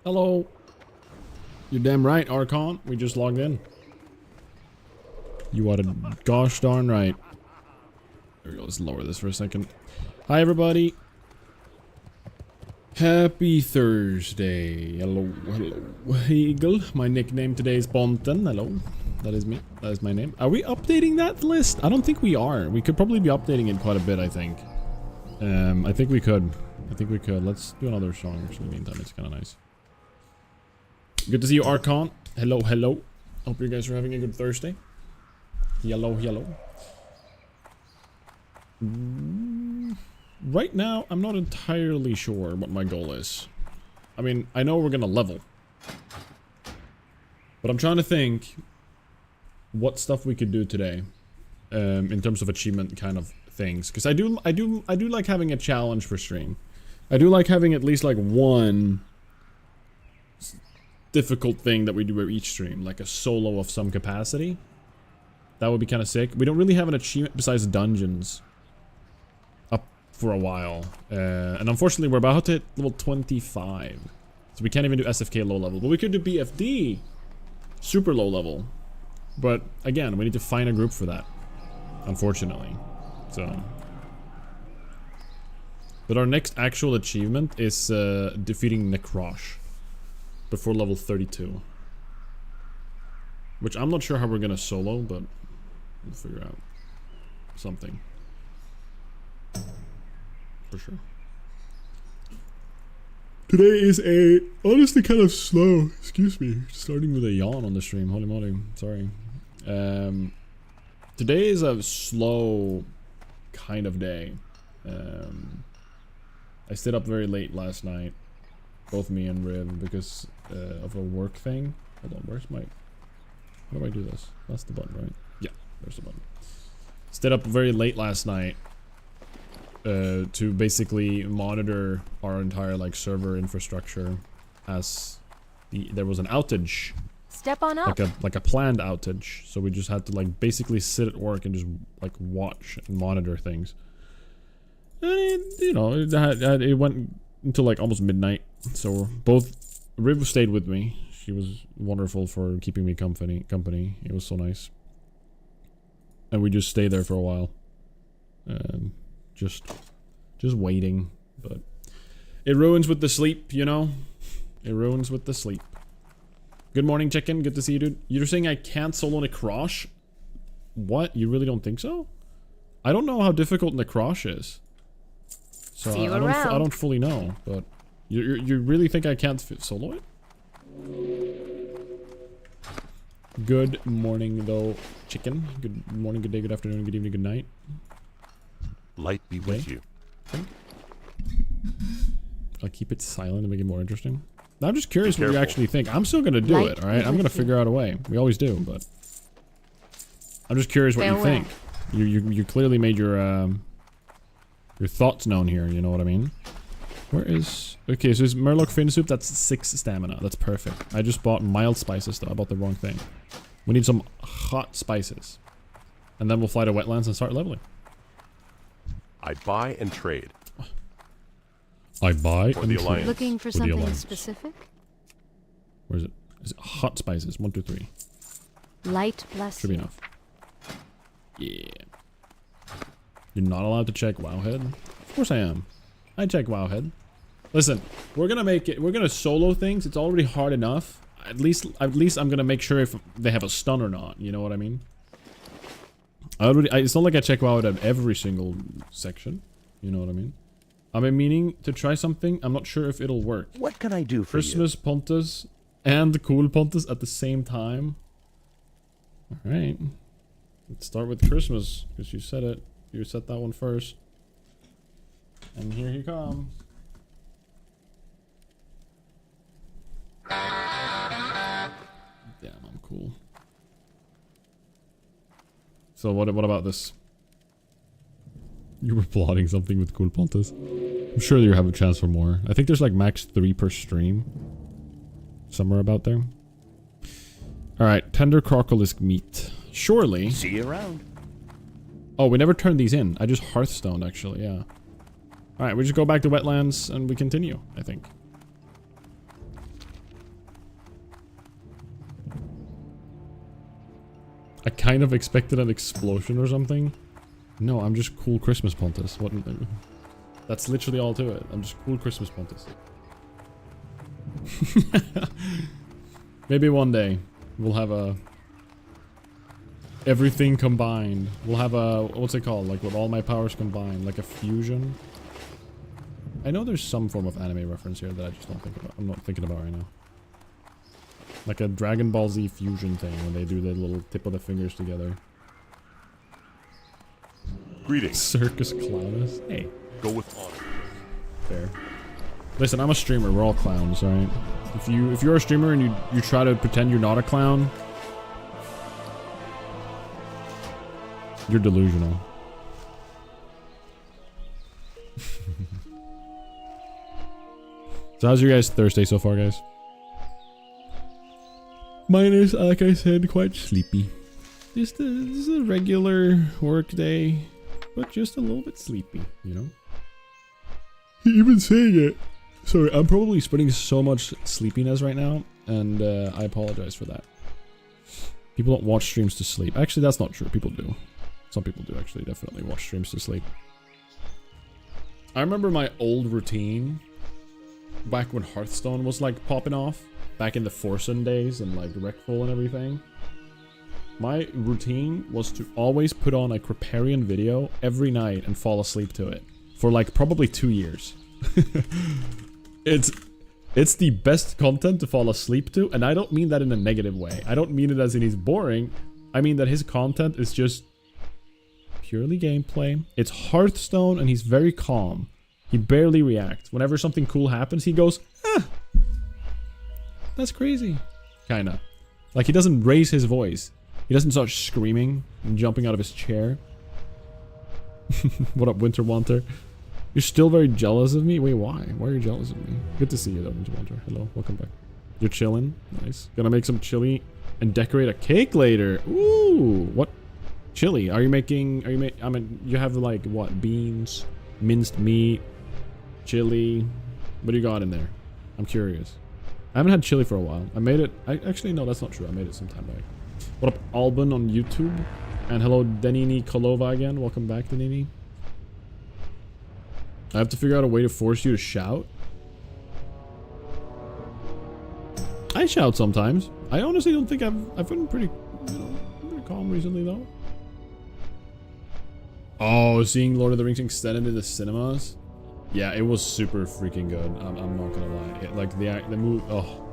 Hello. You're damn right, Archon. We just logged in. You are gosh darn right. There we go. Let's lower this for a second. Hi, everybody. Happy Thursday. Hello, hello. Eagle. My nickname today is Pontus. Hello. That is me. That is my name. Are we updating that list? I don't think we are. We could probably be updating it quite a bit, I think. I think we could. Let's do another song in the meantime. It's kind of nice. Good to see you, Archon. Hello, hello. Hope you guys are having a good Thursday. Yellow, yellow. Right now, I'm not entirely sure what my goal is. I mean, I know we're gonna level. But I'm trying to think what stuff we could do today. In terms of achievement kind of things. Because I do like having a challenge for stream. I do like having at least like one difficult thing that we do at each stream, like a solo of some capacity. That would be kind of sick. We don't really have an achievement besides dungeons up for a while, and unfortunately we're about to hit level 25, so we can't even do SFK low level, but we could do BFD super low level. But again, we need to find a group for that, unfortunately. So, but our next actual achievement is defeating Necrosh before level 32. Which I'm not sure how we're gonna solo, but we'll figure out something. For sure. Today is honestly kind of slow. Excuse me. Starting with a yawn on the stream. Holy moly. Sorry. Today is a slow kind of day. I stayed up very late last night. Both me and Riv, because of a work thing. Hold on, where's my... How do I do this? That's the button, right? Yeah, there's the button. Stayed up very late last night to basically monitor our entire like server infrastructure as there was an outage. Step on up. Like a planned outage. So we just had to like basically sit at work and just like watch and monitor things. And it, you know, it went until like almost midnight. So both Riv stayed with me. She was wonderful for keeping me company. It was so nice. And we just stayed there for a while. Just waiting. But it ruins with the sleep, you know? It ruins with the sleep. Good morning, chicken. Good to see you, dude. You're saying I can't solo Necrosh? What? You really don't think so? I don't know how difficult Necrosh is. So I don't fully know, but you really think I can't solo it? Good morning, though, chicken. Good morning, good day, good afternoon, good evening, good night. Light be with you. I'll keep it silent and make it more interesting. I'm just curious what you actually think. I'm still gonna do it, alright? I'm gonna figure out a way. We always do, but... I'm just curious what you think. You clearly made your thoughts known here, you know what I mean? Where is... Okay, so it's Murloc fin soup, that's 6 stamina. That's perfect. I just bought mild spices though, I bought the wrong thing. We need some hot spices. And then we'll fly to wetlands and start leveling. I buy and trade. I buy for the alliance. Looking for something specific? Where is it? Is it hot spices? 1, 2, 3. Light bless Should be enough. Yeah. You're not allowed to check Wowhead? Of course I am. I check Wowhead. Listen, we're gonna make it. We're gonna solo things. It's already hard enough. At least I'm gonna make sure if they have a stun or not. You know what I mean? It's not like I check Wowhead at every single section. You know what I mean? I'm meaning to try something. I'm not sure if it'll work. What can I do for Christmas Pontus and cool Pontus at the same time. All right. Let's start with Christmas because you said it. You said that one first. And here he comes. Damn, I'm cool. So what about this? You were plotting something with cool Pontus. I'm sure you have a chance for more. I think there's like max 3 per stream. Somewhere about there. Alright, tender crocolisk meat. Surely. See you around. Oh, we never turned these in. I just hearthstoned actually, yeah. Alright, we just go back to wetlands and we continue, I think. I kind of expected an explosion or something. No, I'm just cool Christmas Pontus. What? That's literally all to it. I'm just cool Christmas Pontus. Maybe one day we'll have a everything combined. We'll have a, what's it called? Like with all my powers combined, like a fusion. I know there's some form of anime reference here that I just don't think about. I'm not thinking about right now. Like a Dragon Ball Z fusion thing when they do the little tip of the fingers together. Greetings. Circus clownus. Hey. Go with honor. Fair. Listen, I'm a streamer. We're all clowns, alright? If you're a streamer and you try to pretend you're not a clown, you're delusional. So how's your guys' Thursday so far, guys? Mine is, like I said, quite sleepy. Just a regular work day, but just a little bit sleepy, you know? Even saying it. Sorry, I'm probably spreading so much sleepiness right now, and I apologize for that. People don't watch streams to sleep. Actually, that's not true. People do. Some people do actually definitely watch streams to sleep. I remember my old routine back when Hearthstone was like popping off. Back in the Forsen days and like Wreckful and everything. My routine was to always put on a Kripparrian video every night and fall asleep to it. For like probably 2 years. It's the best content to fall asleep to, and I don't mean that in a negative way. I don't mean it as in he's boring. I mean that his content is just purely gameplay. It's Hearthstone and he's very calm. He barely reacts. Whenever something cool happens, he goes, ah, that's crazy. Kinda. Like he doesn't raise his voice. He doesn't start screaming and jumping out of his chair. What up, Winter Wanter? You're still very jealous of me? Wait, why? Why are you jealous of me? Good to see you though, Winter Wanter. Hello, welcome back. You're chilling? Nice. Gonna make some chili and decorate a cake later. Ooh, what? Chili? Are you making, I mean, you have like, what? Beans, minced meat, chili. What do you got in there? I'm curious. I haven't had chili for a while. I made it, actually, no, that's not true. I made it some time back. What up, Alban on YouTube? And hello, Denini Kolova again. Welcome back, Denini. I have to figure out a way to force you to shout. I shout sometimes. I honestly don't think I've been pretty, you know, pretty calm recently though. Oh, seeing Lord of the Rings extended in the cinemas. Yeah, it was super freaking good. I'm not gonna lie. Like the movie. Oh,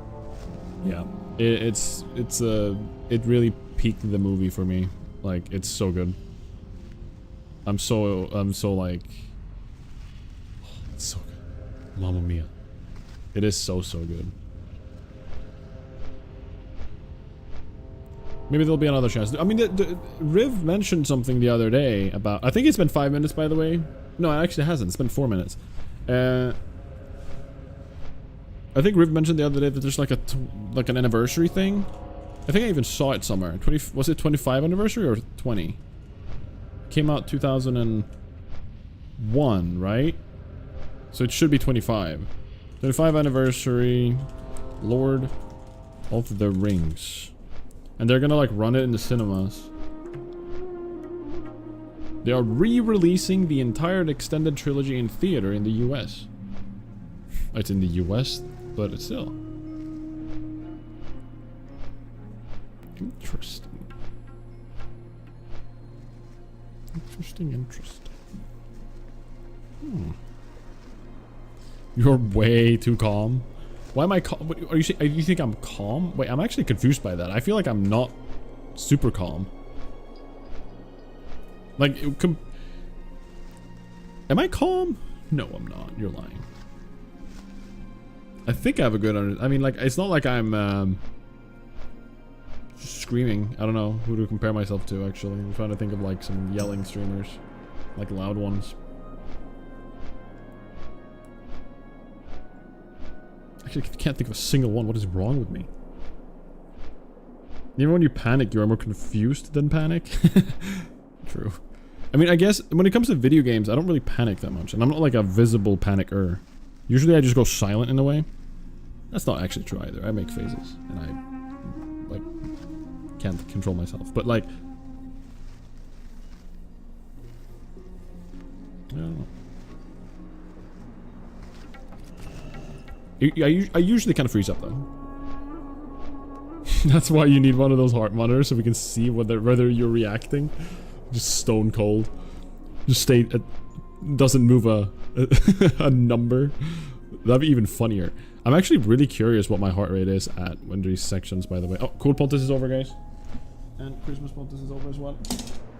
yeah. It really peaked the movie for me. Like it's so good. I'm so like. Oh, it's so good. Mamma mia. It is so good. Maybe there'll be another chance. I mean, Riv mentioned something the other day about... I think it's been 5 minutes, by the way. No, it actually hasn't. It's been 4 minutes. I think Riv mentioned the other day that there's like an anniversary thing. I think I even saw it somewhere. Was it 25 anniversary or 20? Came out 2001, right? So it should be 25. 25 anniversary, Lord of the Rings. And they're gonna like run it in the cinemas. They are re-releasing the entire extended trilogy in theater in the US. It's in the US, but it's still. Interesting. Interesting. You're way too calm. Why am I calm? Are you think I'm calm? Wait, I'm actually confused by that. I feel like I'm not super calm. Like, am I calm? No, I'm not. You're lying. I think I have a good I mean, like, it's not like I'm screaming. I don't know who to compare myself to, actually. I'm trying to think of, like, some yelling streamers. Like, loud ones. Actually, I can't think of a single one. What is wrong with me? Even when you panic, you are more confused than panic. True. I mean, I guess when it comes to video games, I don't really panic that much. And I'm not like a visible panicker. Usually I just go silent in a way. That's not actually true either. I make phases. And I, like, can't control myself. But, like, I don't know. I usually kind of freeze up though. That's why you need one of those heart monitors so we can see whether you're reacting. Just stone cold. Just stay. Doesn't move a number. That'd be even funnier. I'm actually really curious what my heart rate is at when these sections, by the way. Oh, cool Pontus is over, guys. And Christmas Pontus is over as well.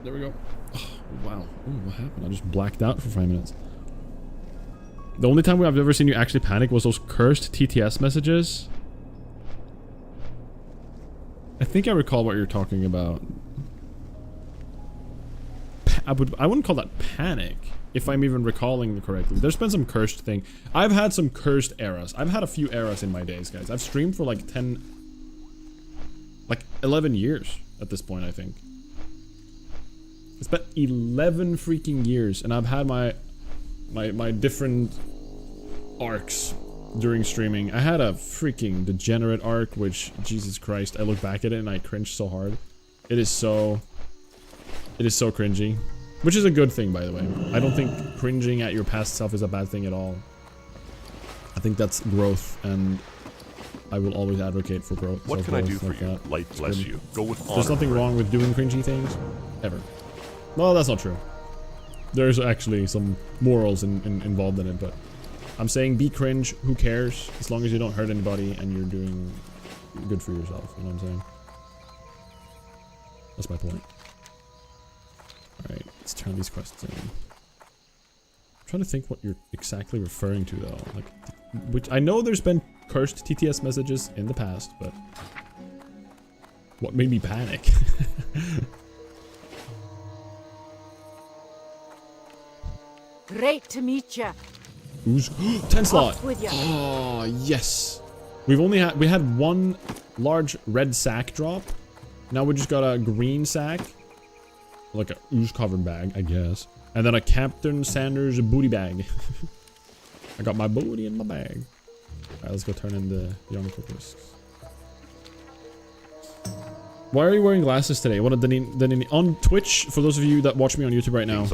There we go. Oh, wow. Oh, what happened? I just blacked out for 5 minutes. The only time I've ever seen you actually panic was those cursed TTS messages. I think I recall what you're talking about. I wouldn't call that panic, if I'm even recalling correctly. There's been some cursed thing. I've had some cursed eras. I've had a few eras in my days, guys. I've streamed for like 11 years at this point, I think. It's been 11 freaking years, and I've had my different arcs during streaming. I had a freaking degenerate arc, which, Jesus Christ, I look back at it and I cringe so hard. It is so cringy. Which is a good thing, by the way. I don't think cringing at your past self is a bad thing at all. I think that's growth, and I will always advocate for growth. What can I do for you? Light bless you. Go with honor. There's nothing wrong with doing cringy things. Ever. Well, that's not true. There's actually some morals involved in it, but I'm saying be cringe, who cares? As long as you don't hurt anybody and you're doing good for yourself, you know what I'm saying? That's my point. Alright, let's turn these quests in. I'm trying to think what you're exactly referring to though. Like, which I know there's been cursed TTS messages in the past, but what made me panic? Great to meet ya. Who's 10 slot? Oh yes. We had one large red sack drop. Now we just got a green sack. Like a ooze covered bag, I guess. And then a Captain Sanders booty bag. I got my booty in my bag. Alright, let's go turn in the young cookers. Why are you wearing glasses today? What on Twitch, for those of you that watch me on YouTube right now,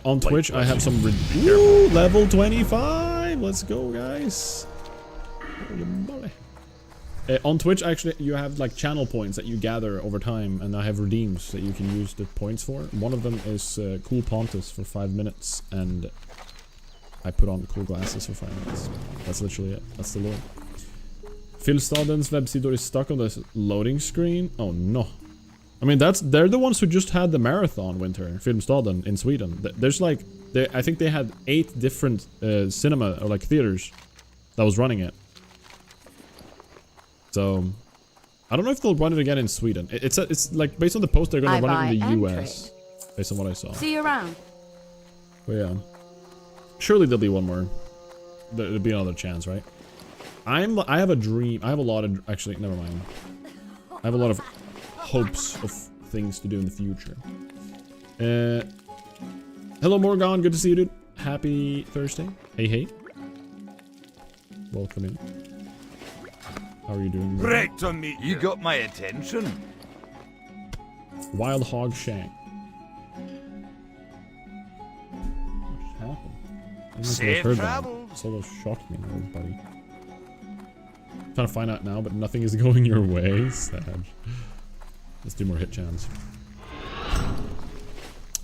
on Twitch I have some ooh, level 25. Let's go, guys. On Twitch, actually, you have like channel points that you gather over time, and I have redeems that you can use the points for. One of them is cool Pontus for 5 minutes, and I put on cool glasses for 5 minutes. That's literally it. That's the lore. Filstadens websidor is stuck on this loading screen. Oh no. I mean, they're the ones who just had the marathon winter, Filmstaden in Sweden. There's like, I think they had 8 different cinema or like theaters that was running it. So, I don't know if they'll run it again in Sweden. It's like, based on the post, they're gonna run it in the US. Based on what I saw. See you around. But yeah. Surely there'll be one more. There'll be another chance, right? I have a dream. I have a lot of, actually, never mind. I have a lot of hopes of things to do in the future. Hello Morgan, good to see you, dude. Happy Thursday. Hey, hey. Welcome in. How are you doing? Great to meet you. You got my attention. Wild Hog Shank. What just happened? I don't think I've heard that. Solo shocked me, buddy. Trying to find out now, but nothing is going your way. Sad. Let's do more hit chance.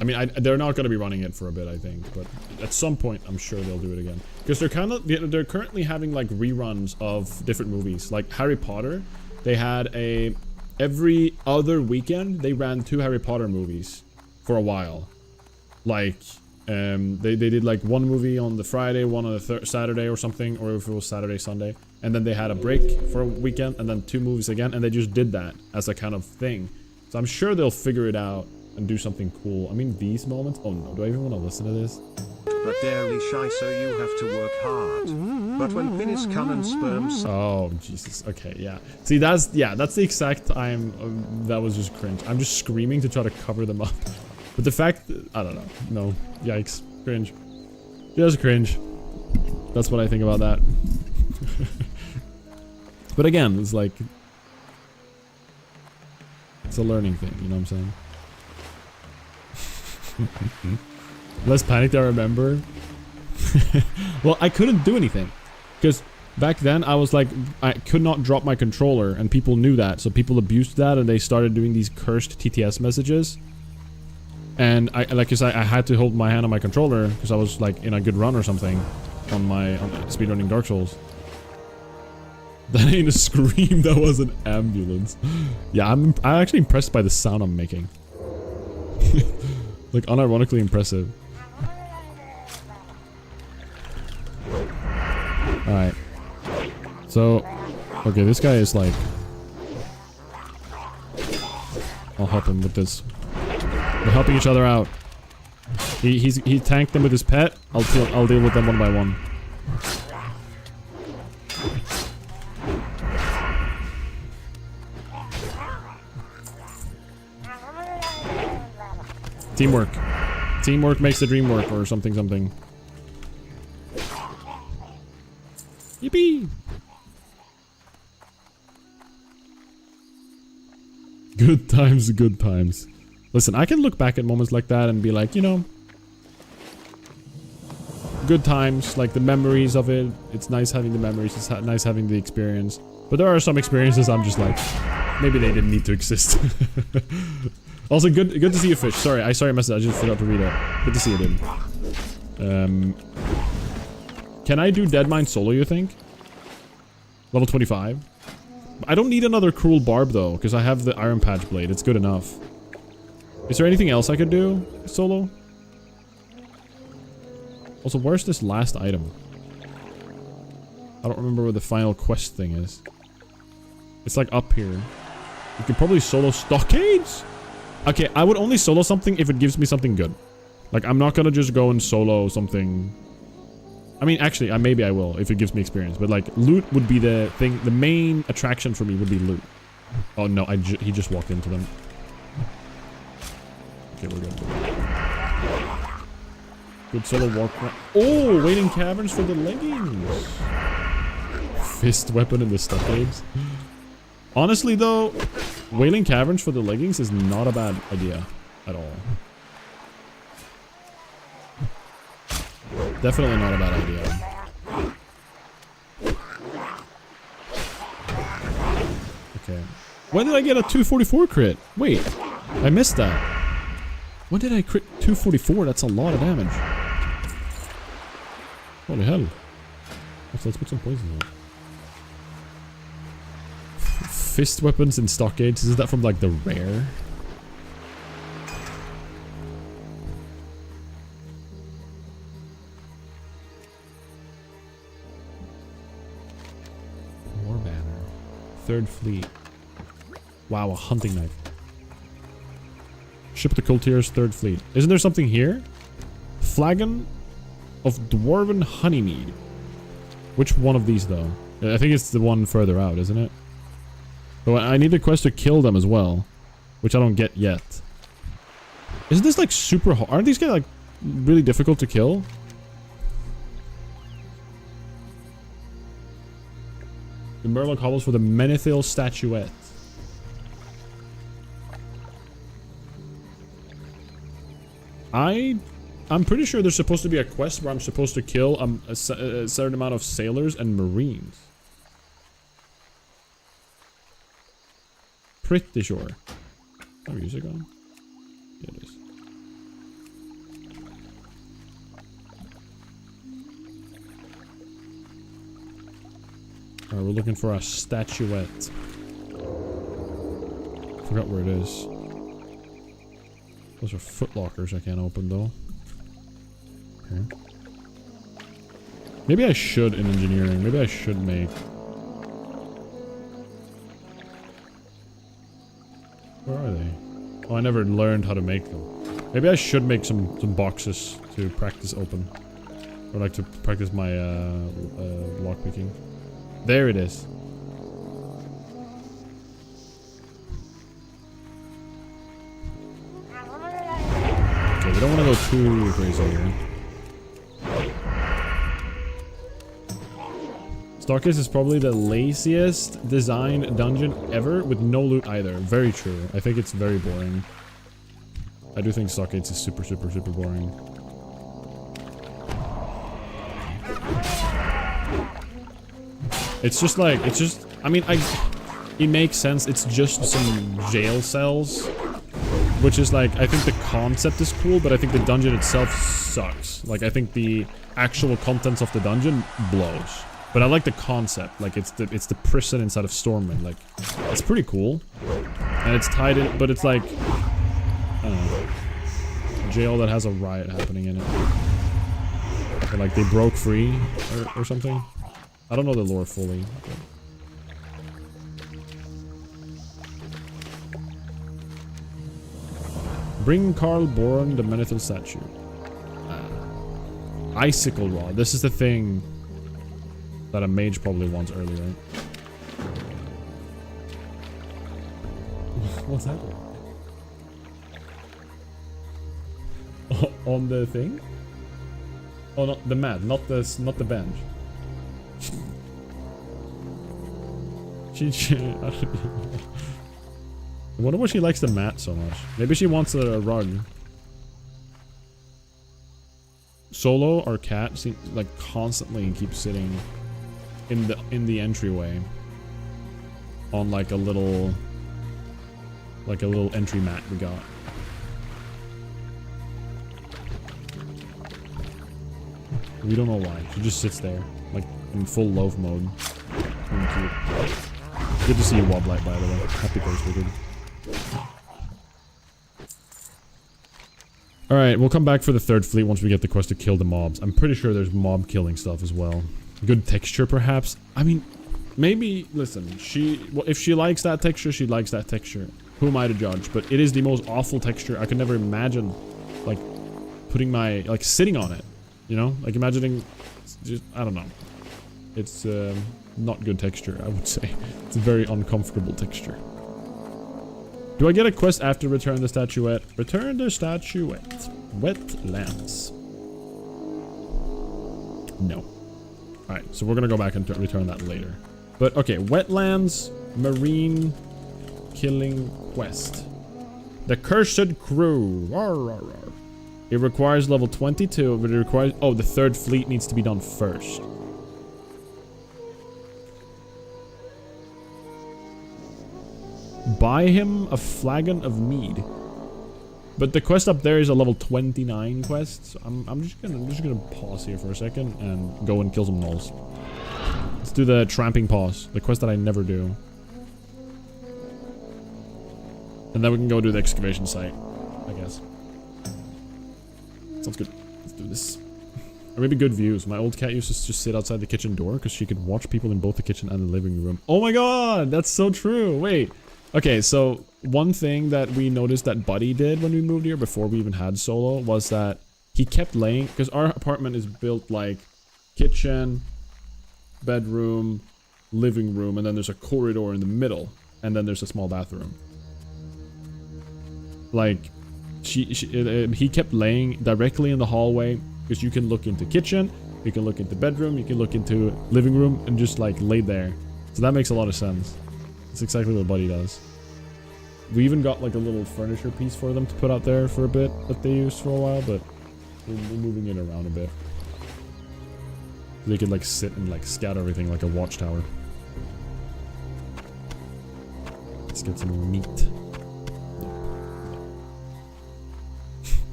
I mean, they're not going to be running it for a bit, I think, but at some point, I'm sure they'll do it again. Because they're currently having like reruns of different movies, like Harry Potter. They had every other weekend they ran 2 Harry Potter movies for a while. Like, they did like one movie on the Friday, one on the Saturday or something, or if it was Saturday, Sunday. And then they had a break for a weekend, and then 2 movies again, and they just did that as a kind of thing. So I'm sure they'll figure it out and do something cool. I mean, these moments. Oh no, do I even want to listen to this? But daily shy, so you have to work hard. But when penis come and sperms. Oh Jesus. Okay, yeah. See, that's the exact time that was just cringe. I'm just screaming to try to cover them up. But the fact, I don't know. No, yikes, cringe. Just cringe. That's what I think about that. But again, it's like, it's a learning thing, you know what I'm saying? Less panicked, I remember. Well, I couldn't do anything. Because back then, I was like, I could not drop my controller, and people knew that. So people abused that, and they started doing these cursed TTS messages. And I had to hold my hand on my controller, because I was like in a good run or something on speedrunning Dark Souls. That ain't a scream, that was an ambulance. Yeah, I'm actually impressed by the sound I'm making. Like, unironically impressive. Alright. So, okay, this guy is like... I'll help him with this. We're helping each other out. He tanked them with his pet. I'll deal with them one by one. Teamwork. Teamwork makes the dream work, or something. Yippee! Good times, good times. Listen, I can look back at moments like that and be like, you know, good times, like the memories of it. It's nice having the memories. It's nice having the experience. But there are some experiences I'm just like, maybe they didn't need to exist. Also, good to see you, Fish. Sorry, I saw your message. I just forgot to read it. Good to see you, dude. Can I do Deadmine solo, you think? Level 25? I don't need another Cruel Barb, though, because I have the Iron Patch Blade. It's good enough. Is there anything else I could do solo? Also, where's this last item? I don't remember where the final quest thing is. It's like up here. You could probably solo Stockades? Okay, I would only solo something if it gives me something good. Like, I'm not gonna just go and solo something... I mean, actually, maybe I will if it gives me experience. But, like, loot would be the thing. The main attraction for me would be loot. Oh, no, he just walked into them. Okay, we're good. Good solo walk. Oh, waiting caverns for the leggings. Fist weapon in the stockades. Honestly, though, wailing caverns for the leggings is not a bad idea at all. Definitely not a bad idea. Okay. When did I get a 244 crit? Wait, I missed that. When did I crit 244? That's a lot of damage. Holy hell. Let's put some poison on. Fist weapons and stockades. Is that from like the rare? War banner. Third fleet. Wow, a hunting knife. Ship the Coultiers, third fleet. Isn't there something here? Flagon of Dwarven Honeymead. Which one of these though? I think it's the one further out, isn't it? But I need a quest to kill them as well, which I don't get yet. Isn't this like super hard? Aren't these guys like really difficult to kill? The Murloc hovels for the Menethil statuette. I'm pretty sure there's supposed to be a quest where I'm supposed to kill a certain amount of sailors and marines. Pretty sure. Oh, music on? Yeah, it is. Alright, we're looking for a statuette. Forgot where it is. Those are footlockers I can't open though. Okay. Maybe I should in engineering. Maybe I should make... Where are they? Oh, I never learned how to make them. Maybe I should make some boxes to practice open. Or like to practice my lockpicking. There it is. Okay, we don't want to go too crazy here. Starcase is probably the laziest designed dungeon ever with no loot either. Very true. I think it's very boring. I do think Starcase is super boring. It's just like, it's just, I mean, it makes sense. It's just some jail cells, which is like, I think the concept is cool, but I think the dungeon itself sucks. Like, I think the actual contents of the dungeon blows. But I like the concept. Like, it's the prison inside of Stormwind. Like, it's pretty cool. And it's tied in, but it's like, I don't know, a jail that has a riot happening in it. But like, they broke free or something. I don't know the lore fully. But. Bring Karl Born the Menethil statue. Icicle Rod. This is the thing that a mage probably wants early, right? What's happening? On the thing? Oh, not the mat, not the bench. I wonder why she likes the mat so much. Maybe she wants a rug. Solo, our cat, seems like constantly keeps sitting in the entryway on like a little entry mat we got. We don't know why. She just sits there, like in full loaf mode. Really cute. Good to see you, Woblight, by the way. Happy birthday, dude. Alright, we'll come back for the third fleet once we get the quest to kill the mobs. I'm pretty sure there's mob killing stuff as well. Good texture, perhaps? I mean, maybe, listen, if she likes that texture, she likes that texture. Who am I to judge? But it is the most awful texture. I could never imagine, like, putting my, like, sitting on it. You know? Like, imagining, just, I don't know. It's, not good texture, I would say. It's a very uncomfortable texture. Do I get a quest after return the statuette? Return the statuette. Wetlands. No. Alright, so we're gonna go back and return that later. But, okay, wetlands, marine, killing quest. The Cursed Crew. Rawr, rawr, rawr. It requires level 22, but it requires... Oh, the third fleet needs to be done first. Buy him a flagon of mead. But the quest up there is a level 29 quest. So I'm just gonna pause here for a second and go and kill some gnolls. Let's do the tramping pause, the quest that I never do. And then we can go do the excavation site, I guess. Sounds good. Let's do this. Or maybe good views. My old cat used to just sit outside the kitchen door because she could watch people in both the kitchen and the living room. Oh my god, that's so true. Wait. Okay, so one thing that we noticed that Buddy did when we moved here before we even had Solo was that he kept laying, because our apartment is built like kitchen, bedroom, living room, and then there's a corridor in the middle, and then there's a small bathroom. Like, he kept laying directly in the hallway, because you can look into kitchen, you can look into bedroom, you can look into living room, and just like lay there. So that makes a lot of sense. That's exactly what Buddy does. We even got like a little furniture piece for them to put out there for a bit that they used for a while, but we're moving it around a bit. So they could like sit and like scatter everything like a watchtower. Let's get some more meat.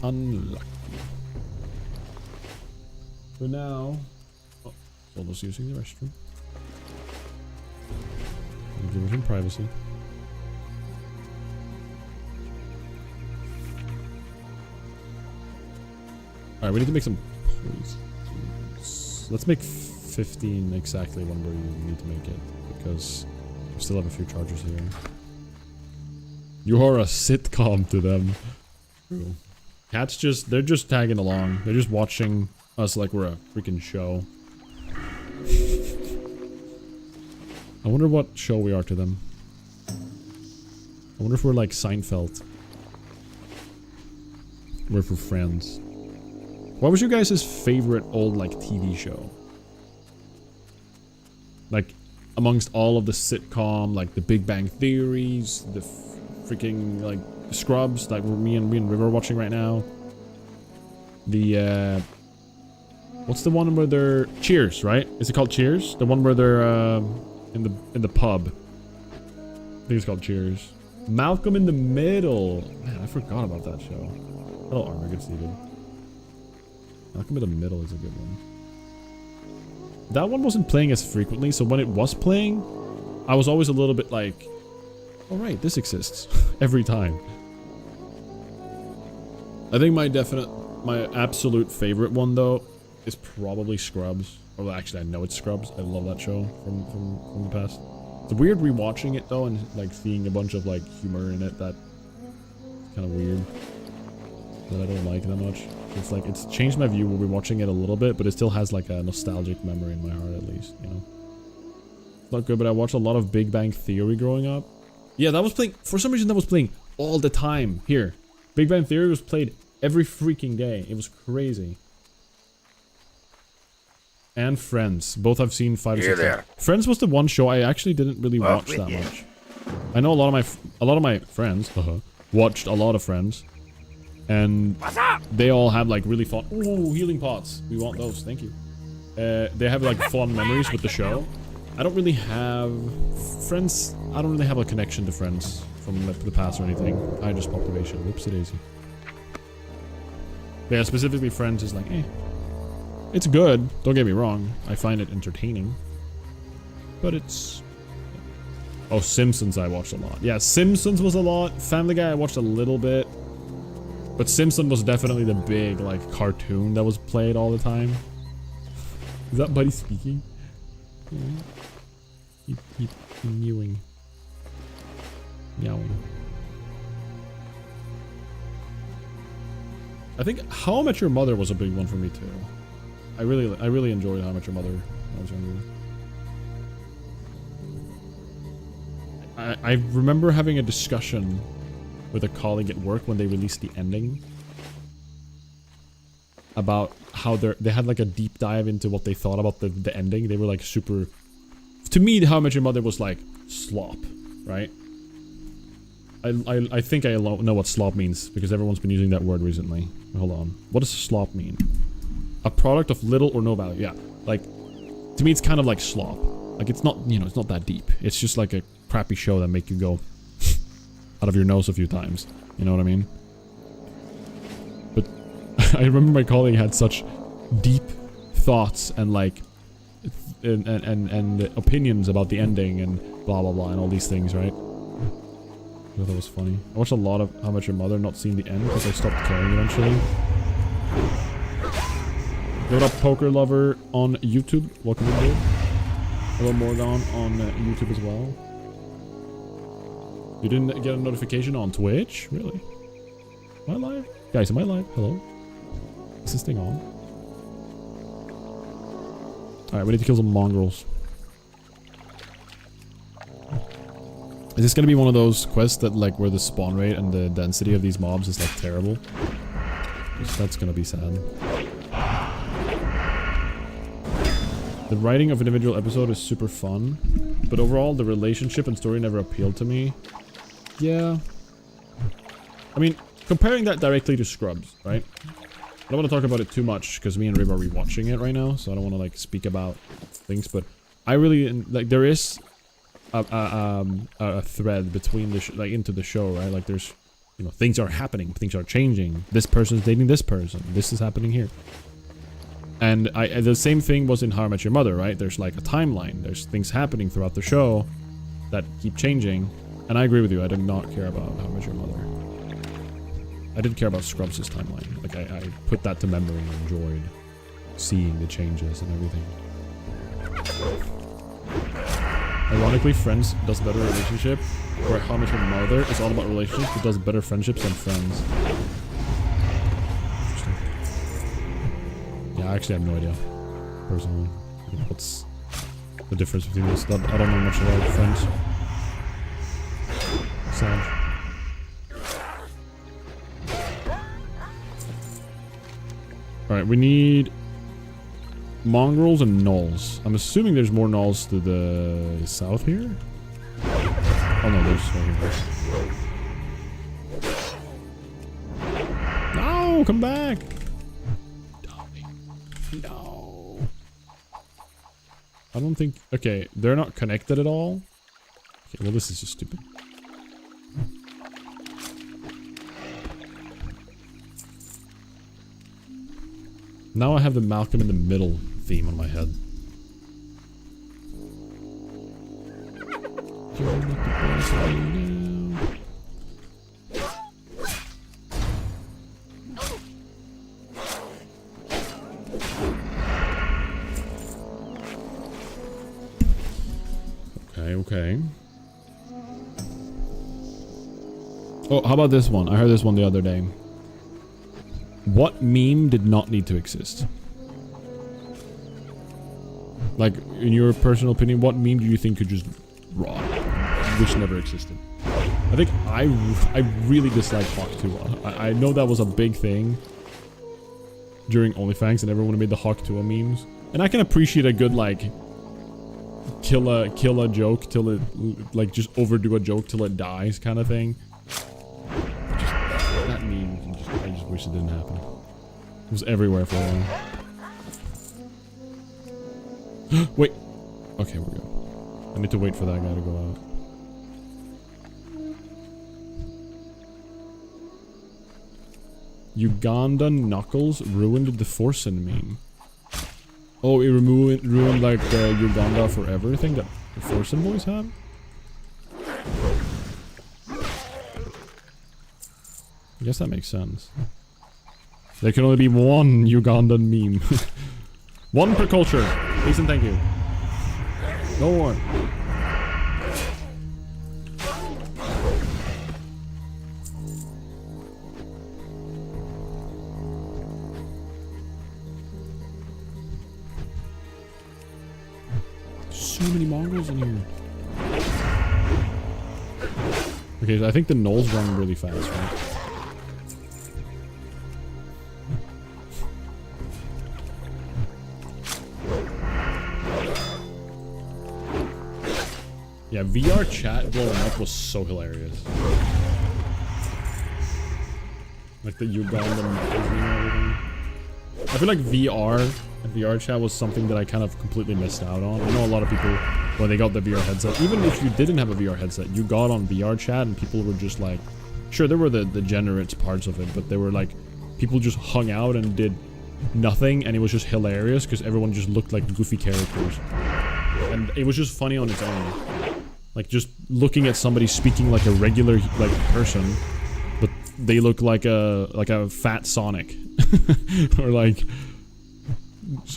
Unlucky. For now... Oh, Solo's using the restroom. Give her some privacy. Alright, we need to make some poisons. Let's make 15 exactly when we need to make it, because we still have a few charges here. You are a sitcom to them. True. Cats they're just tagging along. They're just watching us like we're a freaking show. I wonder what show we are to them. I wonder if we're like Seinfeld. We're for friends. What was your guys' favorite old like TV show? Like amongst all of the sitcom, like the Big Bang Theories, the freaking like Scrubs, like me and River are watching right now. The What's the one where they're Cheers, right? Is it called Cheers? The one where they're in the pub. I think it's called Cheers. Malcolm in the Middle. Man, I forgot about that show. Hello, Armor, good to see you. Malcolm in the Middle is a good one. That one wasn't playing as frequently, so when it was playing, I was always a little bit like, all right, this exists every time. I think my absolute favorite one though is probably Scrubs. Well, actually, I know it's Scrubs. I love that show from the past. It's weird rewatching it though, and like seeing a bunch of like humor in it that kind of weird that I don't like that much. It's like it's changed my view when we're watching it a little bit, but it still has like a nostalgic memory in my heart at least, you know. It's not good, but I watched a lot of Big Bang Theory growing up. Yeah, that was playing for some reason. That was playing all the time here. Big Bang Theory was played every freaking day. It was crazy. And Friends. Both I've seen 5 or 6 times. Friends was the one show I actually didn't really watch that much. I know a lot of my friends watched a lot of Friends. And they all have like really fun. Ooh, healing pots. We want those. Thank you. They have like fond memories with the show. I don't really have Friends. I don't really have a connection to Friends from the past or anything. I just population. Whoopsie daisy. Yeah, specifically Friends is like, it's good. Don't get me wrong. I find it entertaining. But it's... Oh, Simpsons I watched a lot. Yeah, Simpsons was a lot. Family Guy I watched a little bit. But Simpson was definitely the big, like, cartoon that was played all the time. Is that Buddy speaking? Keep mewing. Meowing. I think How I Met Your Mother was a big one for me, too. I really enjoyed How I Met Your Mother when I was younger. I remember having a discussion with a colleague at work when they released the ending about how they had like a deep dive into what they thought about the ending. They were like super... To me, How I Met Your Mother was like slop, right? I think I know what slop means because everyone's been using that word recently. Hold on. What does slop mean? A product of little or no value. Yeah. Like, to me, it's kind of like slop. Like, it's not, you know, it's not that deep. It's just like a crappy show that make you go out of your nose a few times. You know what I mean? But I remember my colleague had such deep thoughts and like and opinions about the ending and blah blah blah and all these things, right? I thought that was funny. I watched a lot of How I Met Your Mother, not seeing the end because I stopped caring eventually. What up, Poker Lover on YouTube? Welcome in, dude. Hello, Morgan on YouTube as well. You didn't get a notification on Twitch? Really? Am I live? Guys, am I live? Hello? Is this thing on? Alright, we need to kill some mongrels. Is this gonna be one of those quests that, like, where the spawn rate and the density of these mobs is, like, terrible? That's gonna be sad. The writing of an individual episode is super fun, but overall, the relationship and story never appealed to me. Yeah. I mean, comparing that directly to Scrubs, right? I don't want to talk about it too much, because me and Rib are rewatching it right now, so I don't want to, like, speak about things, but I really, like, there is a thread between the, like, into the show, right? Like, there's, you know, things are happening, things are changing, this person's dating this person, this is happening here. And the same thing was in How I Met Your Mother, right? There's like a timeline. There's things happening throughout the show that keep changing. And I agree with you. I did not care about How I Met Your Mother. I did care about Scrubs' timeline. Like I put that to memory and enjoyed seeing the changes and everything. Ironically, Friends does better relationship, where How I Met Your Mother is all about relationships. It does better friendships than Friends. Yeah, I actually have no idea, personally. What's the difference between this? I don't know much about Friends. Sad. Alright, we need mongrels and gnolls. I'm assuming there's more gnolls to the south here? Oh no, there's right here. No, come back! No. I don't think... Okay, they're not connected at all. Okay, well this is just stupid. Now I have the Malcolm in the Middle theme on my head. You're not the boss of me now. Okay. Oh, how about this one? I heard this one the other day. What meme did not need to exist? Like, in your personal opinion, what meme do you think could just rot? Which never existed. I think I really dislike Hawk 2. I know that was a big thing during Onlyfangs and everyone made the Hawk 2 memes. And I can appreciate a good, like, kill a joke till it, like, just overdo a joke till it dies kind of thing. Just, that meme, I just wish it didn't happen. It was everywhere for a while. Wait. Okay, we're good. I need to wait for that guy to go out. Uganda Knuckles ruined the Forsen meme. Oh, it ruined like the Uganda Forever thing that the Forsen boys have? I guess that makes sense. There can only be one Ugandan meme. One per culture. Please and thank you. No more. So many Mongols in here. Okay, so I think the gnolls run really fast, right? Yeah, VR chat blowing up was so hilarious. Like the Ugandan knuckles and everything. I feel like VR chat was something that I kind of completely missed out on. I know a lot of people, when they got the VR headset, even if you didn't have a VR headset, you got on VR chat and people were just like, sure, there were the degenerates parts of it, but they were like, people just hung out and did nothing, and it was just hilarious because everyone just looked like goofy characters. And it was just funny on its own. Like, just looking at somebody speaking like a regular, like, person, but they look like a fat Sonic. Or like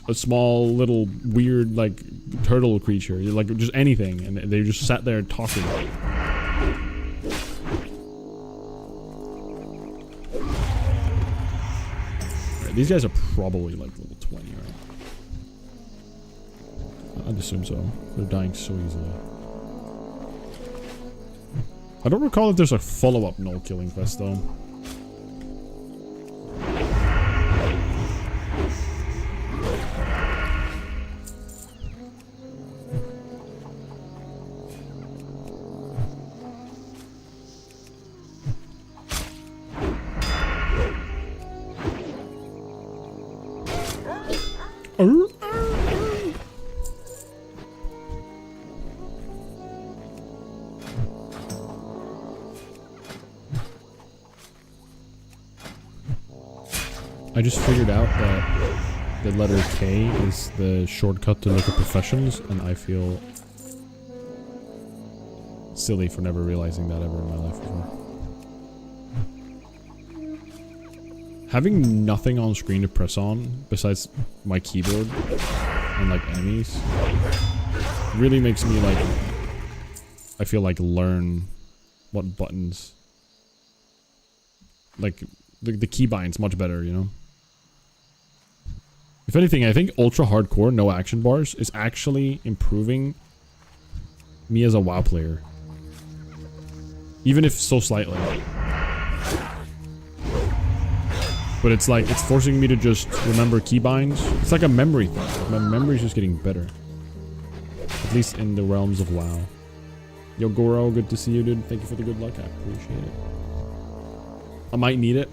a small little weird like turtle creature, like just anything, and they just sat there talking. Right, these guys are probably like level 20, right? I'd assume so. They're dying so easily. I don't recall if there's a follow-up gnoll killing quest though. I just figured out that the letter K is the shortcut to local professions, and I feel silly for never realizing that ever in my life before. Having nothing on screen to press on besides my keyboard and like enemies really makes me like, I feel like learn what buttons, like the keybind's much better, you know? If anything, I think ultra hardcore, no action bars, is actually improving me as a WoW player. Even if so slightly. But it's like, it's forcing me to just remember keybinds. It's like a memory thing. My memory's just getting better. At least in the realms of WoW. Yo, Goro, good to see you, dude. Thank you for the good luck. I appreciate it. I might need it.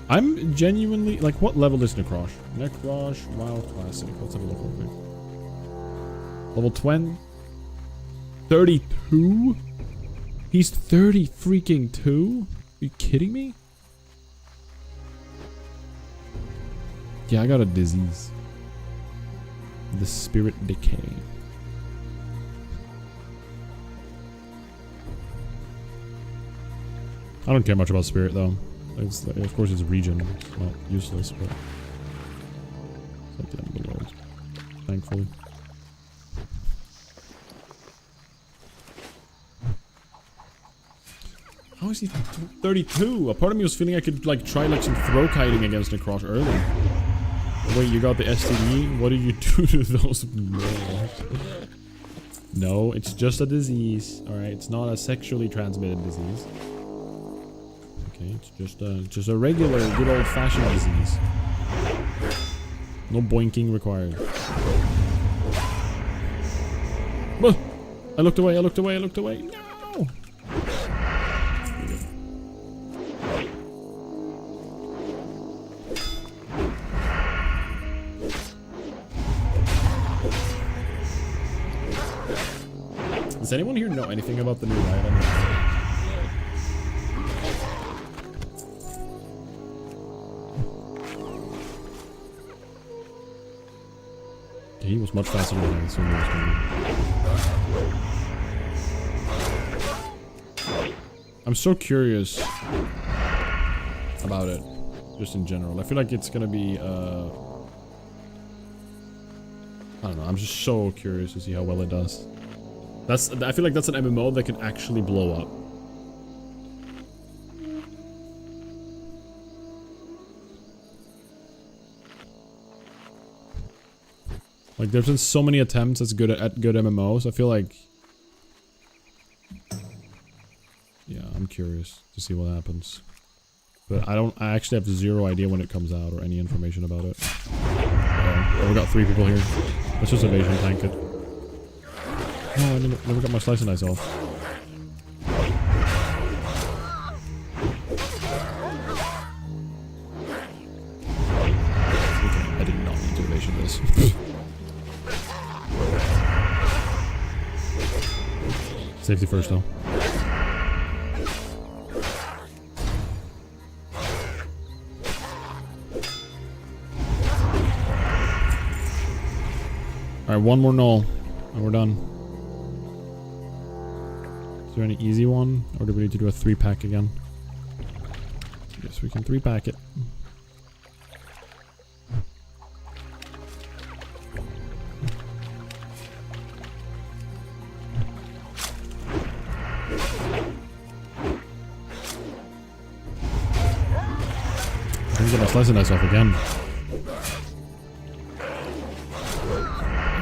I'm genuinely like, what level is Necrosh? Necrosh WoW Classic. Let's have a look real quick. Level 20. 32? He's 30 freaking 2? Are you kidding me? Yeah, I got a disease. The spirit decay. I don't care much about spirit though. Of course it's regen. It's not useless, but it's not the end of the world. Thankfully. How is he 32? A part of me was feeling I could like try like some throw kiting against Necrosh early. Wait, you got the STD? What did you do to those balls? No, it's just a disease. Alright, it's not a sexually transmitted disease. Okay, it's just a regular, good old-fashioned disease. No boinking required. I looked away, I looked away, I looked away. No! Does anyone here know anything about the new item? He was much faster than I assumed he was going to be. I'm so curious about it, just in general. I feel like it's gonna be, I don't know, I'm just so curious to see how well it does. I feel like that's an MMO that can actually blow up. Like, there's been so many attempts at good MMOs. I feel like, yeah, I'm curious to see what happens. But I actually have zero idea when it comes out or any information about it. Oh, we got 3 people here. Let's just evasion tank it. No, I never got my slice and dice off. Okay, I did not need to evasion this. Safety first, though. Alright, one more null, and we're done. Is there any easy one, or do we need to do a 3-pack again? Yes, we can 3-pack it. I'm gonna slice and dice off again.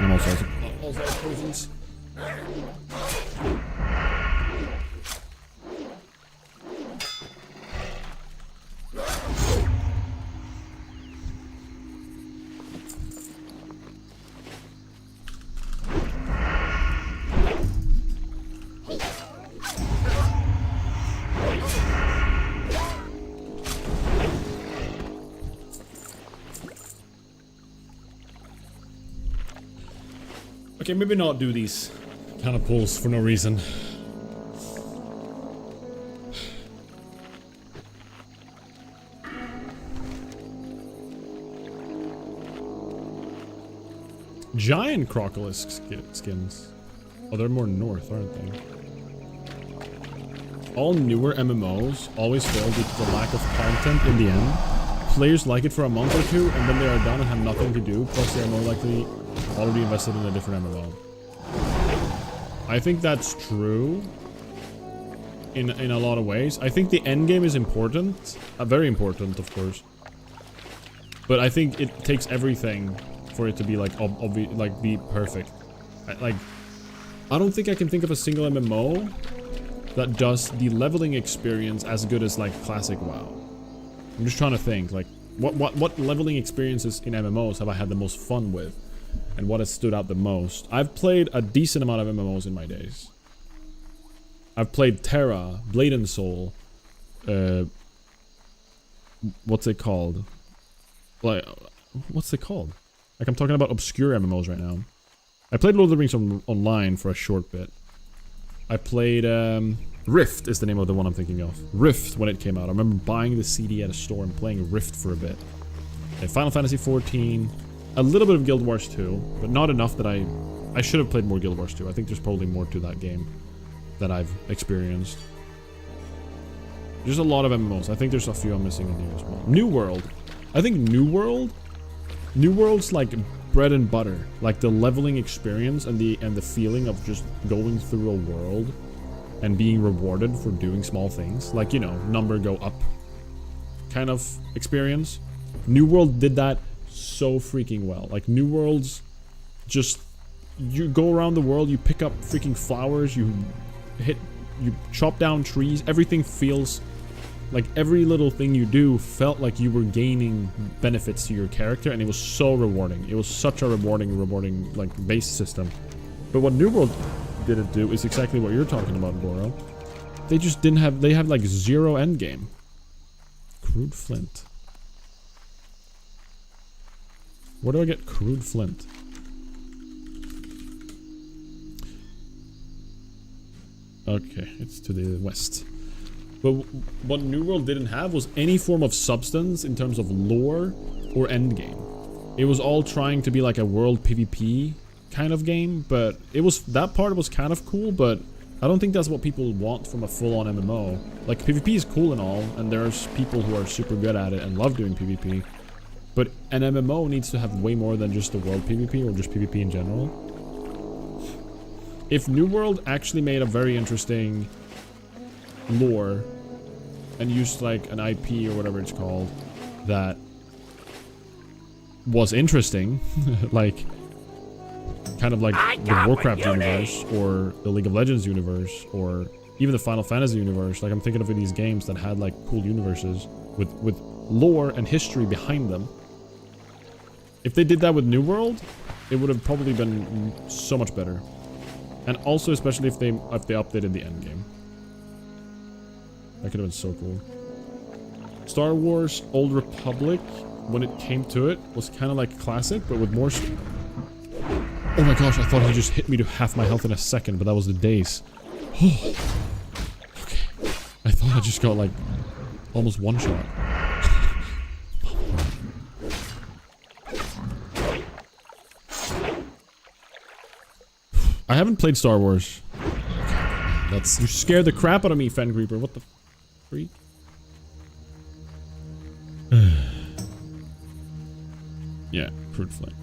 And all sorts of poisons. Okay, maybe not do these kind of pulls for no reason. Giant crocolisk skins. Oh, they're more north, aren't they? All newer MMOs always fail due to the lack of content in the end. Players like it for a month or two, and then they are done and have nothing to do, plus they are more likely already invested in a different MMO. I think that's true in a lot of ways. I think the end game is important, very important, of course. But I think it takes everything for it to be like be perfect. I don't think I can think of a single MMO that does the leveling experience as good as like classic WoW. I'm just trying to think like what leveling experiences in MMOs have I had the most fun with? And what has stood out the most? I've played a decent amount of MMOs in my days. I've played Terra, Blade and Soul, what's it called? Like, what's it called? Like, I'm talking about obscure MMOs right now. I played Lord of the Rings online for a short bit. I played, Rift is the name of the one I'm thinking of. Rift, when it came out. I remember buying the CD at a store and playing Rift for a bit. And Final Fantasy XIV, a little bit of Guild Wars 2, but not enough that I should have played more Guild Wars 2. I think there's probably more to that game that I've experienced. There's a lot of MMOs. I think there's a few I'm missing in here as well. New World. I think New World's like bread and butter. Like the leveling experience and the feeling of just going through a world and being rewarded for doing small things. Like, you know, number go up kind of experience. New World did that so freaking well. Like, New World's just... You go around the world, you pick up freaking flowers, you chop down trees, everything feels... Like, every little thing you do felt like you were gaining benefits to your character, and it was so rewarding. It was such a rewarding, like, base system. But what New World didn't do is exactly what you're talking about, Goro. They just didn't have... They had, like, zero endgame. Crude flint. Where do I get crude flint? Okay, it's to the west. But what New World didn't have was any form of substance in terms of lore or endgame. It was all trying to be like a world PvP kind of game, but it was... That part was kind of cool, but I don't think that's what people want from a full-on MMO. Like, PvP is cool and all, and there's people who are super good at it and love doing PvP. But an MMO needs to have way more than just the world PvP or just PvP in general. If New World actually made a very interesting lore and used like an IP or whatever it's called that was interesting, like kind of like the Warcraft universe or the League of Legends universe or even the Final Fantasy universe, like I'm thinking of these games that had like cool universes with lore and history behind them. If they did that with New World, it would have probably been so much better. And also, especially if they updated the endgame. That could have been so cool. Star Wars Old Republic, when it came to it, was kind of like classic, but with more... Oh my gosh, I thought he just hit me to half my health in a second, but that was the daze. Okay. I thought I just got like almost one shot. I haven't played Star Wars. You scared the crap out of me, Fen Creeper. What the freak? Yeah, crude flame.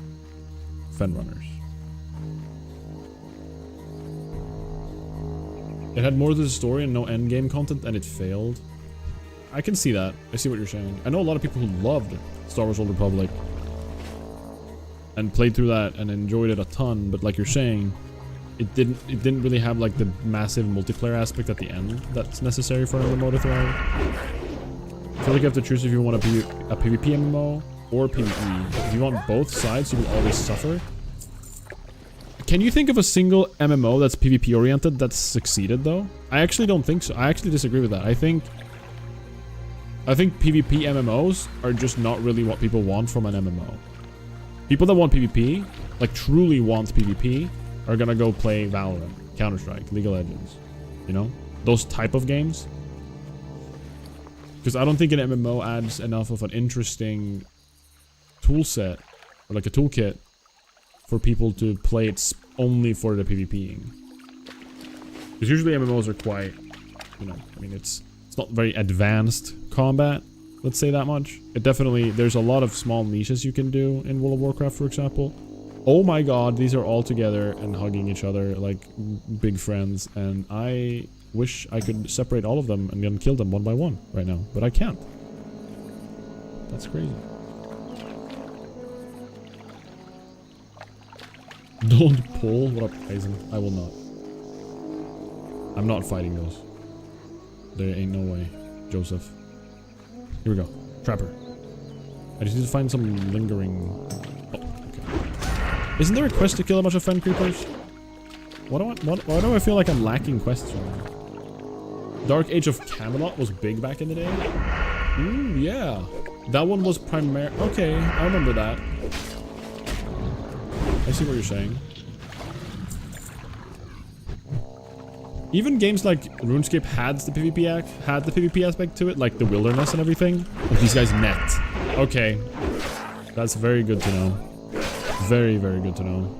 Fen runners. It had more to the story and no endgame content, and it failed. I can see that. I see what you're saying. I know a lot of people who loved Star Wars Old Republic and played through that and enjoyed it a ton, but like you're saying, it didn't really have like the massive multiplayer aspect at the end that's necessary for an MMO to thrive. I feel like you have to choose if you want a PvP MMO or PvE. If you want both sides, you will always suffer. Can you think of a single MMO that's PvP oriented that's succeeded though? I actually don't think so. I actually disagree with that. I think PvP MMOs are just not really what people want from an MMO. People that want PvP, like truly want PvP, are gonna go play Valorant, Counter-Strike, League of Legends. You know? Those type of games. Because I don't think an MMO adds enough of an interesting tool set, or like a toolkit, for people to play it only for the PvPing. Because usually MMOs are quite, you know, I mean, it's not very advanced combat, let's say that much. It definitely, there's a lot of small niches you can do in World of Warcraft, for example. Oh my god, these are all together and hugging each other like big friends, and I wish I could separate all of them and then kill them one by one right now, but I can't. That's crazy. Don't pull. What up, Aizen? I will not. I'm not fighting those. There ain't no way, Joseph. Here we go. Trapper. I just need to find some lingering... Isn't there a quest to kill a bunch of Fen Creepers? Why do I feel like I'm lacking quests right now? Dark Age of Camelot was big back in the day. Ooh, yeah. That one was primary. Okay, I remember that. I see what you're saying. Even games like RuneScape had the PvP aspect to it, like the wilderness and everything. Like these guys net. Okay. That's very good to know. Very, very good to know.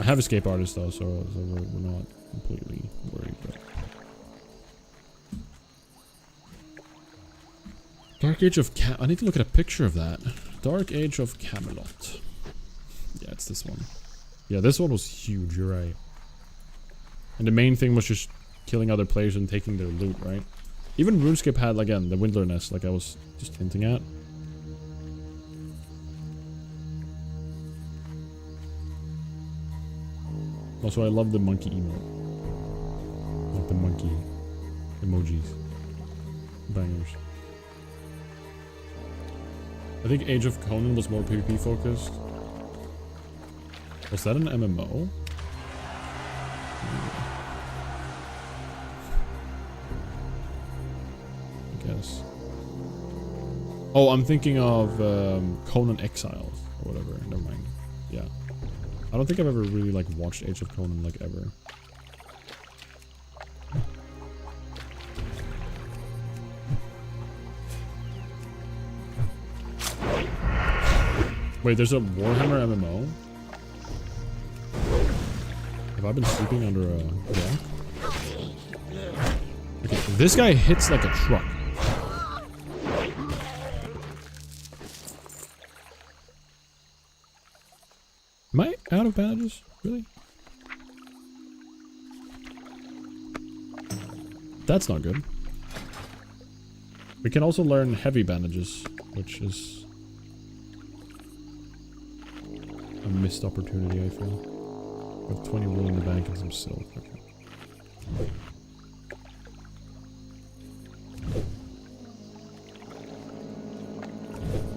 I have escape artists though, so we're not completely worried. But. Dark Age of I need to look at a picture of that. Dark Age of Camelot. Yeah, it's this one. Yeah, this one was huge, you're right. And the main thing was just killing other players and taking their loot, right? Even RuneScape had, again, the wilderness, like I was just hinting at. Also, I love the monkey emote. Like the monkey emojis. Bangers. I think Age of Conan was more PvP focused. Was that an MMO? I guess. Oh, I'm thinking of Conan Exiles or whatever. Never mind. Yeah. I don't think I've ever really like watched Age of Conan like ever. Wait, there's a Warhammer MMO? Have I been sleeping under a rock? Okay, this guy hits like a truck. Am I out of bandages? Really? That's not good. We can also learn heavy bandages, which is a missed opportunity, I feel. I have 20 wool in the bank and some silk. Okay.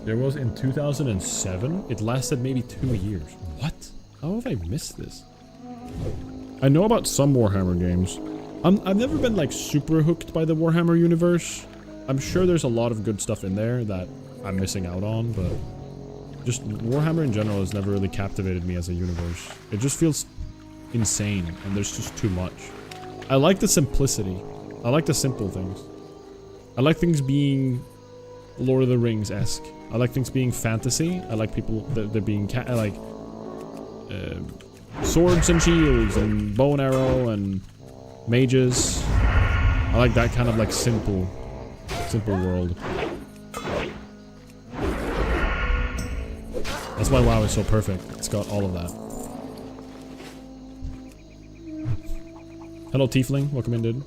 There was in 2007. It lasted maybe 2 years. What? How have I missed this? I know about some Warhammer games. I've never been like super hooked by the Warhammer universe. I'm sure there's a lot of good stuff in there that I'm missing out on, but just Warhammer in general has never really captivated me as a universe. It just feels insane, and there's just too much. I like the simplicity. I like the simple things. I like things being Lord of the Rings-esque. I like things being fantasy. I like people they're being swords and shields and bow and arrow and mages. I like that kind of like simple world. That's why WoW is so perfect. It's got all of that. Hello Tiefling, welcome in dude.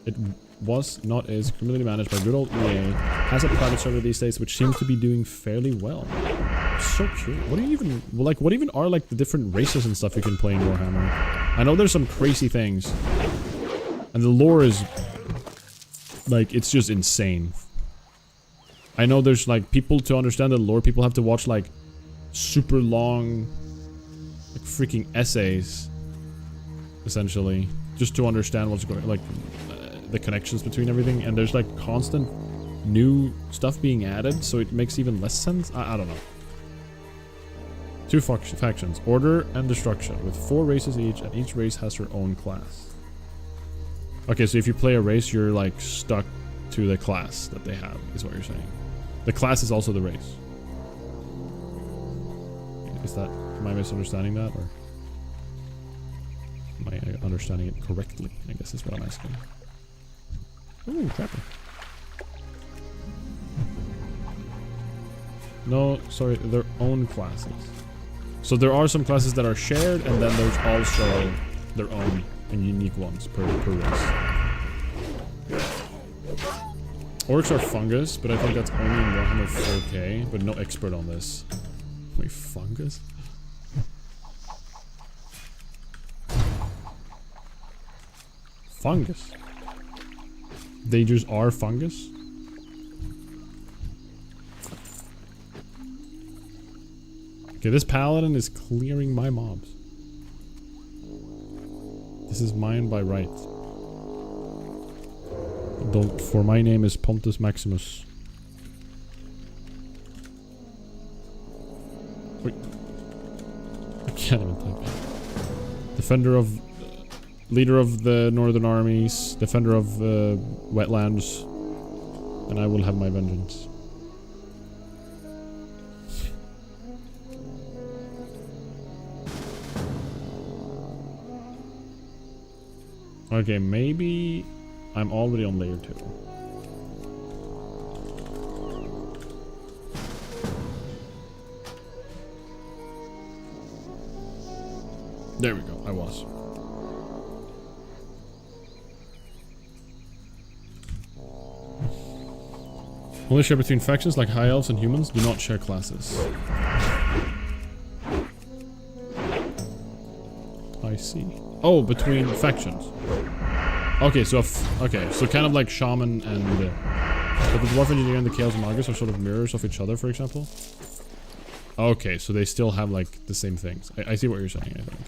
It was, not is, community managed by good old EA. Has a private server these days which seems to be doing fairly well. I'm so curious. What do you even, like, what even are like the different races and stuff you can play in Warhammer? I know there's some crazy things. And the lore is, like, it's just insane. I know there's like, people to understand the lore, people have to watch like super long, like freaking essays, essentially, just to understand what's going, like the connections between everything. And there's like constant new stuff being added, so it makes even less sense. I don't know. 2 factions, Order and Destruction, with 4 races each, and each race has her own class. Okay, so if you play a race, you're like stuck to the class that they have, is what you're saying. The class is also the race. Is that, am I misunderstanding that, or am I understanding it correctly? I guess is what I'm asking. Ooh, trapper. No, sorry, their own classes. So there are some classes that are shared, and then there's also their own and unique ones per race. Orcs are fungus, but I think that's only in Warhammer 4K, but no expert on this. Wait, fungus? Fungus? They just are fungus? Okay, this paladin is clearing my mobs. This is mine by right. For my name is Pontus Maximus. Wait. I can't even type. Defender of... leader of the Northern Armies. Defender of wetlands. And I will have my vengeance. Okay, maybe I'm already on layer 2. There we go, I was. Only share between factions like high elves and humans do not share classes. I see. Oh, between factions. Okay, so so kind of like shaman and but the dwarf engineer and the chaos magus are sort of mirrors of each other, for example. Okay, so they still have like the same things. I see what you're saying. I think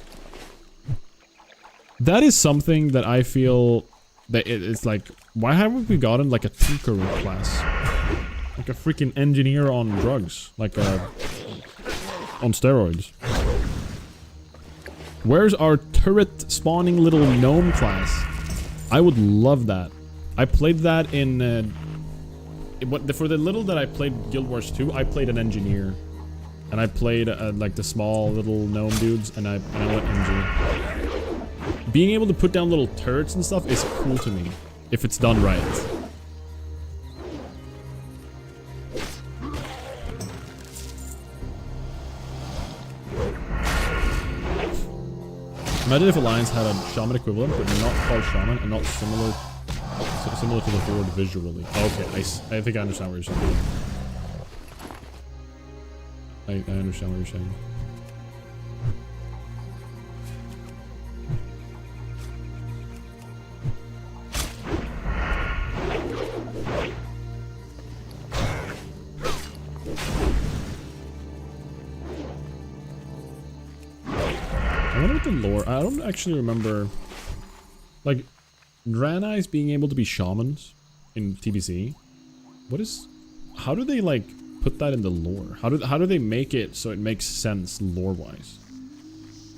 that is something that I feel that it's like, why haven't we gotten like a tinkerer class, like a freaking engineer on drugs, like on steroids? Where's our turret spawning little gnome class? I would love that. I played that in... for the little that I played Guild Wars 2, I played an engineer. And I played like the small little gnome dudes, and I went NG. Being able to put down little turrets and stuff is cool to me, if it's done right. Imagine if Alliance had a shaman equivalent, but not called shaman and not similar to the Horde visually. Okay, I think I understand what you're saying. I understand what you're saying. I wonder what the lore... I don't actually remember... Like, Draenei's being able to be shamans in TBC. What is... How do they, like, put that in the lore? How do they make it so it makes sense lore-wise?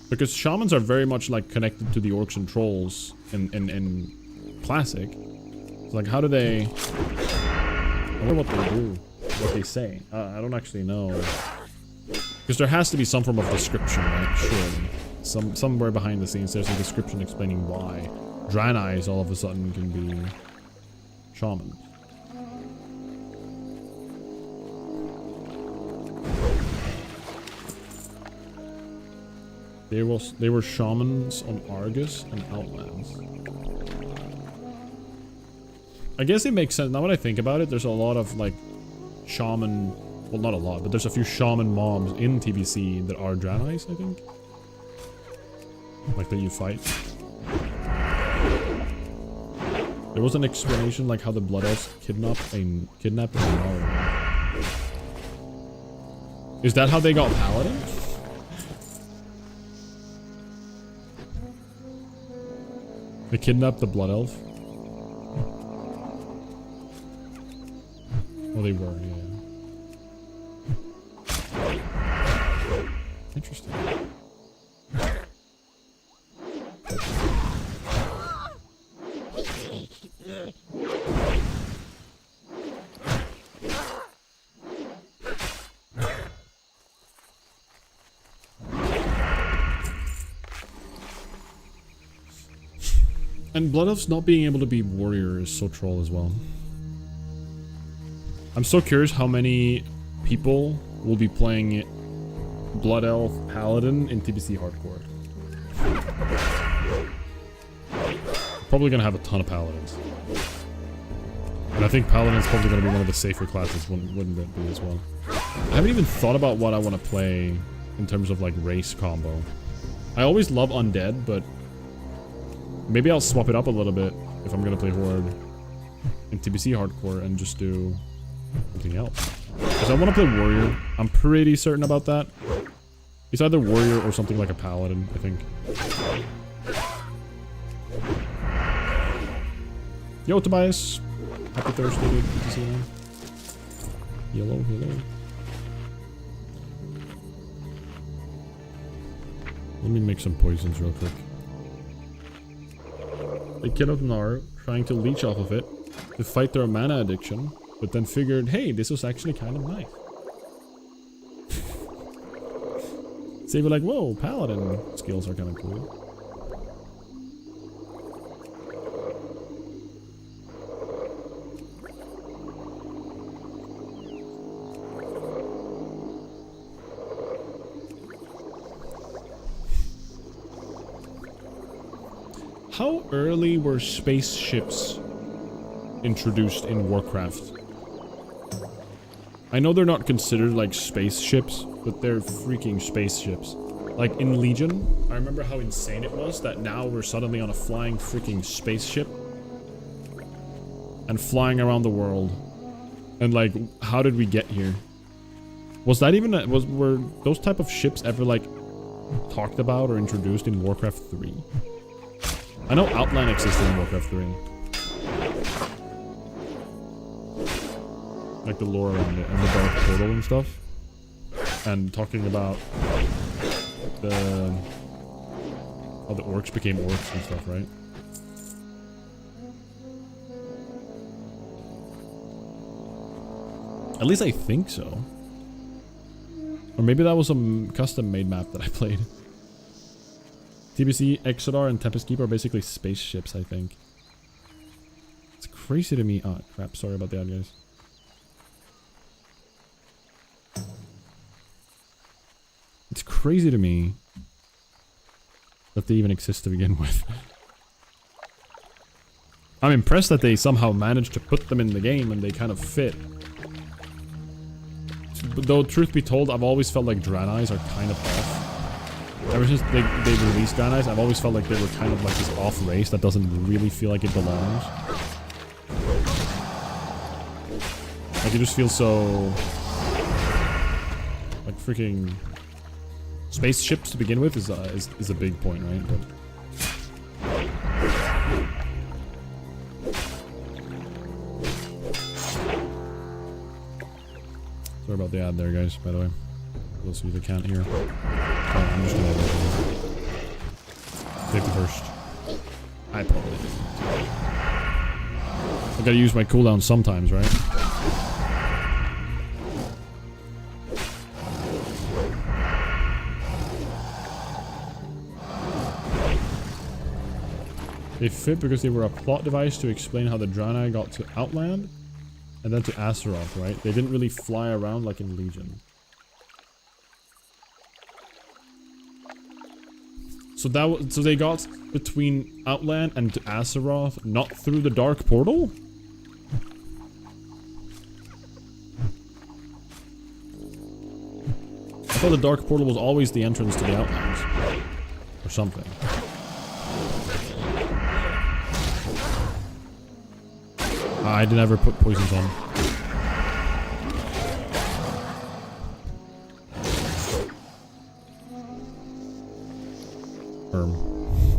Because shamans are very much, like, connected to the orcs and trolls in Classic. So, like, how do they... I wonder what they do. What they say. I don't actually know. Because there has to be some form of description, right? Surely. Somewhere behind the scenes, there's a description explaining why Draenei's all of a sudden can be shamans. They were shamans on Argus and Outlands. I guess it makes sense. Now that I think about it, there's a lot of like shaman, well not a lot, but there's a few shaman mobs in TBC that are Draenei's, I think. Like that you fight. There was an explanation like how the Blood Elves kidnapped a Gnarl. Is that how they got Paladin? They kidnapped the Blood Elf? Well, they were, yeah. Interesting. And Blood Elves not being able to be warrior is so troll as well. I'm so curious how many people will be playing Blood Elf Paladin in TBC Hardcore. Probably gonna have a ton of Paladins. And I think Paladin's probably gonna be one of the safer classes, wouldn't it be as well? I haven't even thought about what I want to play in terms of like race combo. I always love Undead, but maybe I'll swap it up a little bit if I'm gonna play Horde in TBC Hardcore and just do something else. Because I want to play Warrior. I'm pretty certain about that. It's either Warrior or something like a Paladin, I think. Yo, Tobias. Happy Thursday, dude. Good to see you, man. Hello, hello. Let me make some poisons real quick. They killed Nar, trying to leech off of it to fight their mana addiction, but then figured, hey, this was actually kind of nice. So they were like, whoa, paladin skills are kind of cool. How early were spaceships introduced in Warcraft? I know they're not considered like spaceships, but they're freaking spaceships. Like in Legion, I remember how insane it was that now we're suddenly on a flying freaking spaceship and flying around the world. And like, how did we get here? Was that even were those type of ships ever like talked about or introduced in Warcraft 3? I know Outland existed in Warcraft 3. Like the lore around it and the Dark Portal and stuff. And talking about how the orcs became orcs and stuff, right? At least I think so. Or maybe that was a custom-made map that I played. TBC, Exodar, and Tempest Keep are basically spaceships, I think. It's crazy to me. Ah, crap. Sorry about that, guys. It's crazy to me that they even exist to begin with. I'm impressed that they somehow managed to put them in the game and they kind of fit. Though, truth be told, I've always felt like Draenei's are kind of off. Ever since they released Draenei's, I've always felt like they were kind of like this off race that doesn't really feel like it belongs. Like it just feels so... like freaking... Spaceships to begin with is a big point, right? But... sorry about the ad there, guys, by the way. For those of you that can't hear. Oh, I'm just gonna safety first. I probably did. I gotta use my cooldown sometimes, right? They fit because they were a plot device to explain how the Draenei got to Outland and then to Azeroth, right? They didn't really fly around like in Legion. So they got between Outland and to Azeroth, not through the Dark Portal? I thought the Dark Portal was always the entrance to the Outlands. Or something. I didn't ever put poisons on.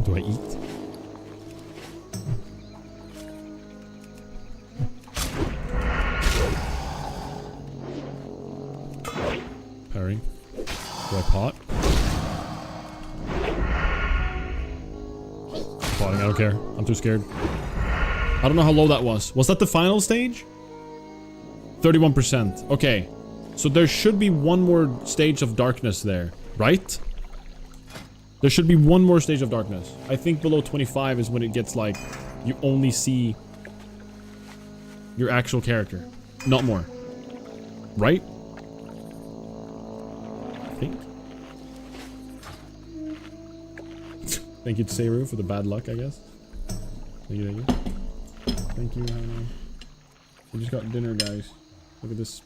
Do I eat? Parry. Do I pot? Potting, I don't care. I'm too scared. I don't know how low that was. Was that the final stage? 31%. Okay. So there should be one more stage of darkness there, right? There should be one more stage of darkness. I think below 25 is when it gets like, you only see your actual character. Not more. Right? I think. Thank you to Seru for the bad luck, I guess. Thank you, thank you. Thank you, Hannah. We just got dinner, guys. Look at this.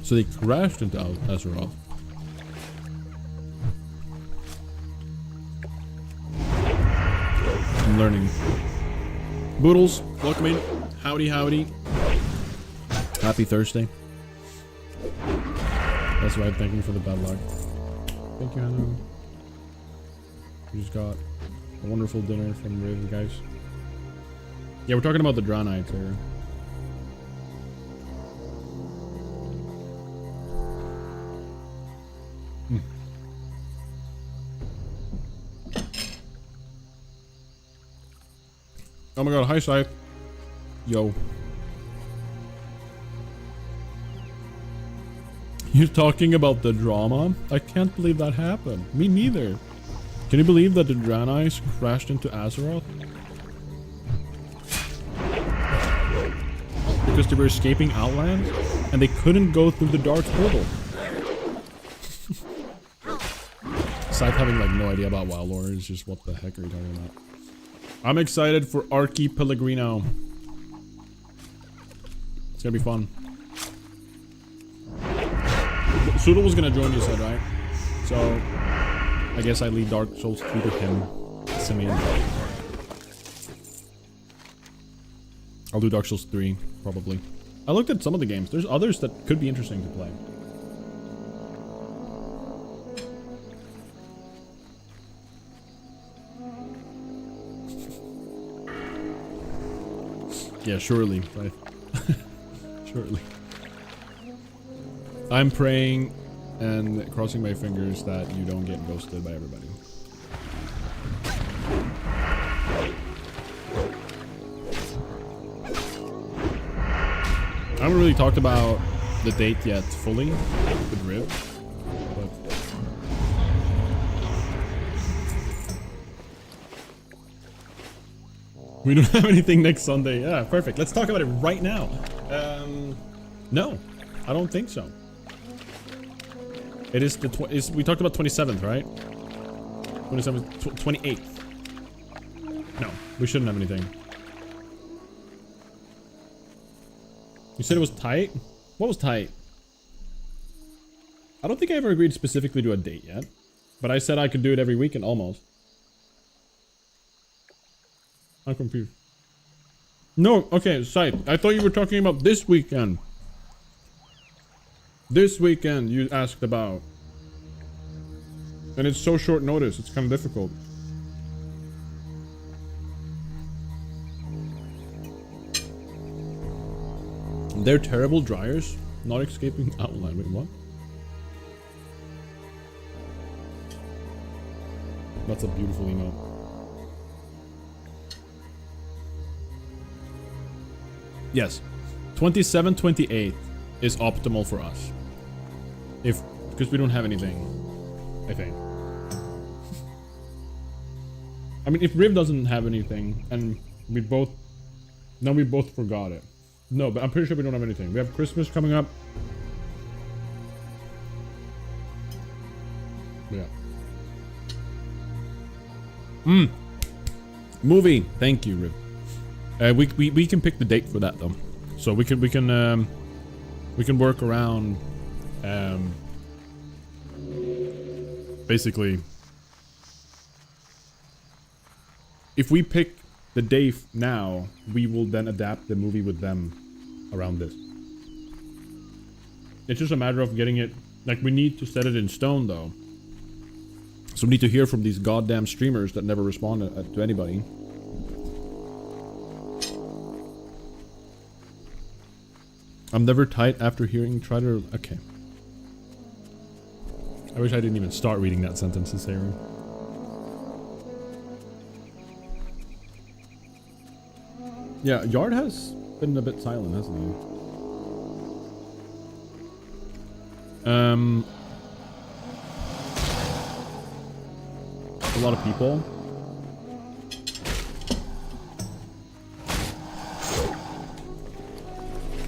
So they crashed into Azeroth. I'm learning. Boodles, welcome in. Howdy, howdy. Happy Thursday. That's right, thank you for the bad luck. Thank you, Hannah. We just got a wonderful dinner from Riv, guys. Yeah, we're talking about the Draw Knights here. Oh my god, hi Scythe. Yo. You're talking about the drama? I can't believe that happened. Me neither. Can you believe that the Draenei crashed into Azeroth? Because they were escaping Outlands and they couldn't go through the Dark Portal. Scythe having like no idea about WoW lore is just what the heck are you talking about? I'm excited for Archie Pellegrino. It's gonna be fun. Soodle was gonna join, you said, right? So, I guess I leave Dark Souls 2 to him. Simeon. I'll do Dark Souls 3, probably. I looked at some of the games. There's others that could be interesting to play. Yeah, surely, right? Surely. I'm praying and crossing my fingers that you don't get ghosted by everybody. I haven't really talked about the date yet fully with Riv, but we don't have anything next Sunday. Yeah, perfect. Let's talk about it right now. No, I don't think so. It is the we talked about 27th, right? 27th, 28th. No, we shouldn't have anything. You said it was tight? What was tight? I don't think I ever agreed specifically to a date yet. But I said I could do it every weekend, almost. I'm confused. No, okay, Scythe. I thought you were talking about this weekend. This weekend you asked about. And it's so short notice, it's kind of difficult. They're terrible dryers, not escaping outline. Wait, what? That's a beautiful email. Yes, 27th, 28th is optimal for us. Because we don't have anything, I think. I mean, if Riv doesn't have anything, and we both forgot it. No, but I'm pretty sure we don't have anything. We have Christmas coming up. Yeah. Movie. Thank you, Riv. We can pick the date for that though, so we can work around. Basically, if we pick the day now, we will then adapt the movie with them around this. It's just a matter of getting it, like we need to set it in stone though. So we need to hear from these goddamn streamers that never respond to anybody. I'm never tight after hearing try to, okay. I wish I didn't even start reading that sentence, Sarah. Yeah, Yard has been a bit silent, hasn't he? A lot of people.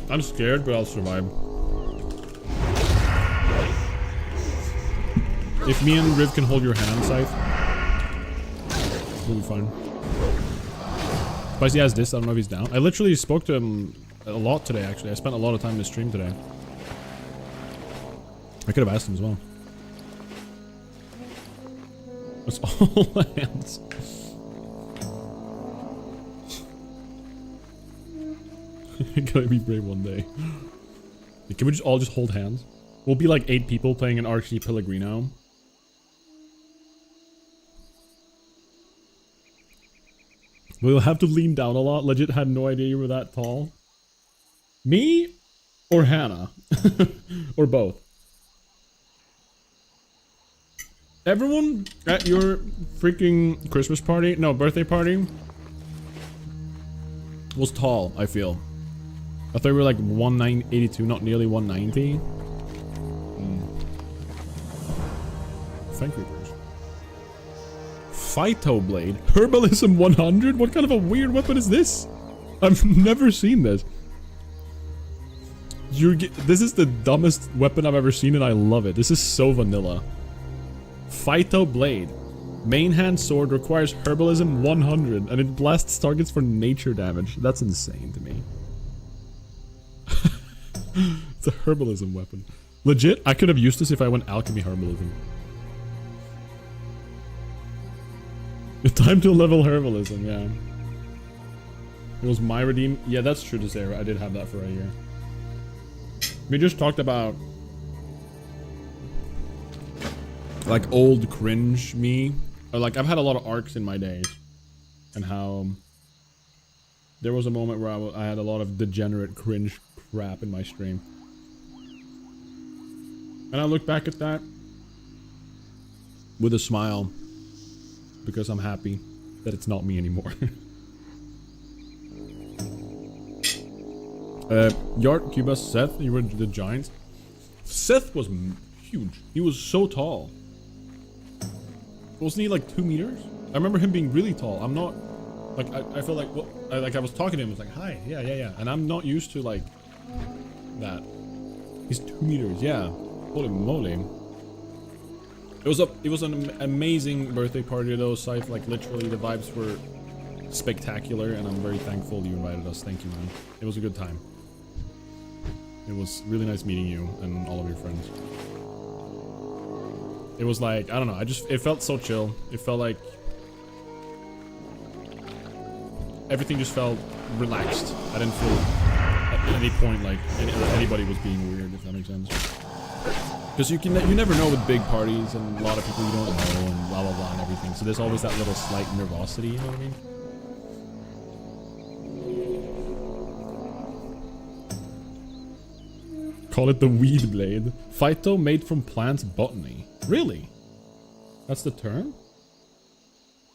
I'm scared, but I'll survive. If me and Riv can hold your hand, Scythe, we'll be fine. Spicy has this, I don't know if he's down. I literally spoke to him a lot today, actually. I spent a lot of time in the stream today. I could have asked him as well. That's all hands. Can I be brave one day? Can we just all just hold hands? We'll be like 8 people playing an Archie Pellegrino. We'll have to lean down a lot. Legit had no idea you were that tall. Me? Or Hannah? Or both? Everyone at your freaking Christmas party, no, birthday party, was tall, I feel. I thought we were like 182, not nearly 190. Thank you. Phyto Blade. Herbalism 100? What kind of a weird weapon is this? I've never seen this. This is the dumbest weapon I've ever seen and I love it. This is so vanilla. Phyto Blade. Main hand sword requires Herbalism 100 and it blasts targets for nature damage. That's insane to me. It's a Herbalism weapon. Legit, I could have used this if I went Alchemy Herbalism. Time to level Herbalism, yeah. It was my redeem. Yeah, that's true to say. I did have that for a year. We just talked about like old cringe me. Or like I've had a lot of arcs in my days. And how there was a moment where I had a lot of degenerate cringe crap in my stream. And I look back at that with a smile. Because I'm happy that it's not me anymore. Yart, Cuba, Seth, you were the Giants. Seth was huge. He was so tall. Wasn't he like 2 meters? I remember him being really tall. I'm not like I felt like I was talking to him. I was like, hi, yeah, and I'm not used to like that. He's 2 meters. Yeah, holy moly. It was an amazing birthday party though, Scythe. Like literally the vibes were spectacular and I'm very thankful you invited us. Thank you, man. It was a good time. It was really nice meeting you and all of your friends. It was like, I don't know, it felt so chill. It felt like everything just felt relaxed. I didn't feel at any point like anybody was being weird, if that makes sense. Because you never know with big parties and a lot of people you don't know and blah blah blah and everything. So there's always that little slight nervosity, you know what I mean? Call it the weed blade. Phyto made from plants botany. Really? That's the term?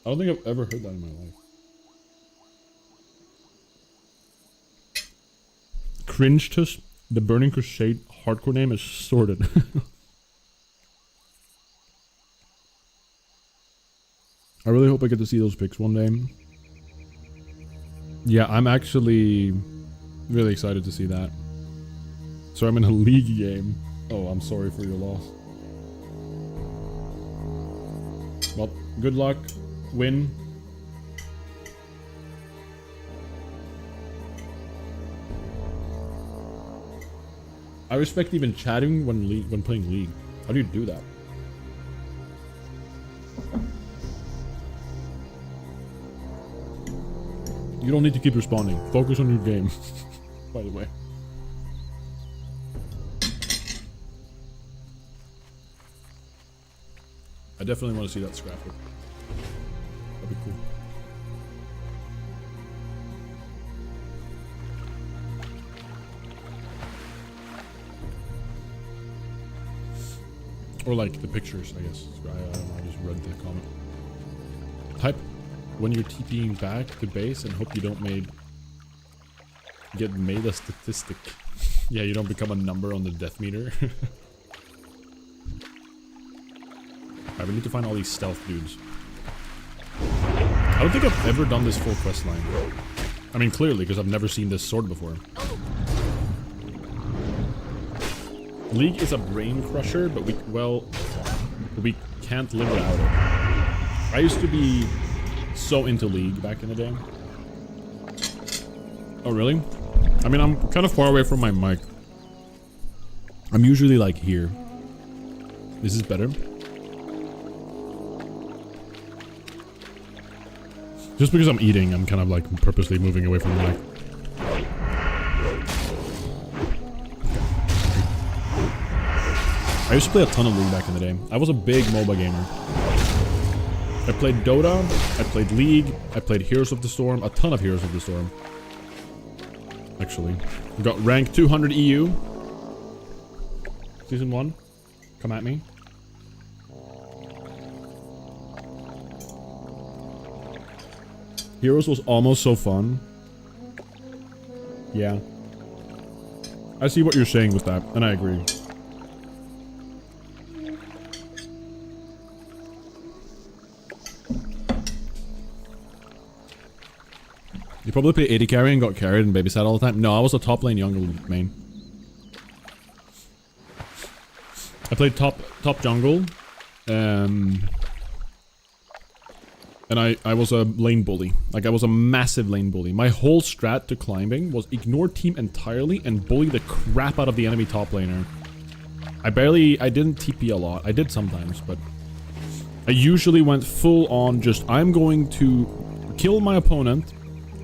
I don't think I've ever heard that in my life. Cringetus, the Burning Crusade hardcore name is sorted. I really hope I get to see those pics one day. Yeah, I'm actually really excited to see that. So I'm in a league game. Oh, I'm sorry for your loss. Well, good luck. Win. I respect even chatting when playing League. How do you do that? You don't need to keep responding. Focus on your game. By the way. I definitely want to see that scrapbook. That'd be cool. Or like the pictures, I guess. I don't know, I just read the comment. Type when you're TPing back to base and hope you don't get made a statistic. Yeah, you don't become a number on the death meter. Alright, we need to find all these stealth dudes. I don't think I've ever done this full quest line. I mean, clearly, because I've never seen this sword before. League is a brain crusher, but we can't live without it. I used to be so into League back in the day. Oh, really? I mean, I'm kind of far away from my mic. I'm usually like here. This is better. Just because I'm eating, I'm kind of like purposely moving away from the mic. I used to play a ton of League back in the day. I was a big MOBA gamer. I played Dota, I played League, I played Heroes of the Storm, a ton of Heroes of the Storm. Actually. We got rank 200 EU. Season 1. Come at me. Heroes was almost so fun. Yeah. I see what you're saying with that, and I agree. You probably played 80 carry and got carried and babysat all the time? No, I was a top lane jungle main. I played top jungle. And I was a lane bully. Like, I was a massive lane bully. My whole strat to climbing was ignore team entirely and bully the crap out of the enemy top laner. I didn't TP a lot. I did sometimes, but I usually went full on just, I'm going to kill my opponent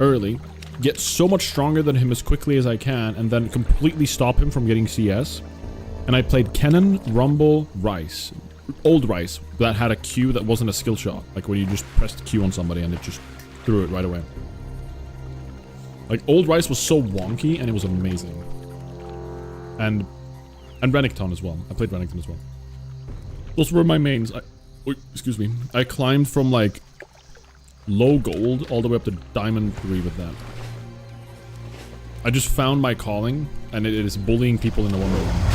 early, get so much stronger than him as quickly as I can, and then completely stop him from getting CS. And I played Kennen, Rumble, Rice. Old Rice that had a Q that wasn't a skill shot, like when you just pressed Q on somebody and it just threw it right away. Like, old Rice was so wonky and it was amazing. And Renekton as well. I played Renekton as well. Those were my mains. Excuse me. I climbed from like low gold all the way up to diamond 3 with that. I just found my calling, and it is bullying people in the 1v1.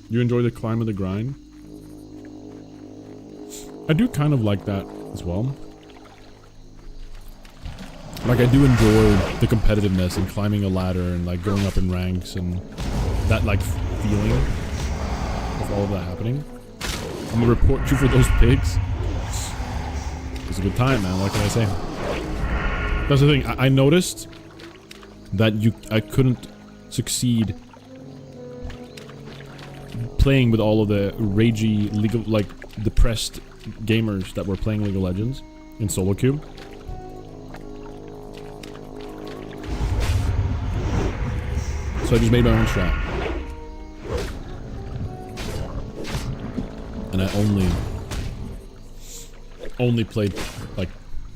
You enjoy the climb of the grind? I do kind of like that as well. Like, I do enjoy the competitiveness and climbing a ladder and like going up in ranks and that like feeling of all of that happening. I'm gonna report you for those pigs. It was a good time, man. What can I say? That's the thing. I noticed that I couldn't succeed playing with all of the ragey, like depressed gamers that were playing League of Legends in solo queue. So I just made my own strat. And I only played, like,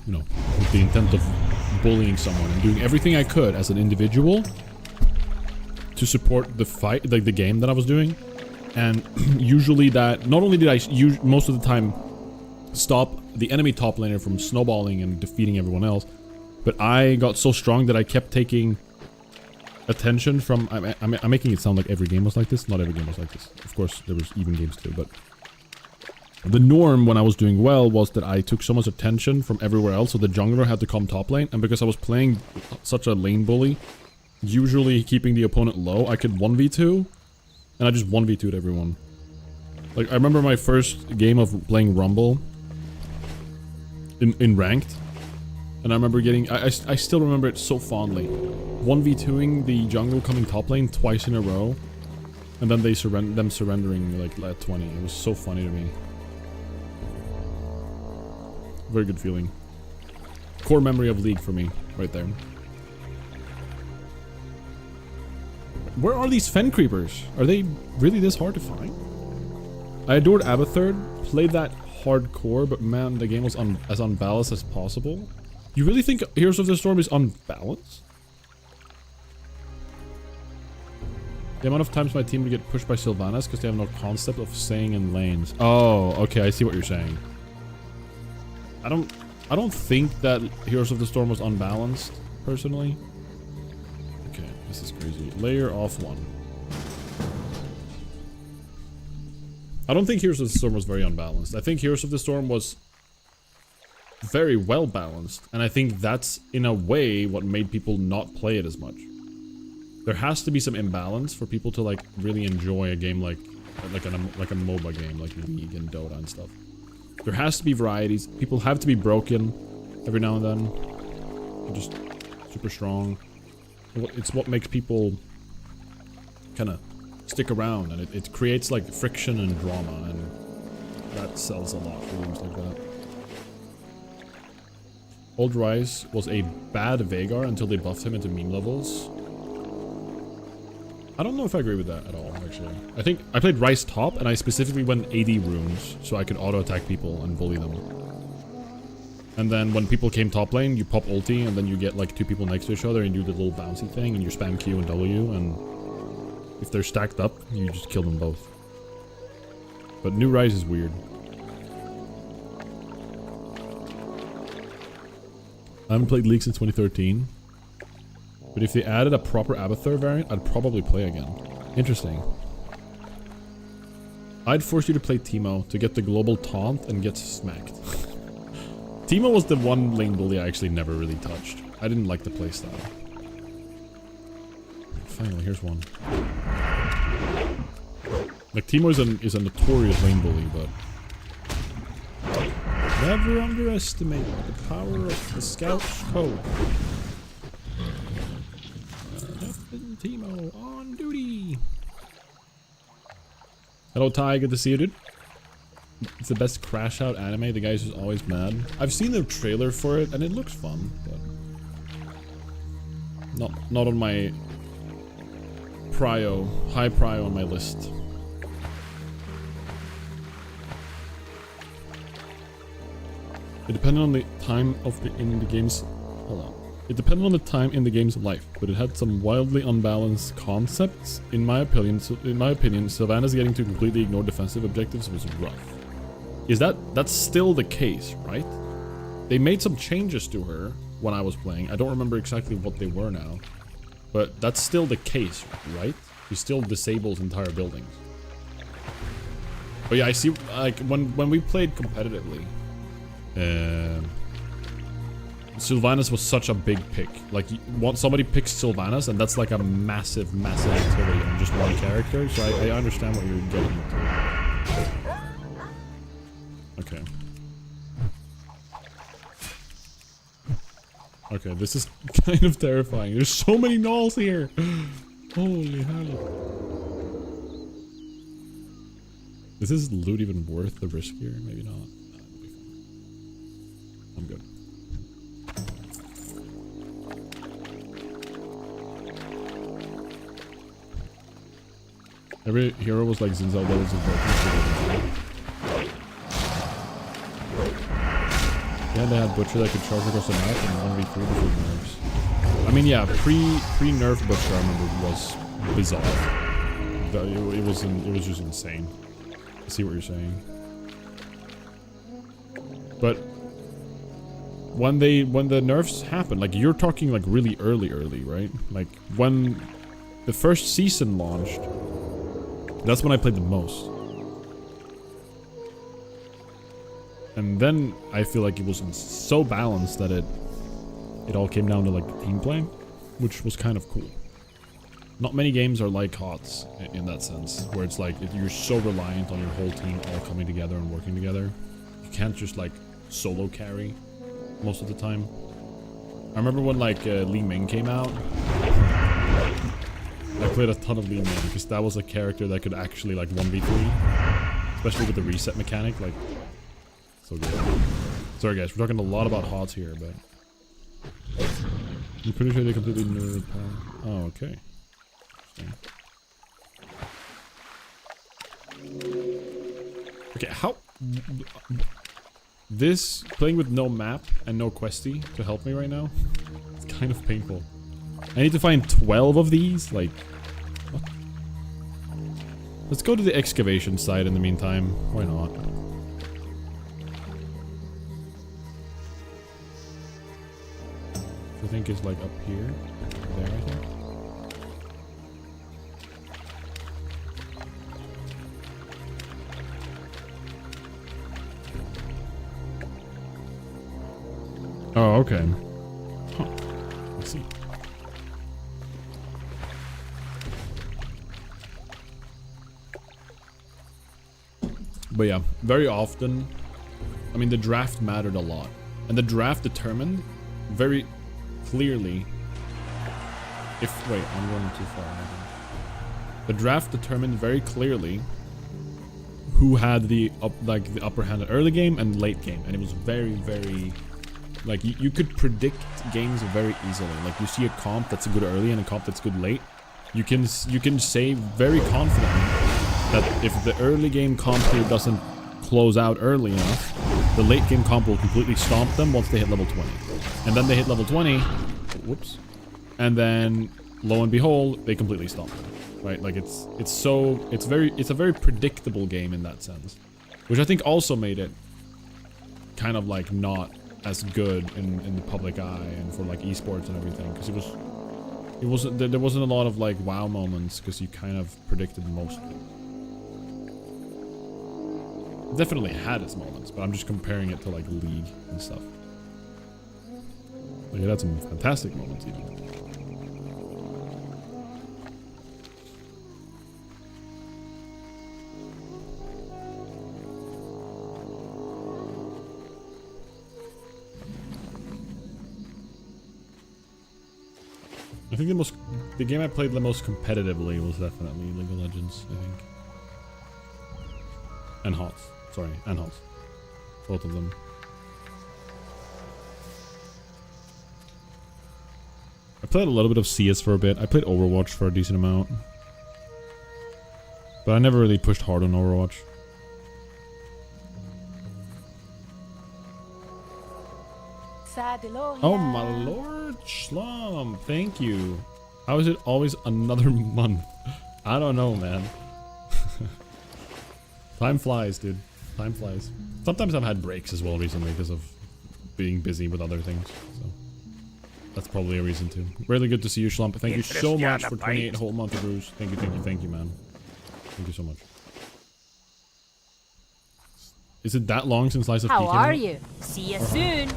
you know, with the intent of bullying someone and doing everything I could as an individual to support the fight, like the game that I was doing. And usually that, not only did I most of the time stop the enemy top laner from snowballing and defeating everyone else, but I got so strong that I kept taking attention from, I'm making it sound like every game was like this. Not every game was like this. Of course, there was even games too, but the norm when I was doing well was that I took so much attention from everywhere else, so the jungler had to come top lane, and because I was playing such a lane bully, usually keeping the opponent low, I could 1v2, and I just 1v2'd everyone. Like, I remember my first game of playing Rumble in ranked, and I remember getting, I still remember it so fondly, 1v2ing the jungle coming top lane twice in a row, and then them surrendering like at 20. It was so funny to me. Very good feeling. Core memory of League for me, right there. Where are these Fen Creepers? Are they really this hard to find? I adored Abathur, played that hardcore, but man, the game was as unbalanced as possible. You really think Heroes of the Storm is unbalanced? The amount of times my team would get pushed by Sylvanas because they have no concept of staying in lanes. Oh, okay, I see what you're saying. I don't think that Heroes of the Storm was unbalanced, personally. Okay, this is crazy. Layer off 1. I don't think Heroes of the Storm was very unbalanced. I think Heroes of the Storm was very well balanced, and I think that's, in a way, what made people not play it as much. There has to be some imbalance for people to, like, really enjoy a game like like a MOBA game, like League and Dota and stuff. There has to be varieties. People have to be broken every now and then. They're just super strong. It's what makes people kind of stick around, and it creates like friction and drama, and that sells a lot for games like that. Old Rise was a bad Veigar until they buffed him into meme levels. I don't know if I agree with that at all, actually. I think I played Rise top, and I specifically went AD runes so I could auto-attack people and bully them. And then when people came top lane, you pop ulti, and then you get like 2 people next to each other and you do the little bouncy thing, and you spam Q and W, and if they're stacked up, you just kill them both. But New Rise is weird. I haven't played League since 2013. But if they added a proper Abathur variant, I'd probably play again. Interesting. I'd force you to play Teemo to get the global taunt and get smacked. Teemo was the one lane bully I actually never really touched. I didn't like the playstyle. Finally, here's one. Like, Teemo is a notorious lane bully, but never underestimate the power of the Scout's code. Captain Teemo on duty. Hello Ty, good to see you, dude. It's the best Crash Out anime. The guy's just always mad. I've seen the trailer for it and it looks fun, but not on my high prio on my list. It depended on the time in the game's... Hold on. It depended on the time in the game's life, but it had some wildly unbalanced concepts. In my opinion, Sylvanas getting to completely ignore defensive objectives was rough. That's still the case, right? They made some changes to her when I was playing. I don't remember exactly what they were now, but that's still the case, right? She still disables entire buildings. But yeah, I see, like, when we played competitively, Sylvanas was such a big pick. Like, somebody picks Sylvanas, and that's like a massive, massive activity on just one character. So I understand what you're getting into. Okay. Okay, this is kind of terrifying. There's so many gnolls here. Holy hell. Is this loot even worth the risk here? Maybe not. I'm good. Every hero was like Zinzal levels of broken. Yeah, they had Butcher that could charge across the map and 1v3 before nerfs. I mean, yeah, pre-nerf Butcher I remember was bizarre. It was just insane. I see what you're saying. But when the nerfs happened, like, you're talking like really early, right? Like when the first season launched, that's when I played the most. And then I feel like it was so balanced that it all came down to like the team play, which was kind of cool. Not many games are like HOTS in that sense, where it's like you're so reliant on your whole team all coming together and working together. You can't just like solo carry most of the time. I remember when like Li Ming came out. I played a ton of Li Ming because that was a character that could actually like 1v3, especially with the reset mechanic. Like, so good. Sorry guys, we're talking a lot about HOTS here, but I'm pretty sure they completely nerfed power. Oh, okay. Okay, how... This, playing with no map and no questy to help me right now, it's kind of painful. I need to find 12 of these? Like, what? Let's go to the excavation site in the meantime. Why not? I think it's like up here. There, I think. Oh, okay. Huh. Let's see. But yeah, very often, I mean, the draft mattered a lot. And the draft determined very clearly if... Wait, I'm going too far. The draft determined very clearly who had the upper hand at early game and late game. And it was very, very... Like, you could predict games very easily. Like, you see a comp that's good early and a comp that's good late. You can say very confidently that if the early game comp here doesn't close out early enough, the late game comp will completely stomp them once they hit level 20. And then they hit level 20, whoops, and then lo and behold, they completely stomp them, right? Like it's a very predictable game in that sense, which I think also made it kind of like not as good in the public eye and for like esports and everything, because there wasn't a lot of like wow moments because you kind of predicted most of it. Definitely had its moments, but I'm just comparing it to like League and stuff. Like, it had some fantastic moments even. I think the game I played the most competitively was definitely League of Legends, I think. And HOTS. Sorry, and HOTS. Both of them. I played a little bit of CS for a bit. I played Overwatch for a decent amount. But I never really pushed hard on Overwatch. Oh my lord, Schlump, thank you. How is it always another month? I don't know, man. Time flies, dude. Time flies. Sometimes I've had breaks as well recently because of being busy with other things. So that's probably a reason too. Really good to see you, Schlump. Thank you so much for 28 whole month of brews. Thank you, man. Thank you so much. Is it that long since Lies of P came out? How are you? See you soon.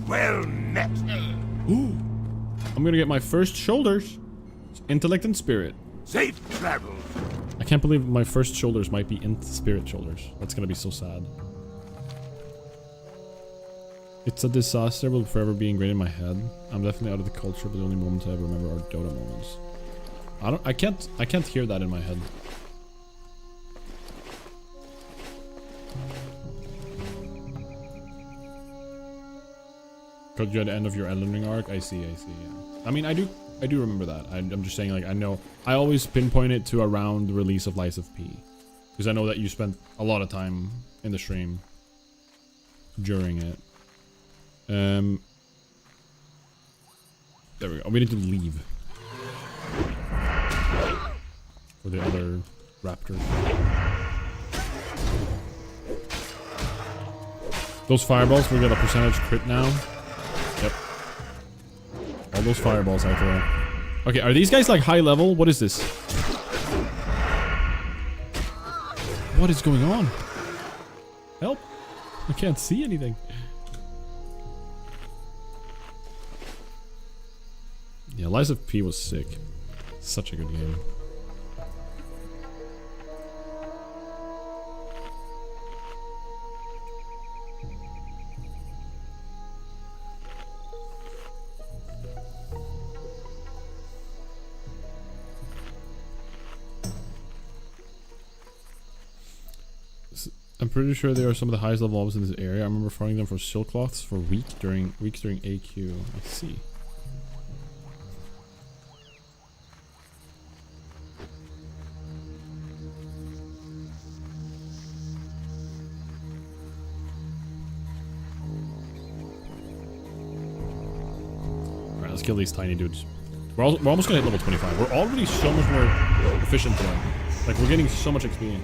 Well met. Ooh. I'm gonna get my first shoulders. Intellect and spirit. Safe travels. I can't believe my first shoulders might be in spirit shoulders. That's gonna be so sad. It's a disaster, will forever be ingrained in my head. I'm definitely out of the culture, but the only moments I remember are Dota moments. I can't hear that in my head. Because you're at the end of your Elden Ring arc? I see, yeah. I mean, I do remember that. I'm just saying, like, I know, I always pinpoint it to around the release of Lies of P. Because I know that you spent a lot of time in the stream during it. There we go. We need to leave. For the other raptors. Those fireballs, we got a percentage crit now. Yep. All those fireballs out there. Okay, are these guys like high level? What is this? What is going on? Help! I can't see anything. Yeah, Lies of P was sick. Such a good game. I'm pretty sure they are some of the highest level mobs in this area. I remember farming them for silk cloths for weeks during AQ. I see. Alright, let's kill these tiny dudes. We're almost gonna hit level 25. We're already so much more efficient today. Like, we're getting so much XP.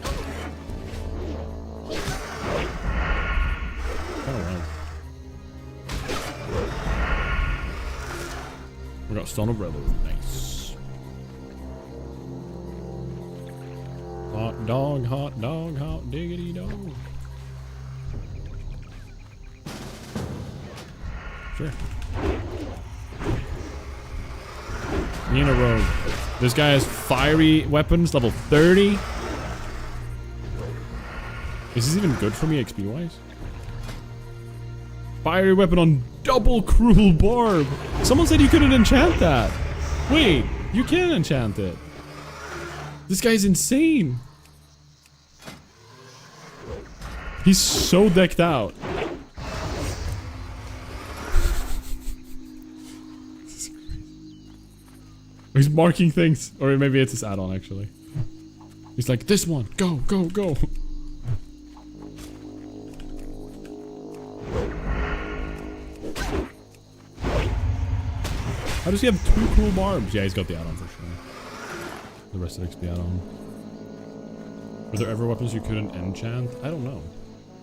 We got Stone of Revel. Nice. Hot dog, hot diggity dog. Sure. Being a rogue. This guy has fiery weapons, level 30. Is this even good for me XP wise? Fiery weapon on double cruel barb. Someone said you couldn't enchant that. Wait, you can enchant it. This guy's insane. He's so decked out. He's marking things. Or maybe it's his add-on actually. He's like, this one, go, go, go. How does he have 2 cool barbs? Yeah, he's got the add-on for sure. The rest of XP add-on. Were there ever weapons you couldn't enchant? I don't know.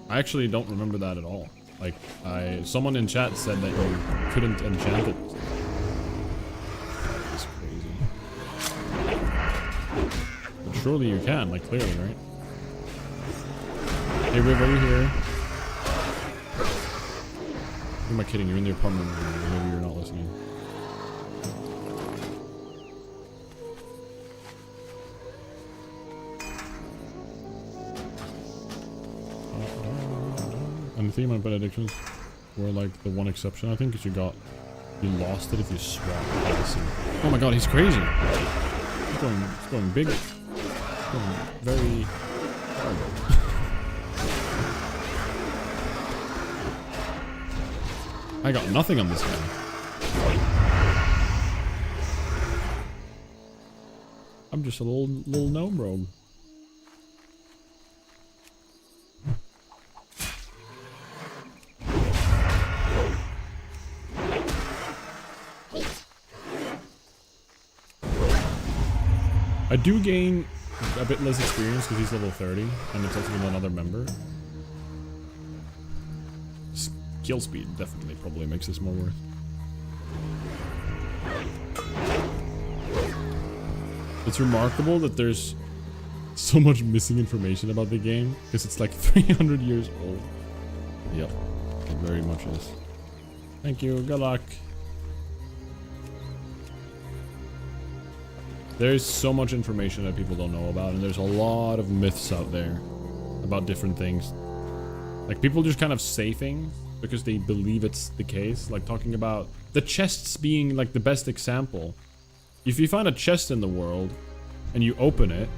I actually don't remember that at all. Like, someone in chat said that you couldn't enchant it. That's crazy. But surely you can, like clearly, right? Hey Riv, are you here? Who am I kidding? You're in the apartment room. Maybe you're not listening. And the theme on benedictions were like the one exception, I think, is you lost it if you swapped. Oh my god, he's crazy. He's going big. He's going very hard. I got nothing on this guy. I'm just a little gnome rogue. I do gain a bit less experience because he's level 30, and it's also with another member. Skill speed definitely probably makes this more worth. It's remarkable that there's so much missing information about the game, because it's like 300 years old. Yep, it very much is. Thank you, good luck. There's so much information that people don't know about, and there's a lot of myths out there about different things. Like, people just kind of say things because they believe it's the case. Like, talking about the chests being, like, the best example. If you find a chest in the world, and you open it,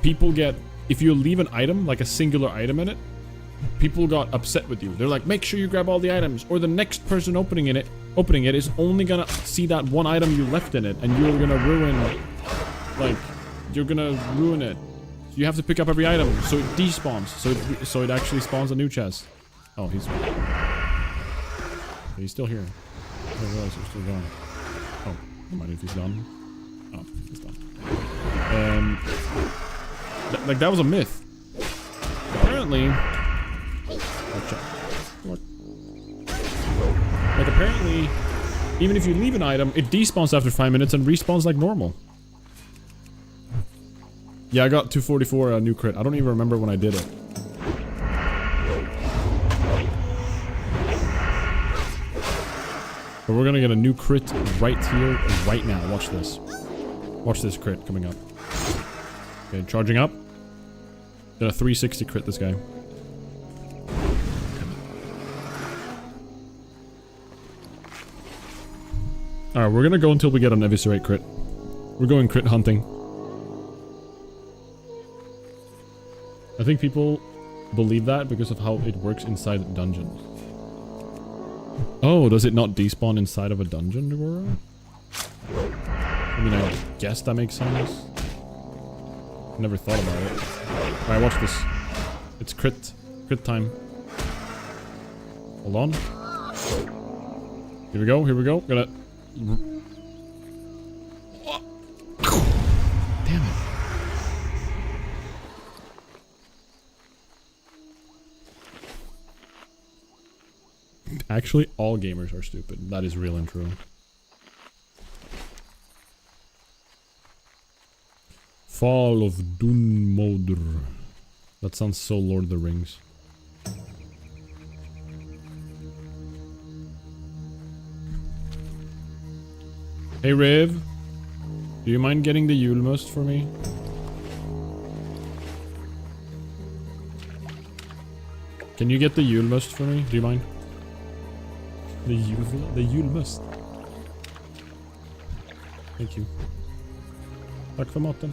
people get... If you leave an item, like a singular item in it, people got upset with you. They're like, make sure you grab all the items, or the next person opening it is only gonna see that one item you left in it, and you're gonna ruin, like, you're gonna ruin it. You have to pick up every item, so it despawns, so it actually spawns a new chest. Oh, he's still here. I didn't realize he's still gone. Oh, I might if he's done. Oh, he's done. Like, that was a myth. Apparently, like, apparently, even if you leave an item, it despawns after 5 minutes and respawns like normal. Yeah, I got 244 a new crit. I don't even remember when I did it. But we're gonna get a new crit right here, right now. Watch this. Watch this crit coming up. Okay, charging up. Did a 360 crit this guy. Alright, we're gonna go until we get an eviscerate crit. We're going crit hunting. I think people believe that because of how it works inside dungeons. Oh, does it not despawn inside of a dungeon, Aurora? I mean, I guess that makes sense. Never thought about it. Alright, watch this. It's crit. Crit time. Hold on. Here we go, here we go. Gonna... Damn it. Actually, all gamers are stupid. That is real and true. Fall of Dunmodr. That sounds so Lord of the Rings. Hey Riv, do you mind getting the Yulmust for me? Can you get the Yulmust for me? Do you mind? The Yulmust. Thank you. Tack för maten.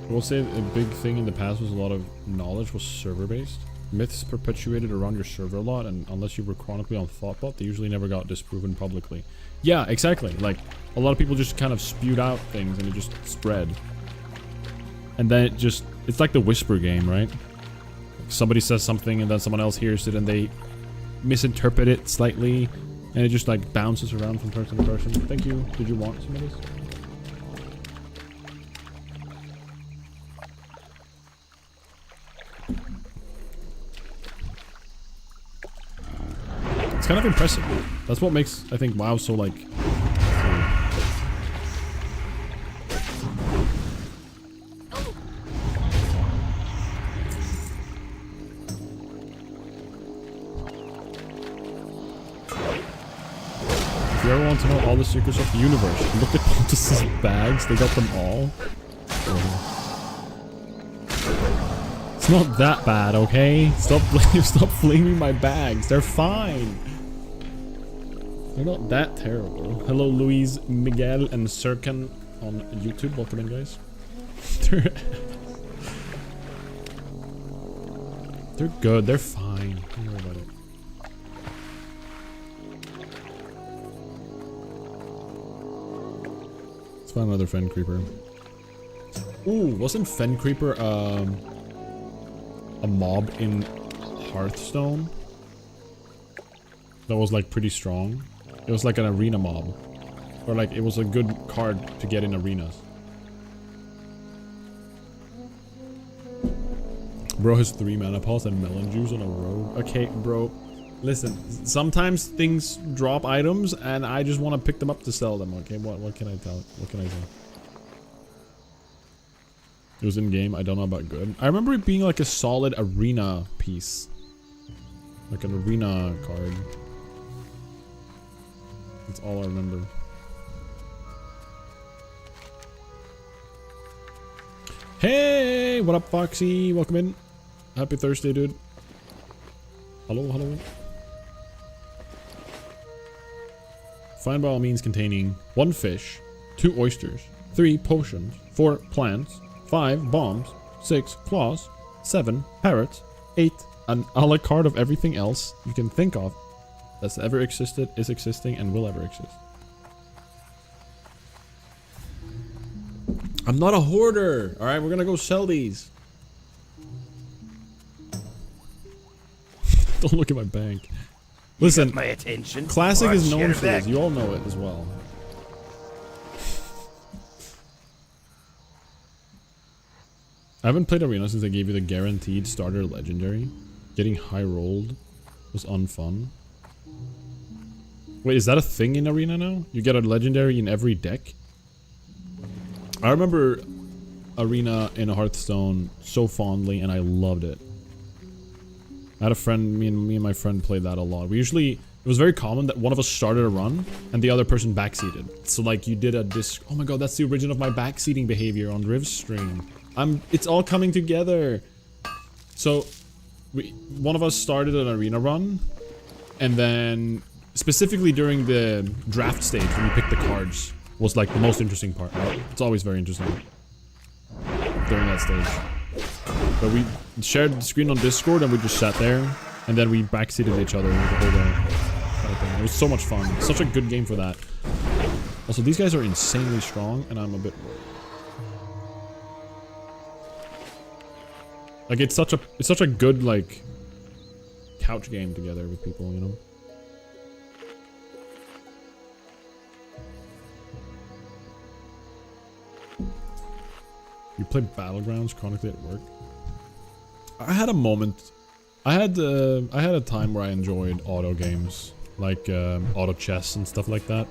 I will say a big thing in the past was a lot of knowledge was server-based. Myths perpetuated around your server a lot, and unless you were chronically on Thoughtbot, they usually never got disproven publicly. Yeah, exactly. Like, a lot of people just kind of spewed out things and it just spread. And then it just... It's like the whisper game, right? Somebody says something and then someone else hears it and they misinterpret it slightly. And it just like bounces around from person to person. Thank you. Did you want some of this? It's kind of impressive. That's what makes, I think, WoW so like... If you ever want to know all the secrets of the universe, look at Pontus's bags. They got them all. It's not that bad, okay? Stop flaming my bags. They're fine. They're not that terrible. Hello, Luis, Miguel, and Serkan on YouTube. Welcome in, guys. They're good. They're fine. Don't worry about it. Let's find another Fen Creeper. Ooh, wasn't Fen Creeper a mob in Hearthstone that was like pretty strong? It was like an arena mob, or like it was a good card to get in arenas. Bro has 3 mana pulse and melon juice on a road. Okay, bro, listen. Sometimes things drop items, and I just want to pick them up to sell them. Okay, what can I tell? What can I say? It was in game. I don't know about good. I remember it being like a solid arena piece, like an arena card. That's all I remember. Hey, what up, Foxy? Welcome in. Happy Thursday, dude. Hello, hello. Find by all means containing 1 fish, 2 oysters, 3 potions, 4 plants, 5 bombs, 6 claws, 7 parrots, 8 an a la carte of everything else you can think of that's ever existed, is existing, and will ever exist. I'm not a hoarder. All right, we're gonna go sell these. Don't look at my bank. Listen, my attention. Classic is known for this. You all know it as well. I haven't played Arena since they gave you the guaranteed starter legendary. Getting high rolled was unfun. Wait, is that a thing in Arena now? You get a legendary in every deck? I remember Arena in Hearthstone so fondly, and I loved it. I had a friend, me and my friend played that a lot. We usually, it was very common that one of us started a run and the other person backseated. So like you did a disc. Oh my god, that's the origin of my backseating behavior on Riv's stream. It's all coming together. So one of us started an arena run, and then specifically during the draft stage when you pick the cards was like the most interesting part, right? It's always very interesting during that stage. But we shared the screen on Discord and we just sat there, and then we backseated each other the whole day. It was so much fun. Such a good game for that. Also, these guys are insanely strong, and I'm a bit worried. Like it's such a good like couch game together with people, you know. You play Battlegrounds chronically at work? I had a moment. I had a time where I enjoyed auto games, like auto chess and stuff like that.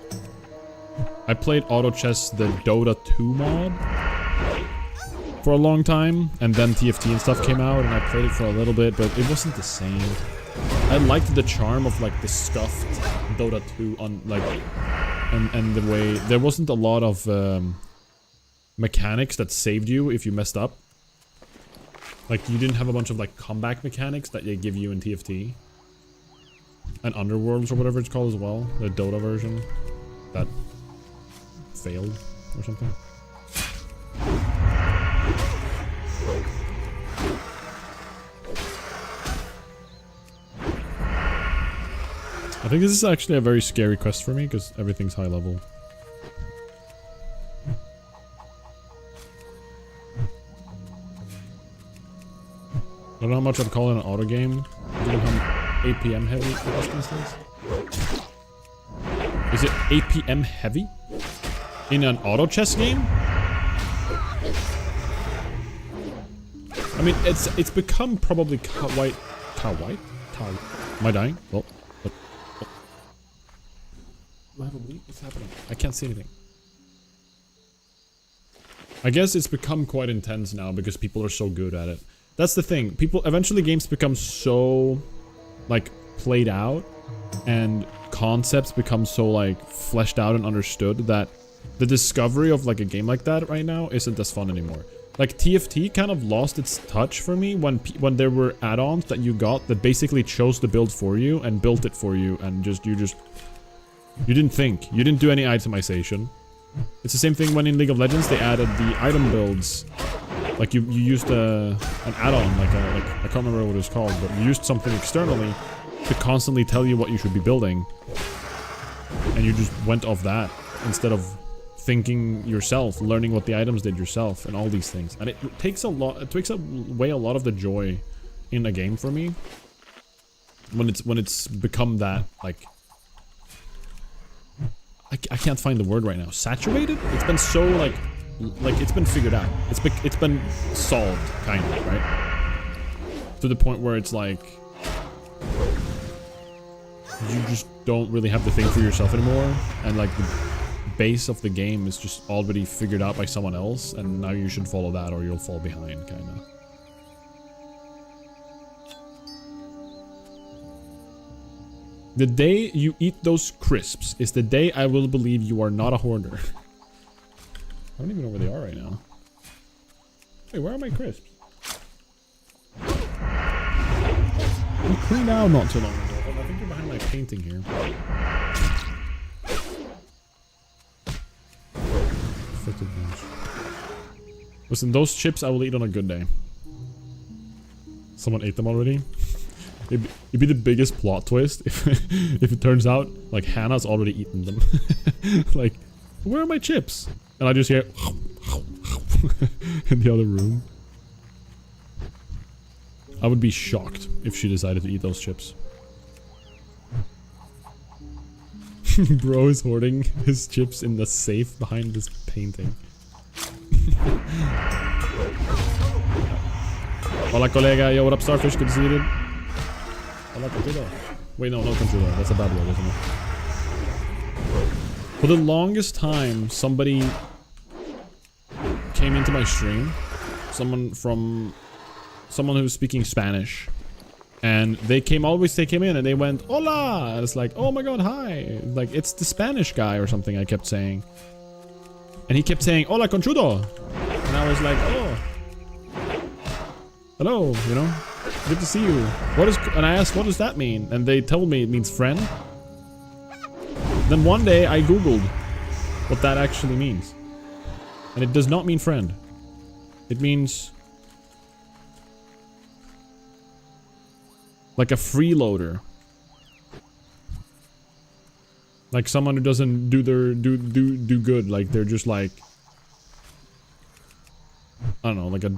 I played auto chess, the Dota 2 mod. for a long time, and then TFT and stuff came out, and I played it for a little bit, but it wasn't the same. I liked the charm of like the scuffed Dota 2 on like, and the way there wasn't a lot of mechanics that saved you if you messed up. Like you didn't have a bunch of like comeback mechanics that they give you in TFT. And Underworlds or whatever it's called as well, the Dota version that failed or something. I think this is actually a very scary quest for me because everything's high level. I don't know how much I'd call it an auto game. Given how APM heavy the distance is. Is it APM heavy? In an auto chess game? I mean, it's become probably Am I dying? Oh. Do I have a bleep? What's happening? I can't see anything. I guess it's become quite intense now because people are so good at it. That's the thing. People eventually games become so like played out and concepts become so like fleshed out and understood that the discovery of like a game like that right now isn't as fun anymore. Like TFT kind of lost its touch for me when there were add-ons that you got that basically chose the build for you and built it for you, and you didn't think. You didn't do any itemization. It's the same thing when in League of Legends they added the item builds. Like you used an add-on, like I can't remember what it was called, but you used something externally to constantly tell you what you should be building. And you just went off that instead of thinking yourself, learning what the items did yourself, and all these things. And it takes away a lot of the joy in a game for me when it's become that like I can't find the word right now. Saturated? It's been so like it's been figured out. It's been solved, kind of, right? To the point where it's like you just don't really have to think for yourself anymore, and like the base of the game is just already figured out by someone else, and now you should follow that or you'll fall behind, kind of. The day you eat those crisps is the day I will believe you are not a hoarder. I don't even know where they are right now. Wait, where are my crisps? I cleaned out not too long ago. I think they're behind my painting here. Listen, those chips I will eat on a good day. Someone ate them already? It'd be the biggest plot twist if it turns out like Hannah's already eaten them. Like, where are my chips? And I just hear in the other room. I would be shocked if she decided to eat those chips. Bro is hoarding his chips in the safe behind this painting. Hola colega, yo, what up Starfish, good to see you dude. Hola Conchudo. Wait, no, Conchudo, that's a bad word, isn't it? For the longest time, somebody came into my stream, someone who was speaking Spanish, and they came in and they went, hola, and it's like, oh my god, hi, like, it's the Spanish guy or something I kept saying, and he kept saying, hola Conchudo, and I was like, oh, hello, you know, good to see you, and I asked, what does that mean, and they told me it means friend. Then one day I googled what that actually means, and it does not mean friend. It means like a freeloader, like someone who doesn't do good, like they're just like, I don't know, like a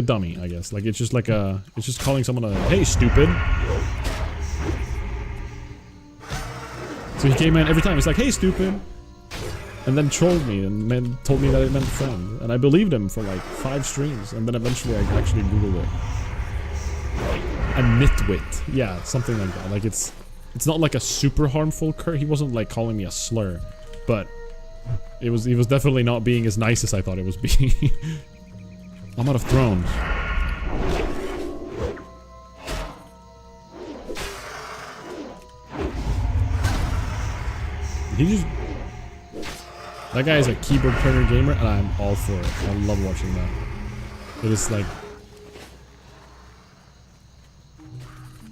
dummy, I guess. Like it's just calling someone a hey stupid. So he came in every time. He's like, hey stupid, and then trolled me and told me that it meant friend, and I believed him for like 5 streams, and then eventually I actually googled it. A nitwit, yeah, something like that. Like it's not like a super harmful curse. He wasn't like calling me a slur, but he was definitely not being as nice as I thought it was being. I'm out of thrones. He just... That guy is a keyboard turner gamer, and I'm all for it. I love watching that. It is like...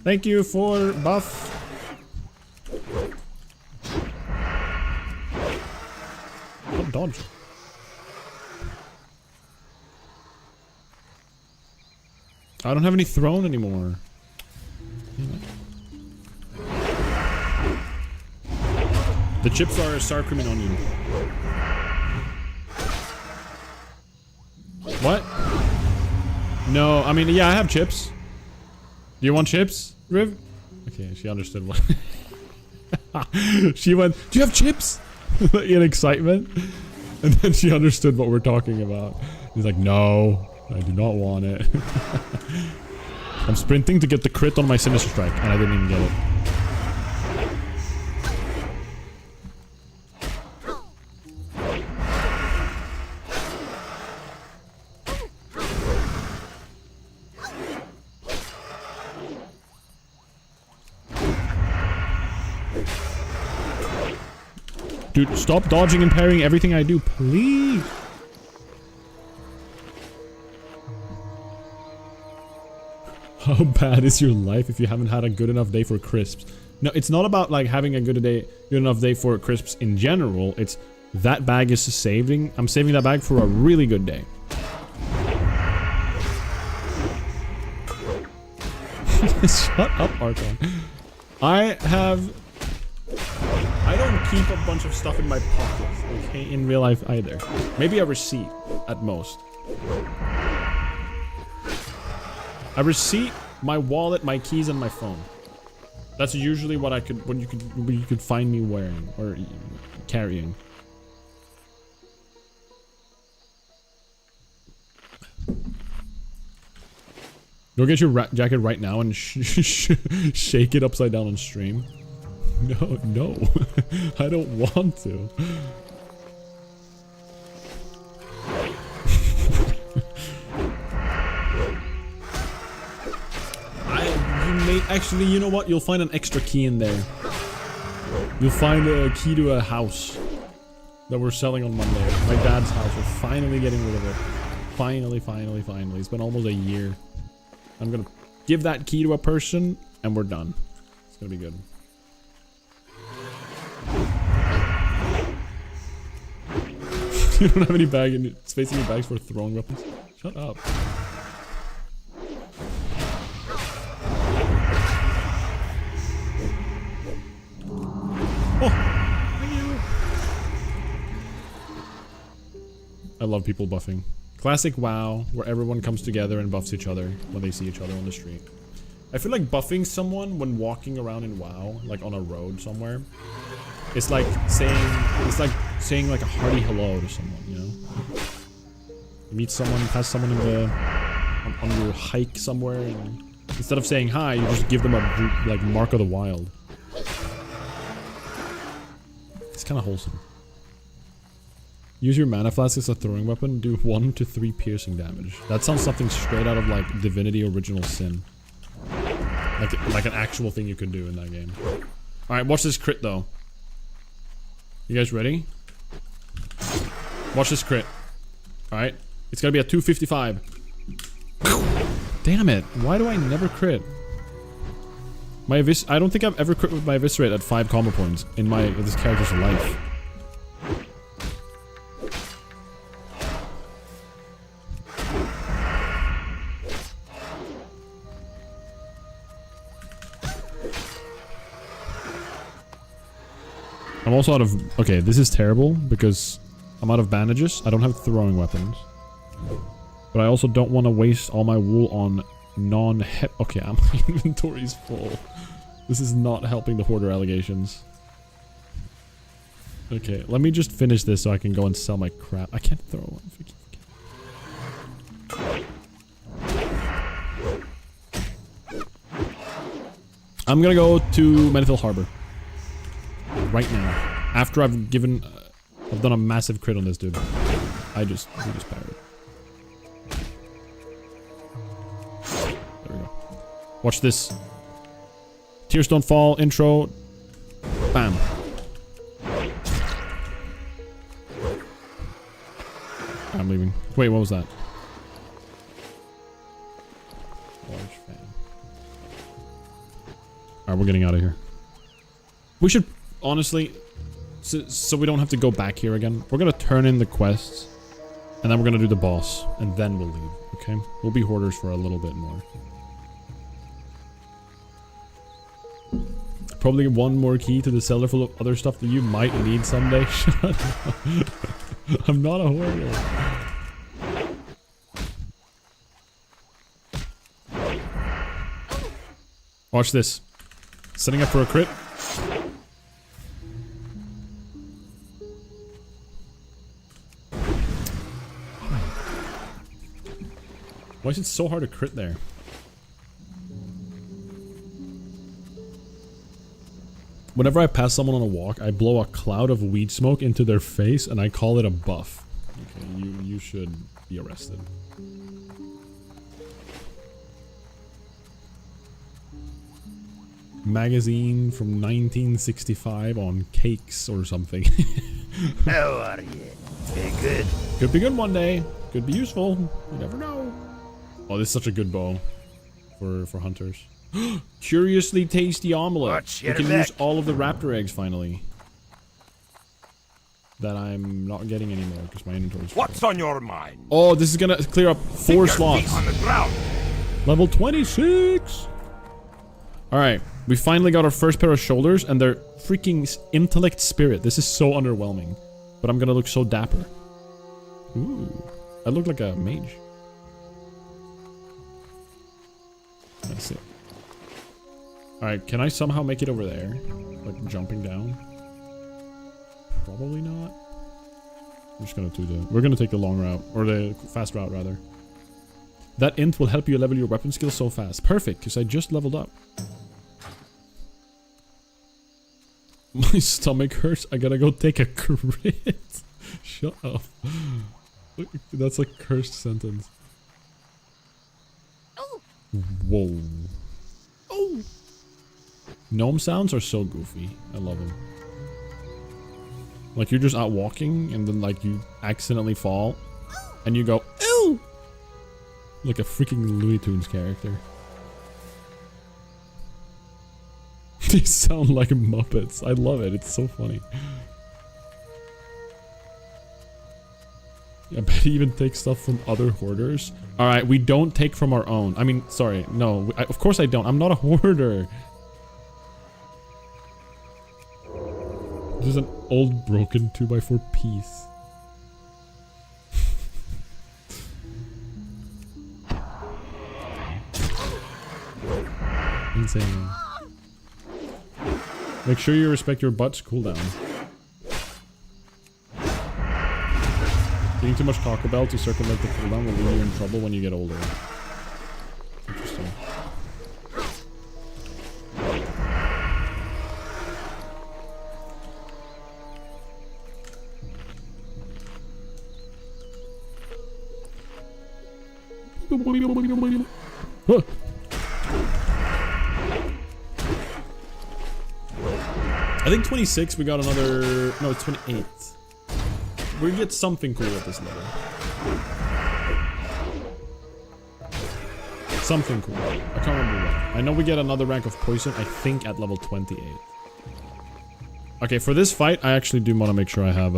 Thank you for buff. Don't dodge. I don't have any throne anymore. The chips are sour cream and onion. What? No, I mean, yeah, I have chips. Do you want chips, Riv? Okay, she understood what. She went, do you have chips? In excitement. And then she understood what we're talking about. He's like, no, I do not want it. I'm sprinting to get the crit on my Sinister Strike, and I didn't even get it. Dude, stop dodging and parrying everything I do, please. How bad is your life if you haven't had a good enough day for crisps? No, it's not about like having a good enough day for crisps in general. It's that bag is saving. I'm saving that bag for a really good day. Shut up, Archon. I don't keep a bunch of stuff in my pockets, okay, in real life either. Maybe a receipt, at most. A receipt, my wallet, my keys, and my phone. That's usually what you could find me wearing, or carrying. Go get your jacket right now and shake it upside down on stream. No, I don't want to. Actually, you know what? You'll find an extra key in there. You'll find a key to a house that we're selling on Monday. My dad's house. We're finally getting rid of it. Finally. It's been almost a year. I'm gonna give that key to a person, and we're done. It's gonna be good. You don't have any bag in space in your bags for throwing weapons? Shut up. Oh, thank you. I love people buffing. Classic WoW, where everyone comes together and buffs each other when they see each other on the street. I feel like buffing someone when walking around in WoW, like on a road somewhere, it's like saying like a hearty hello to someone, you know? You meet someone, pass someone in the on your hike somewhere, and instead of saying hi, you just give them a like mark of the wild. It's kind of wholesome. Use your mana flask as a throwing weapon. Do 1 to 3 piercing damage. That sounds something straight out of like Divinity Original Sin. Like an actual thing you could do in that game. All right, watch this crit though. You guys ready? Watch this crit. All right, it's gonna be a 255. Damn it! Why do I never crit? I don't think I've ever crit with my Eviscerate at 5 combo points in this character's life. I'm also out of... Okay, this is terrible because I'm out of bandages. I don't have throwing weapons. But I also don't want to waste all my wool on non-hep... Okay, my inventory's full. This is not helping the hoarder allegations. Okay, let me just finish this so I can go and sell my crap. I can't throw one. I'm gonna go to Menethil Harbor. Right now. After I've done a massive crit on this dude. We just parried. Watch this. Tears don't fall. Intro. Bam. I'm leaving. Wait, what was that? Large fan. Alright, we're getting out of here. We should, honestly, so we don't have to go back here again, we're gonna turn in the quests, and then we're gonna do the boss, and then we'll leave, okay? We'll be hoarders for a little bit more. Probably one more key to the cellar full of other stuff that you might need someday. Shut up. I'm not a hoarder. Watch this. Setting up for a crit. Why is it so hard to crit there? Whenever I pass someone on a walk, I blow a cloud of weed smoke into their face and I call it a buff. Okay, you should be arrested. Magazine from 1965 on cakes or something. How are you? Very good. Could be good one day. Could be useful. You never know. Oh, this is such a good bow for hunters. Curiously tasty omelet. We can use all of the raptor eggs finally. That I'm not getting anymore because my inventory's full. What's on your mind? Oh, this is gonna clear up 4 slots. On the ground. Level 26. All right, we finally got our first pair of shoulders, and they're freaking intellect spirit. This is so underwhelming, but I'm gonna look so dapper. Ooh, I look like a mage. That's it. All right, can I somehow make it over there, like jumping down? Probably not. I'm just gonna do we're gonna take the long route, or the fast route rather. That int will help you level your weapon skill so fast. Perfect, because I just leveled up. My stomach hurts. I gotta go take a crit. Shut up. That's a cursed sentence. Oh. Whoa. Oh. Gnome sounds are so goofy. I love them. Like you're just out walking and then like you accidentally fall and you go, ew! Like a freaking Looney Tunes character. They sound like Muppets. I love it. It's so funny. I bet he even takes stuff from other hoarders. Alright, we don't take from our own. I mean, sorry. No, of course I don't. I'm not a hoarder. This is an old broken 2x4 piece. Insane. Make sure you respect your butt's cooldown. Eating too much Taco Bell to circumvent the cooldown will leave you in trouble when you get older. Interesting. Huh. I think 26 we got another... No, it's 28. We get something cool at this level. Something cool. I can't remember what. I know we get another rank of poison, I think at level 28. Okay, for this fight, I actually do want to make sure I have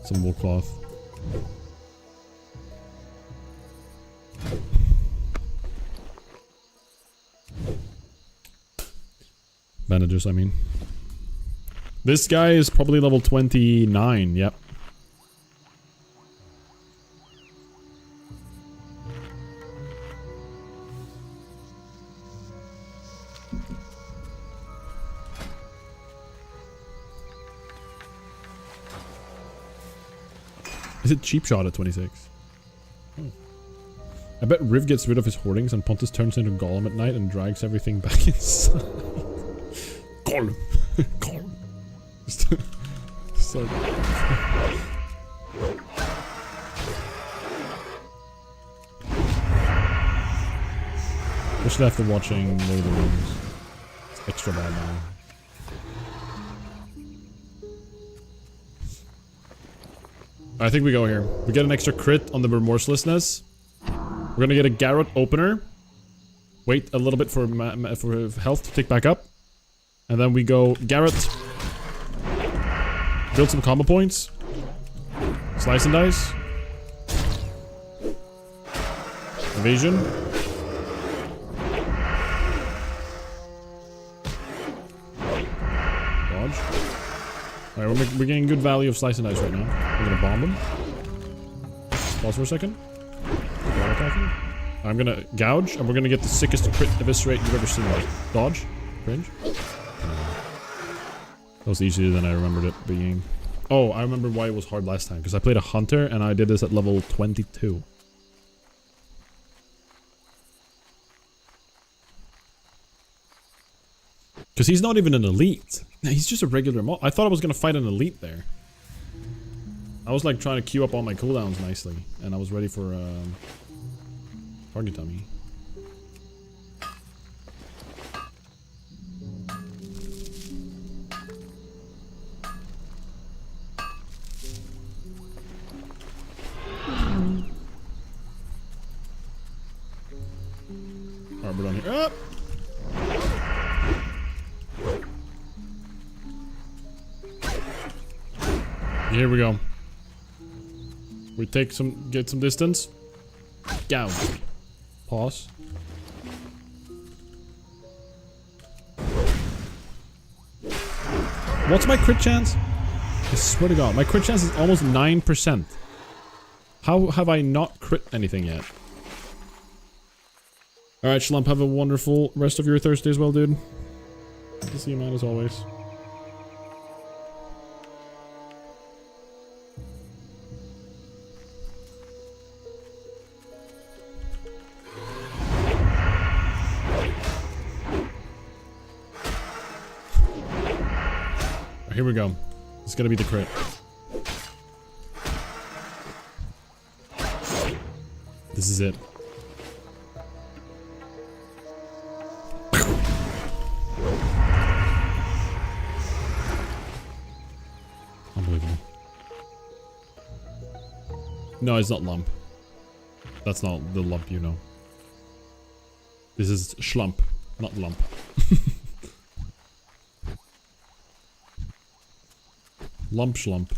some wool cloth. Bandages, I mean. This guy is probably level 29, yep. Is it cheap shot at 26? Oh. I bet Riv gets rid of his hoardings and Pontus turns into Gollum at night and drags everything back inside. Gollum. Gollum. Just like... Especially after watching Lord of the Rings. It's extra bad now. I think we go here. We get an extra crit on the remorselessness. We're gonna get a Garrett opener. Wait a little bit for health to tick back up. And then we go Garrett. Build some combo points. Slice and dice. Evasion. Dodge. Alright, we're getting good value of slice and dice right now. We're gonna bomb them. Pause for a second. I'm gonna gouge, and we're gonna get the sickest crit eviscerate you've ever seen. Like, dodge. Cringe. That was easier than I remembered it being. Oh, I remember why it was hard last time. Because I played a hunter, and I did this at level 22. Because he's not even an elite. He's just a regular mob. I thought I was going to fight an elite there. I was like trying to queue up all my cooldowns nicely. And I was ready for target dummy. Alright, we're done here. Ah! Here we go. We take some, get some distance. Down. Pause. What's my crit chance? I swear to God, my crit chance is almost 9%. How have I not crit anything yet? Alright, Schlump, have a wonderful rest of your Thursday as well, dude. Good to see you, man, as always. Here we go. It's gonna be the crit. This is it. Unbelievable. No, it's not lump. That's not the lump, you know. This is schlump, not lump. Lump schlump.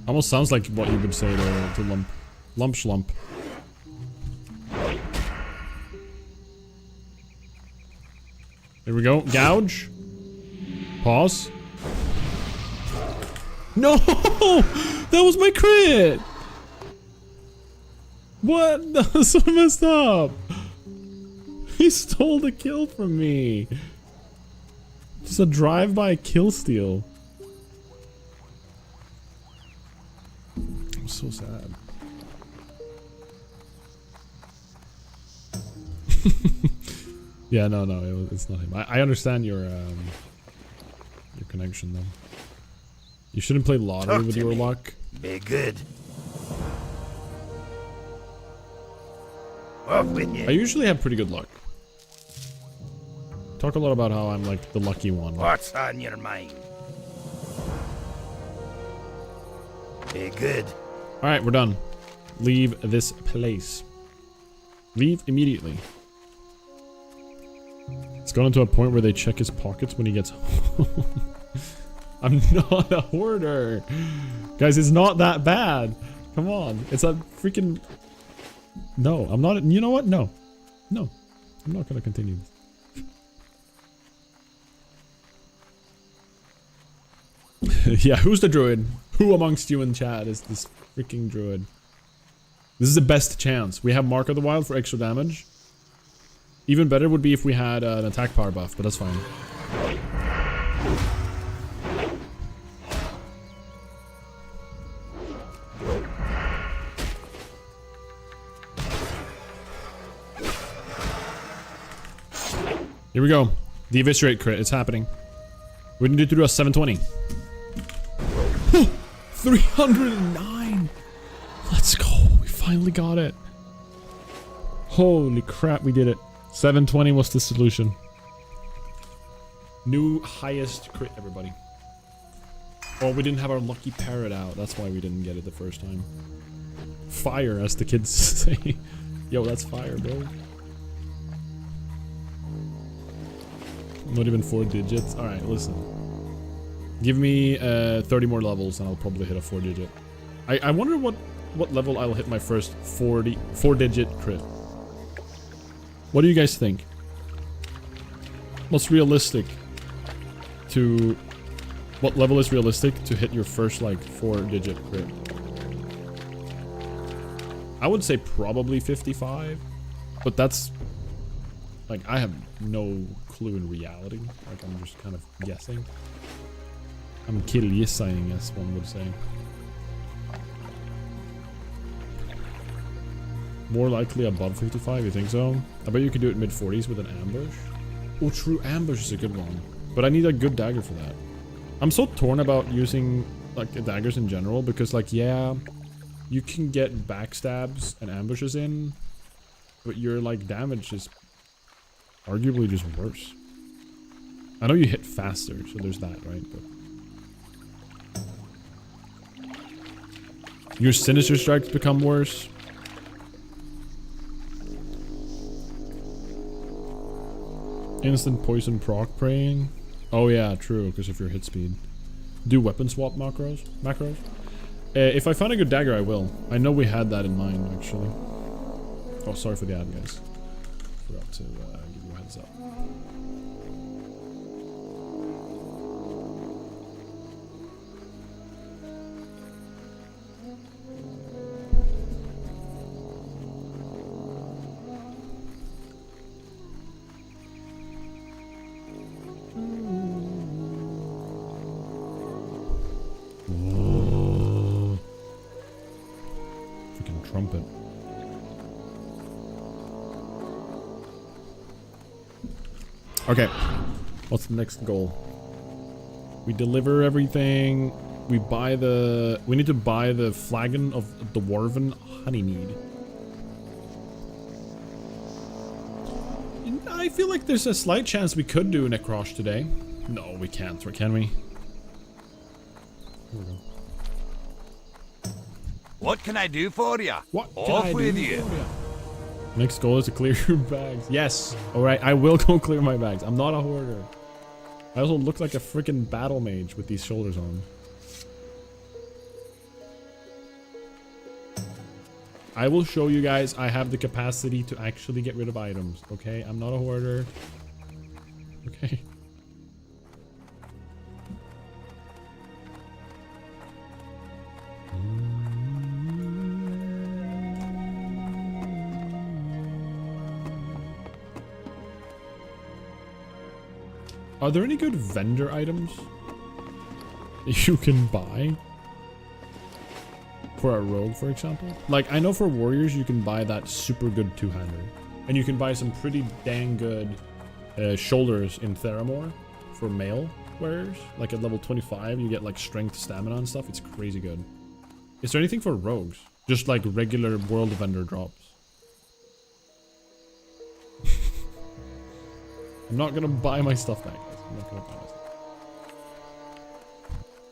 Almost sounds like what you would say to lump. Lump schlump. Here we go. Gouge. Pause. No! That was my crit! What? That was so messed up. He stole the kill from me. Just a drive-by kill steal. I'm so sad. Yeah, no, it's not him. I understand your connection though. You shouldn't play lottery with your luck. Be good. Off with you. I usually have pretty good luck. Talk a lot about how I'm like the lucky one. What's on your mind? Be good. Alright, we're done. Leave this place. Leave immediately. It's gone to a point where they check his pockets when he gets home. I'm not a hoarder. Guys, it's not that bad. Come on. It's a freaking... No, I'm not... You know what? No. No. I'm not gonna continue this. Yeah, who's the druid? Who amongst you in chat is this freaking druid? This is the best chance. We have Mark of the Wild for extra damage. Even better would be if we had an attack power buff, but that's fine. Here we go. The eviscerate crit. It's happening. We need to do a 720. 309! Let's go. We finally got it. Holy crap, we did it. 720 was the solution. New highest crit, everybody. Oh, we didn't have our lucky parrot out. That's why we didn't get it the first time. Fire, as the kids say. Yo, that's fire, bro. Not even 4 digits. Alright, listen. Give me 30 more levels and I'll probably hit a 4-digit. I wonder what level I'll hit my first 4-digit crit. What do you guys think? What's realistic to... What level is realistic to hit your first, like, 4-digit crit? I would say probably 55. But that's... Like, I have no clue in reality. Like, I'm just kind of guessing. I'm killgissing, as one would say. More likely above 55, you think so? I bet you could do it mid-40s with an ambush. Oh, true, ambush is a good one. But I need a good dagger for that. I'm so torn about using, like, daggers in general, because, like, yeah, you can get backstabs and ambushes in, but your, like, damage is arguably just worse. I know you hit faster, so there's that, right? But your sinister strikes become worse. Instant poison proc praying. Oh yeah, true, because of your hit speed. Do weapon swap macros? If I find a good dagger, I will. I know we had that in mind, actually. Oh, sorry for the ad, guys. Forgot to give you a heads up. Trumpet. Okay. What's the next goal? We deliver everything. We buy the... We need to buy the flagon of dwarven honeymead. I feel like there's a slight chance we could do Necrosh today. No, we can't, can we? Here we go. What can I do for you? What can Off I with do you. for ya? Next goal is to clear your bags. Yes. Alright, I will go clear my bags. I'm not a hoarder. I also look like a freaking battle mage with these shoulders on. I will show you guys I have the capacity to actually get rid of items, okay? I'm not a hoarder. Okay. Are there any good vendor items you can buy? For a rogue, for example? Like, I know for warriors you can buy that super good two-hander. And you can buy some pretty dang good shoulders in Theramore for male wearers. Like at level 25 you get like strength, stamina and stuff. It's crazy good. Is there anything for rogues? Just like regular world vendor drops. I'm not gonna buy my stuff back, guys. I'm not gonna buy my stuff.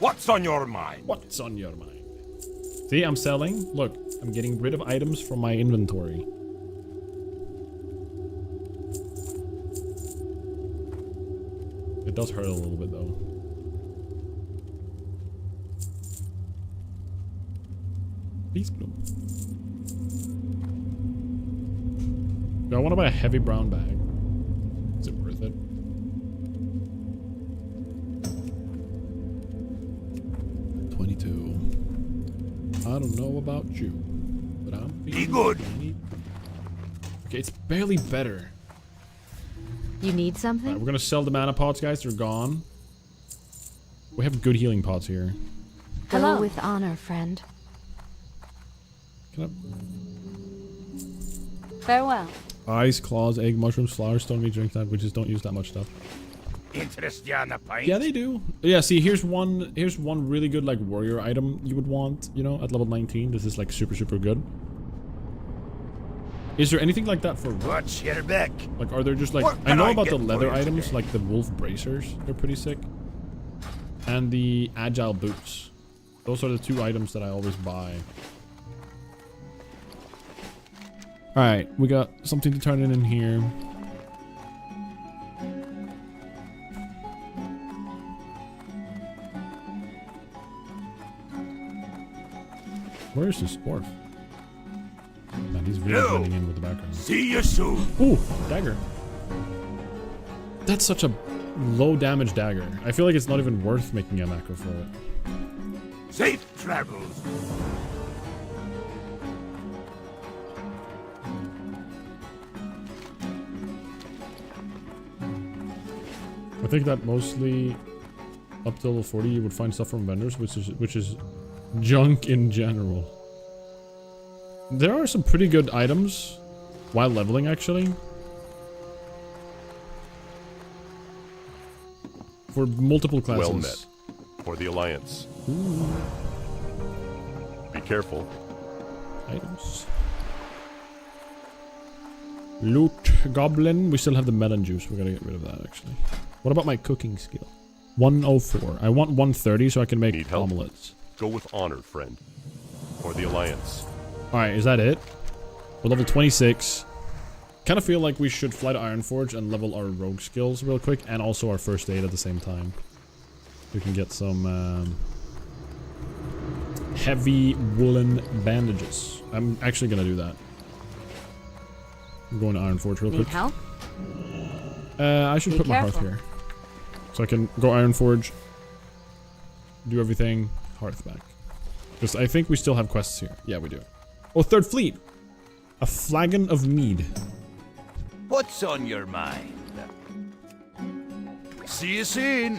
What's on your mind? What's on your mind? See, I'm selling. Look, I'm getting rid of items from my inventory. It does hurt a little bit though. Peace bloom. Do I want to buy a heavy brown bag? Is it worth it? I don't know about you, but I'm feeling good. Okay, it's barely better. You need something? Right, we're gonna sell the mana pots, guys. They're gone. We have good healing pots here. Hello. Go with honor, friend. Can I... Farewell. Ice, claws, egg, mushrooms, flowers, stone meat, drink that. We just don't use that much stuff. Interest you on the pint? Yeah, they do. Yeah, see, here's one really good like warrior item you would want, you know, at level 19. This is like super good. Is there anything like that for What's your back? like? Are there just like What I can know I about get the for leather you items today? like the wolf bracers? They're pretty sick. And the agile boots. Those are the 2 items that I always buy. All right, we got something to turn in here. Where is this dwarf? Man, he's really No. blending in with the background. See you soon. Ooh, dagger. That's such a low damage dagger. I feel like it's not even worth making a macro for it. Safe travels. I think that mostly up to level 40 you would find stuff from vendors, which is junk in general. There are some pretty good items while leveling actually. For multiple classes. Well met. For the Alliance. Ooh. Be careful. Items. Loot goblin. We still have the melon juice. We gotta get rid of that actually. What about my cooking skill? 104. I want 130 so I can make Need help? omelets. Go with honor, friend. For the Alliance. Alright, is that it? We're level 26. Kind of feel like we should fly to Ironforge and level our rogue skills real quick, and also our first aid at the same time. We can get some heavy woolen bandages. I'm actually gonna do that. I'm going to Ironforge real Need quick. help? I should Be put my hearth careful. here. So I can go Ironforge, do everything, hearth back. Because I think we still have quests here. Yeah, we do. Oh, third fleet! A flagon of mead. What's on your mind? See you soon.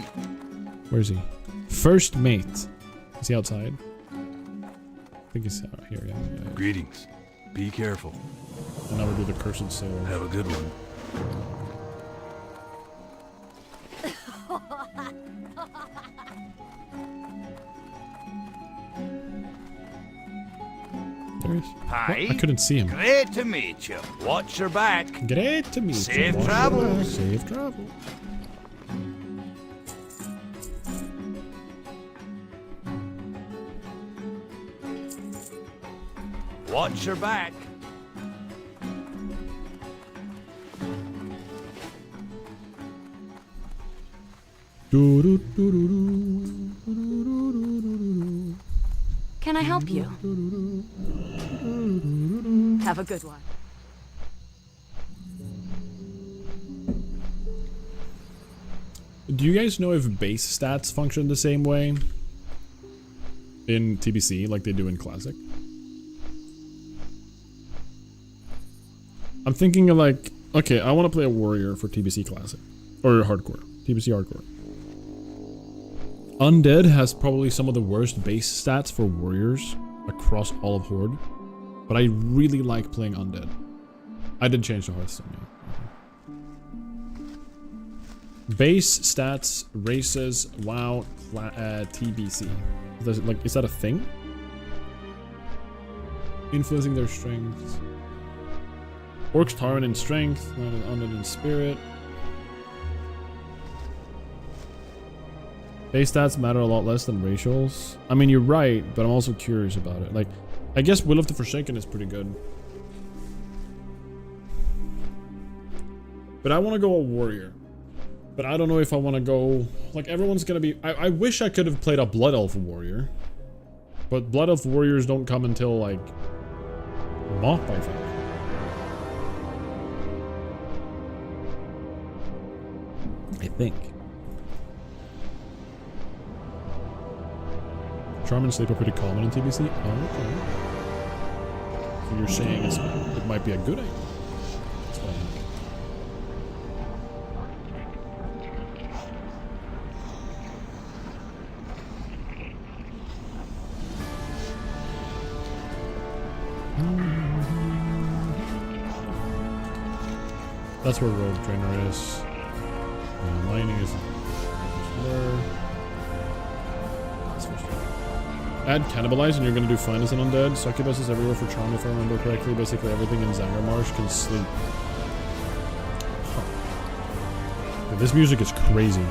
Where is he? First mate. Is he outside? I think he's here, yeah. Greetings. Be careful. And now we'll do the cursed sailor. Have a good one. There he is. Hi. What? I couldn't see him. Great to meet you. Watch your back. Great to meet you. Safe Wash your travels. back. Safe travel. Watch your back. Can I help you? Have a good one. Do you guys know if base stats function the same way in TBC like they do in Classic? I'm thinking of like, okay, I want to play a warrior for TBC Classic. Or Hardcore. TBC Hardcore. Undead has probably some of the worst base stats for warriors across all of Horde. But I really like playing Undead. I did change the Hearthstone, yeah. Base stats, races, WoW, TBC. Is that a thing? Influencing their strengths. Orcs Tauren in strength, Undead in spirit. Base stats matter a lot less than racials. I mean, you're right, but I'm also curious about it. Like, I guess Will of the Forsaken is pretty good. But I want to go a warrior. But I don't know if I want to go... Like, everyone's going to be... I wish I could have played a Blood Elf warrior. But Blood Elf warriors don't come until, like... Mop, I think. I think. Charm and Sleep are pretty common in TBC? Oh, okay. So you're saying it might be a good idea? That's what I think. That's where Rogue Trainer is. Mining is there. add Cannibalize and you're gonna do fine as an undead. Succubus is everywhere for charm if I remember correctly. Basically everything in Zangarmarsh can sleep. Huh. Yeah, this music is crazy.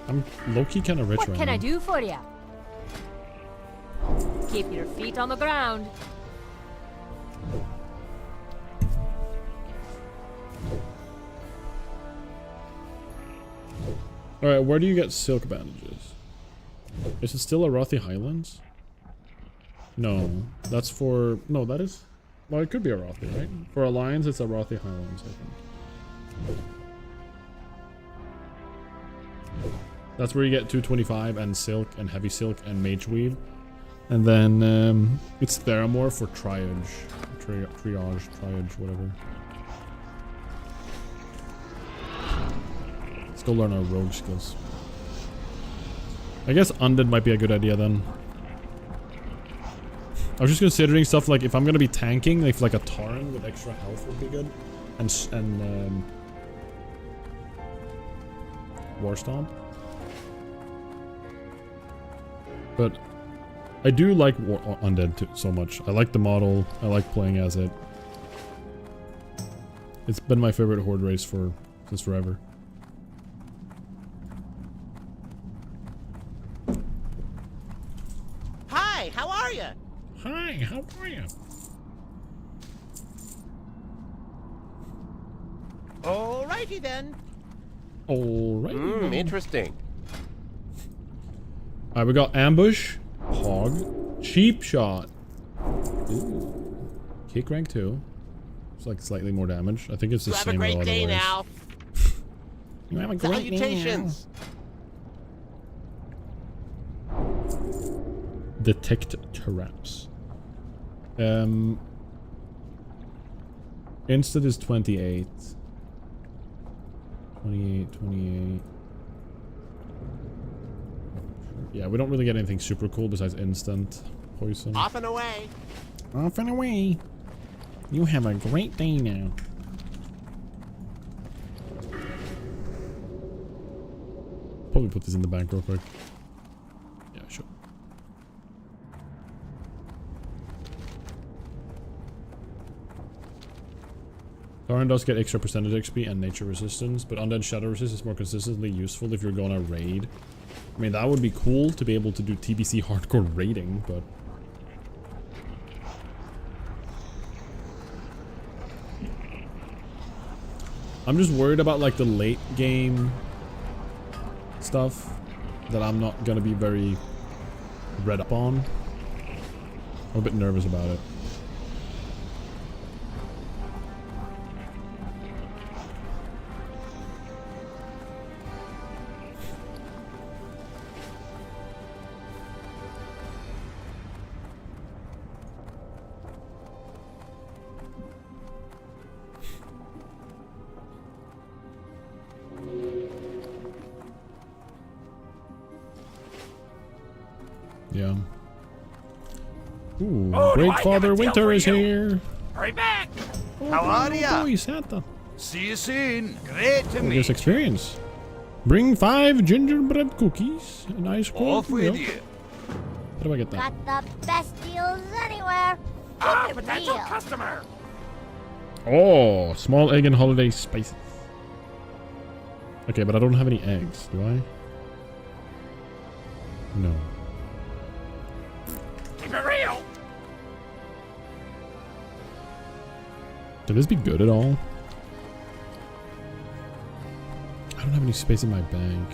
I'm low-key kind of rich What right can now. I do for you? Keep your feet on the ground. Alright, where do you get silk bandages? Is it still Arathi Highlands? No, that's for... No, that is... Well, it could be Arathi, right? For Alliance, it's Arathi Highlands, I think. That's where you get 225 and silk and heavy silk and mage weave. And then it's Theramore for triage. Triage, whatever. Let's go learn our rogue skills. I guess undead might be a good idea then. I was just considering stuff like if I'm gonna be tanking, like a Tauren with extra health would be good. And Warstomp. But I do like Undead so much. I like the model. I like playing as it. It's been my favorite horde race since forever. Hi, how are you? Hi, how are you? Alrighty then. Alright. Interesting. Alright, we got Ambush, Hog, Cheap Shot. Ooh. Kick rank 2. It's like slightly more damage. I think it's the Have same a great otherwise. day now. You have a great day now. Salutations. Detect traps. Instant is 28. 28. Yeah, we don't really get anything super cool besides instant poison. Off and away. Off and away. You have a great day now. Probably put this in the bank real quick. Yeah, sure. Tauren does get extra percentage XP and nature resistance, but undead shadow resist is more consistently useful if you're going to raid. I mean, that would be cool to be able to do TBC hardcore raiding, but... I'm just worried about like the late game stuff that I'm not gonna be very read up on. I'm a bit nervous about it. Yeah. Ooh, Great Father Winter is here. Hurry back. Oh, How are ya? Boy, Santa. See you soon. Great to This meet you. experience. Bring 5 gingerbread cookies, an ice cold Off with milk. you. How do I get that? Got the best deals anywhere. Ah, Keep it potential real. customer. Oh, small egg and holiday spices. Okay, but I don't have any eggs, do I? No. Keep it real. Could this be good at all? I don't have any space in my bank.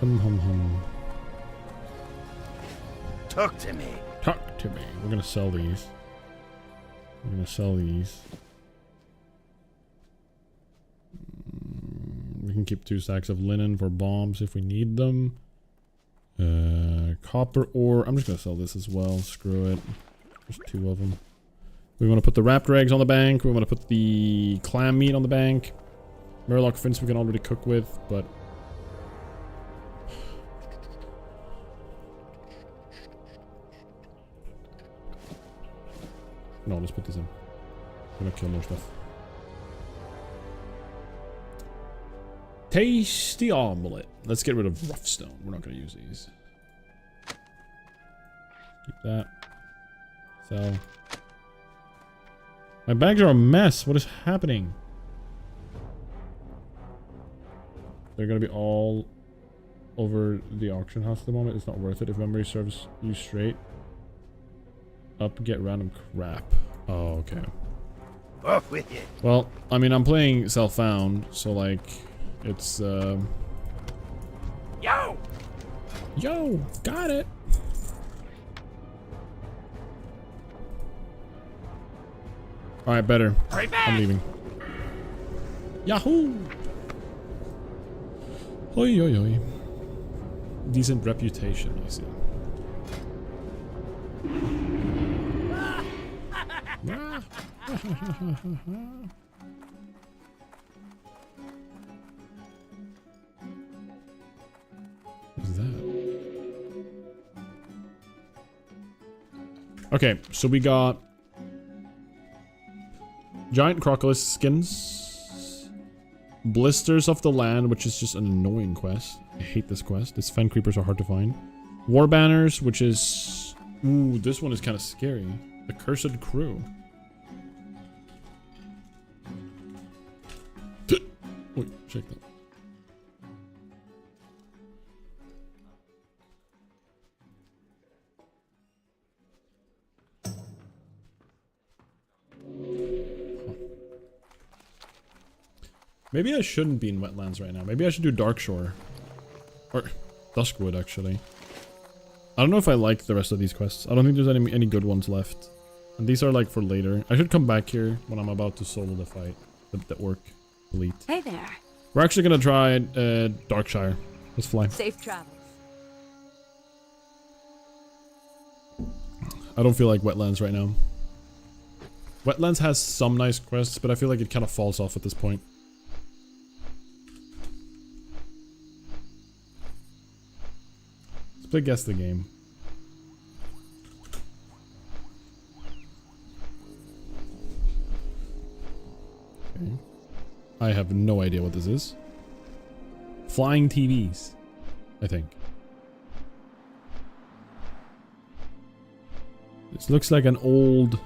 Hum. Talk to me. Talk to me. We're gonna sell these. We can keep 2 stacks of linen for bombs if we need them. Copper ore. I'm just gonna sell this as well. Screw it. There's 2 of them. We want to put the raptor eggs on the bank. We want to put the clam meat on the bank. Murloc fins we can already cook with, but... No, let's put this in. Gonna kill more stuff. Tasty omelet. Let's get rid of rough stone. We're not gonna use these. Keep that. So. My bags are a mess. What is happening? They're gonna be all over the auction house at the moment. It's not worth it if memory serves you straight. Up, get random crap. Oh, okay. Off with it. Well, I mean, I'm playing self-found, so like, it's Yo! Yo, got it. All right, better. Right back. I'm leaving. Yahoo! Oi, oi, oi. Decent reputation, I see. What's that? Okay, so we got giant crocodile skins, blisters of the land, which is just an annoying quest. I hate this quest. Its fen creepers are hard to find. War banners, which is, ooh, this one is kind of scary. The cursed crew. Wait, check that. Maybe I shouldn't be in wetlands right now. Maybe I should do Darkshore. Or Duskwood, actually. I don't know if I like the rest of these quests. I don't think there's any good ones left. And these are like for later. I should come back here when I'm about to solo the fight. The orc elite. Hey there. We're actually gonna try Darkshire. Let's fly. Safe travels. I don't feel like wetlands right now. Wetlands has some nice quests, but I feel like it kind of falls off at this point. Let's play Guess the Game. Okay. I have no idea what this is. Flying TVs, I think. This looks like an old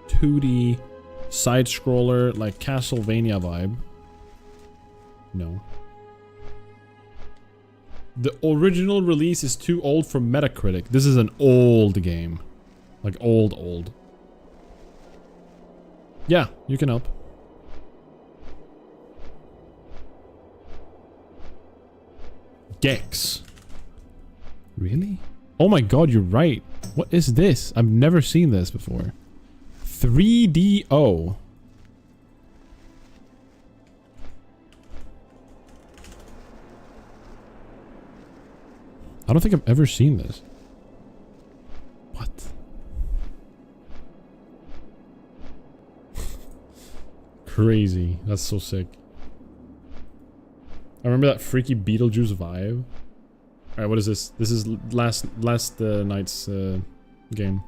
2D side-scroller, like Castlevania vibe. No. The original release is too old for Metacritic. This is an old game. Like old. Yeah, you can help. Gex. Really? Oh my god, you're right. What is this? I've never seen this before. 3DO. I don't think I've ever seen this. What? Crazy. That's so sick. I remember that freaky Beetlejuice vibe. Alright, what is this? This is last night's game.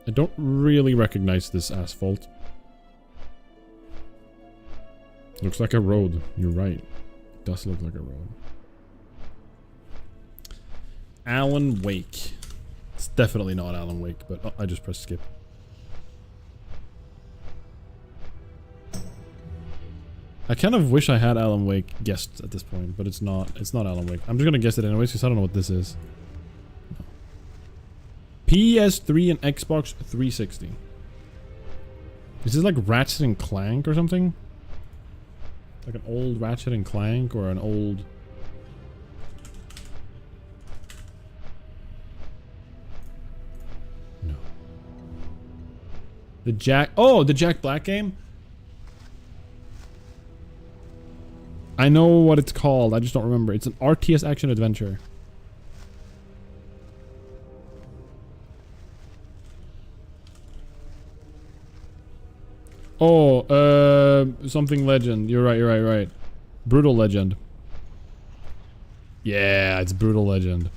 I don't really recognize this asphalt. Looks like a road. You're right. It does look like a road. Alan Wake. It's definitely not Alan Wake, but oh, I just pressed skip. I kind of wish I had Alan Wake guessed at this point, but it's not. It's not Alan Wake. I'm just gonna guess it anyways because I don't know what this is. No. PS3 and Xbox 360. Is this like Ratchet and Clank or something? Like an old Ratchet and Clank or an old... No. The Jack... Oh, the Jack Black game? I know what it's called. I just don't remember. It's an RTS action adventure. Oh, something legend. You're right. Brutal Legend. Yeah, it's Brutal Legend.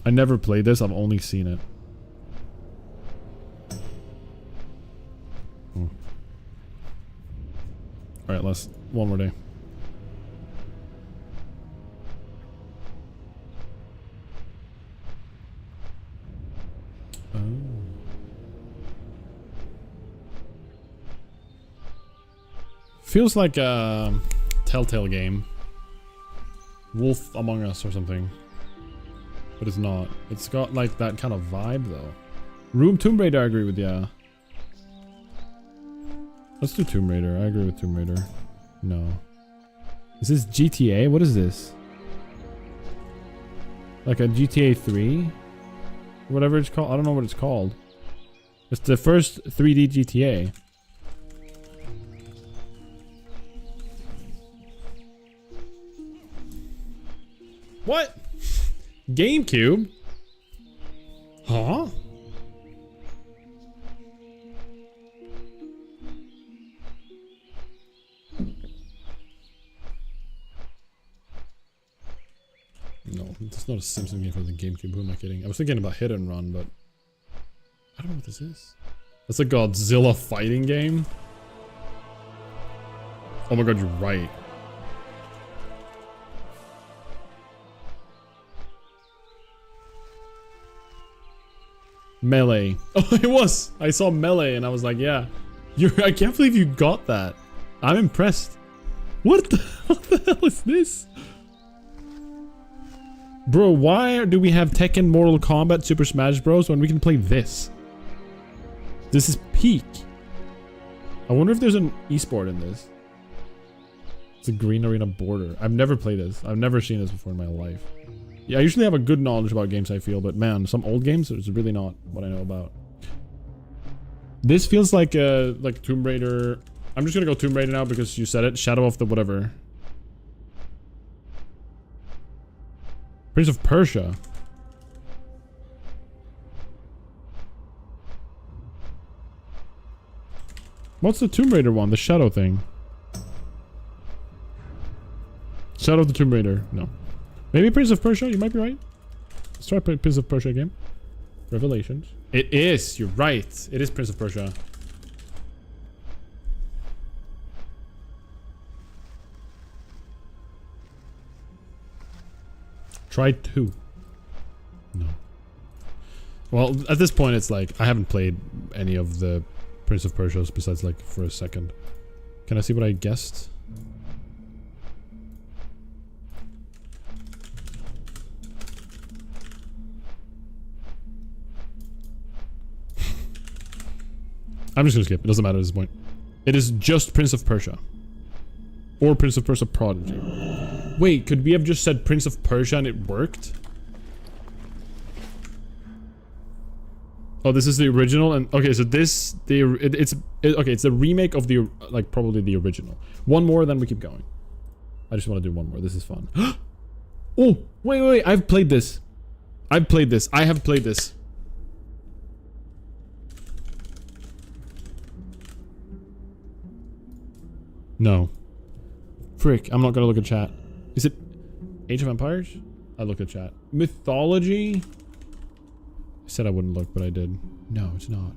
I never played this. I've only seen it. All right, let's one more day. Oh. Feels like a Telltale game. Wolf Among Us or something. But it's not. It's got like that kind of vibe though. Tomb Raider, I agree with, yeah. Let's do Tomb Raider. I agree with Tomb Raider. No. Is this GTA? What is this? Like a GTA 3? Whatever it's called. I don't know what it's called. It's the first 3D GTA. What? GameCube? Huh? No, it's not a Simpsons game for the GameCube. Who am I kidding? I was thinking about Hit and Run, but I don't know what this is. That's a Godzilla fighting game? Oh my god, you're right. Melee. Oh, it was. I saw Melee and I was like, yeah. I can't believe you got that. I'm impressed. What the hell is this? Bro, why do we have Tekken, Mortal Kombat, Super Smash Bros. When we can play this? This is peak. I wonder if there's an esport in this. It's a Green Arena Border. I've never played this. I've never seen this before in my life. Yeah, I usually have a good knowledge about games, I feel, but man, some old games, it's really not what I know about. This feels like Tomb Raider. I'm just gonna go Tomb Raider now because you said it. Shadow of the whatever. Prince of Persia. What's the Tomb Raider one? The Shadow thing. Shadow of the Tomb Raider. No. Maybe Prince of Persia? You might be right. Let's try Prince of Persia again. Revelations. It is. You're right. It is Prince of Persia. Try 2. No. Well, at this point, it's like I haven't played any of the Prince of Persia's besides like for a second. Can I see what I guessed? I'm just gonna skip. It doesn't matter at this point. It is just Prince of Persia. Or Prince of Persia Prodigy. Wait, could we have just said Prince of Persia and it worked? Oh, this is the original, and okay, so this it's a remake of the like probably the original. One more, then we keep going. I just want to do one more. This is fun. Oh, wait! I've played this. I have played this. No. Frick, I'm not gonna look at chat. Is it Age of Empires? I looked at chat. Mythology? I said I wouldn't look, but I did. No, it's not.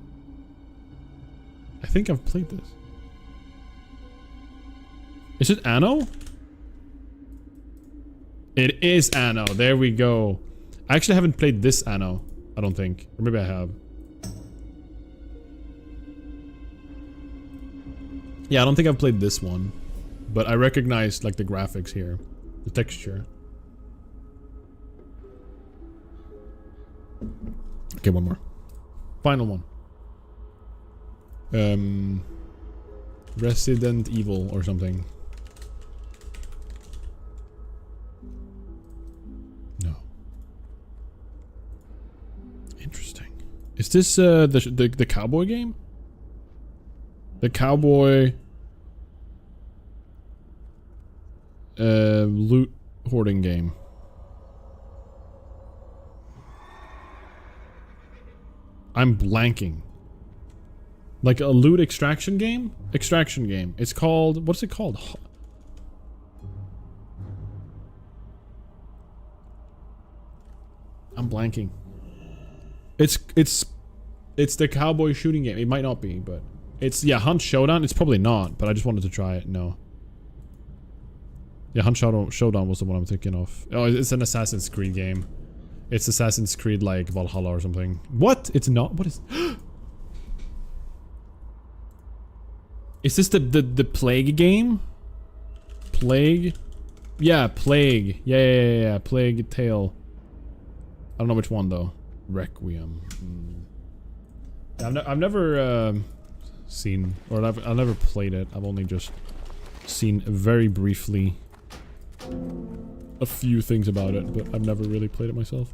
I think I've played this. Is it Anno? It is Anno. There we go. I actually haven't played this Anno. I don't think. Or maybe I have. Yeah, I don't think I've played this one. But I recognize like the graphics here. The texture. Okay, one more. Final one. Resident Evil or something. No. Interesting. Is this the cowboy game? The cowboy loot hoarding game. I'm blanking. Like a loot extraction game? Extraction game. It's called... What's it called? I'm blanking. It's the cowboy shooting game. It might not be, but it's, yeah, Hunt Showdown. It's probably not, but I just wanted to try it. No. Yeah, Hunt Showdown was the one I'm thinking of. Oh, it's an Assassin's Creed game. It's Assassin's Creed like Valhalla or something. What? It's not. What is? Is this the Plague game? Plague? Yeah, Plague. Yeah. Plague Tale. I don't know which one though. Requiem. I've never seen, or I've never played it. I've only just seen very briefly a few things about it, but I've never really played it myself.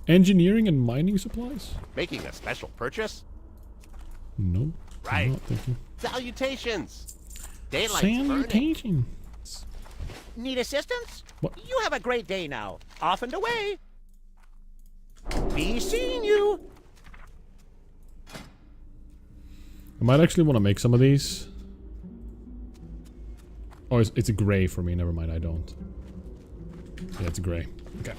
Engineering and mining supplies? Making a special purchase? No. Right. I'm not, thank you. Salutations. Daylight's burning. Salutations. Need assistance? What? You have a great day now. Off and away. Be seeing you. I might actually want to make some of these. Oh, it's a gray for me. Never mind, I don't. Yeah, it's a gray. Okay.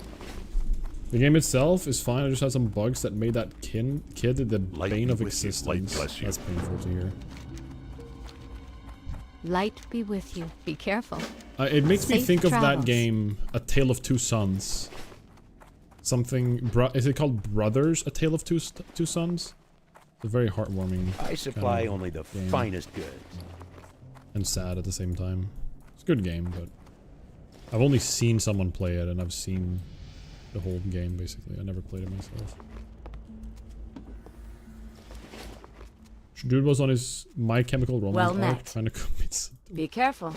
The game itself is fine. I just had some bugs that made that kid the bane of existence. That's painful to hear. Light be with you. Be careful. It makes me Safe think of travels. that game, A Tale of Two Sons. Something. Is it called Brothers? A Tale of Two Sons? It's a very heartwarming. I supply kind of only the game. finest goods. And sad at the same time. It's a good game, but I've only seen someone play it, and I've seen the whole game basically. I never played it myself. Dude was on his My Chemical Romance Well arc met. trying to commit. Be careful.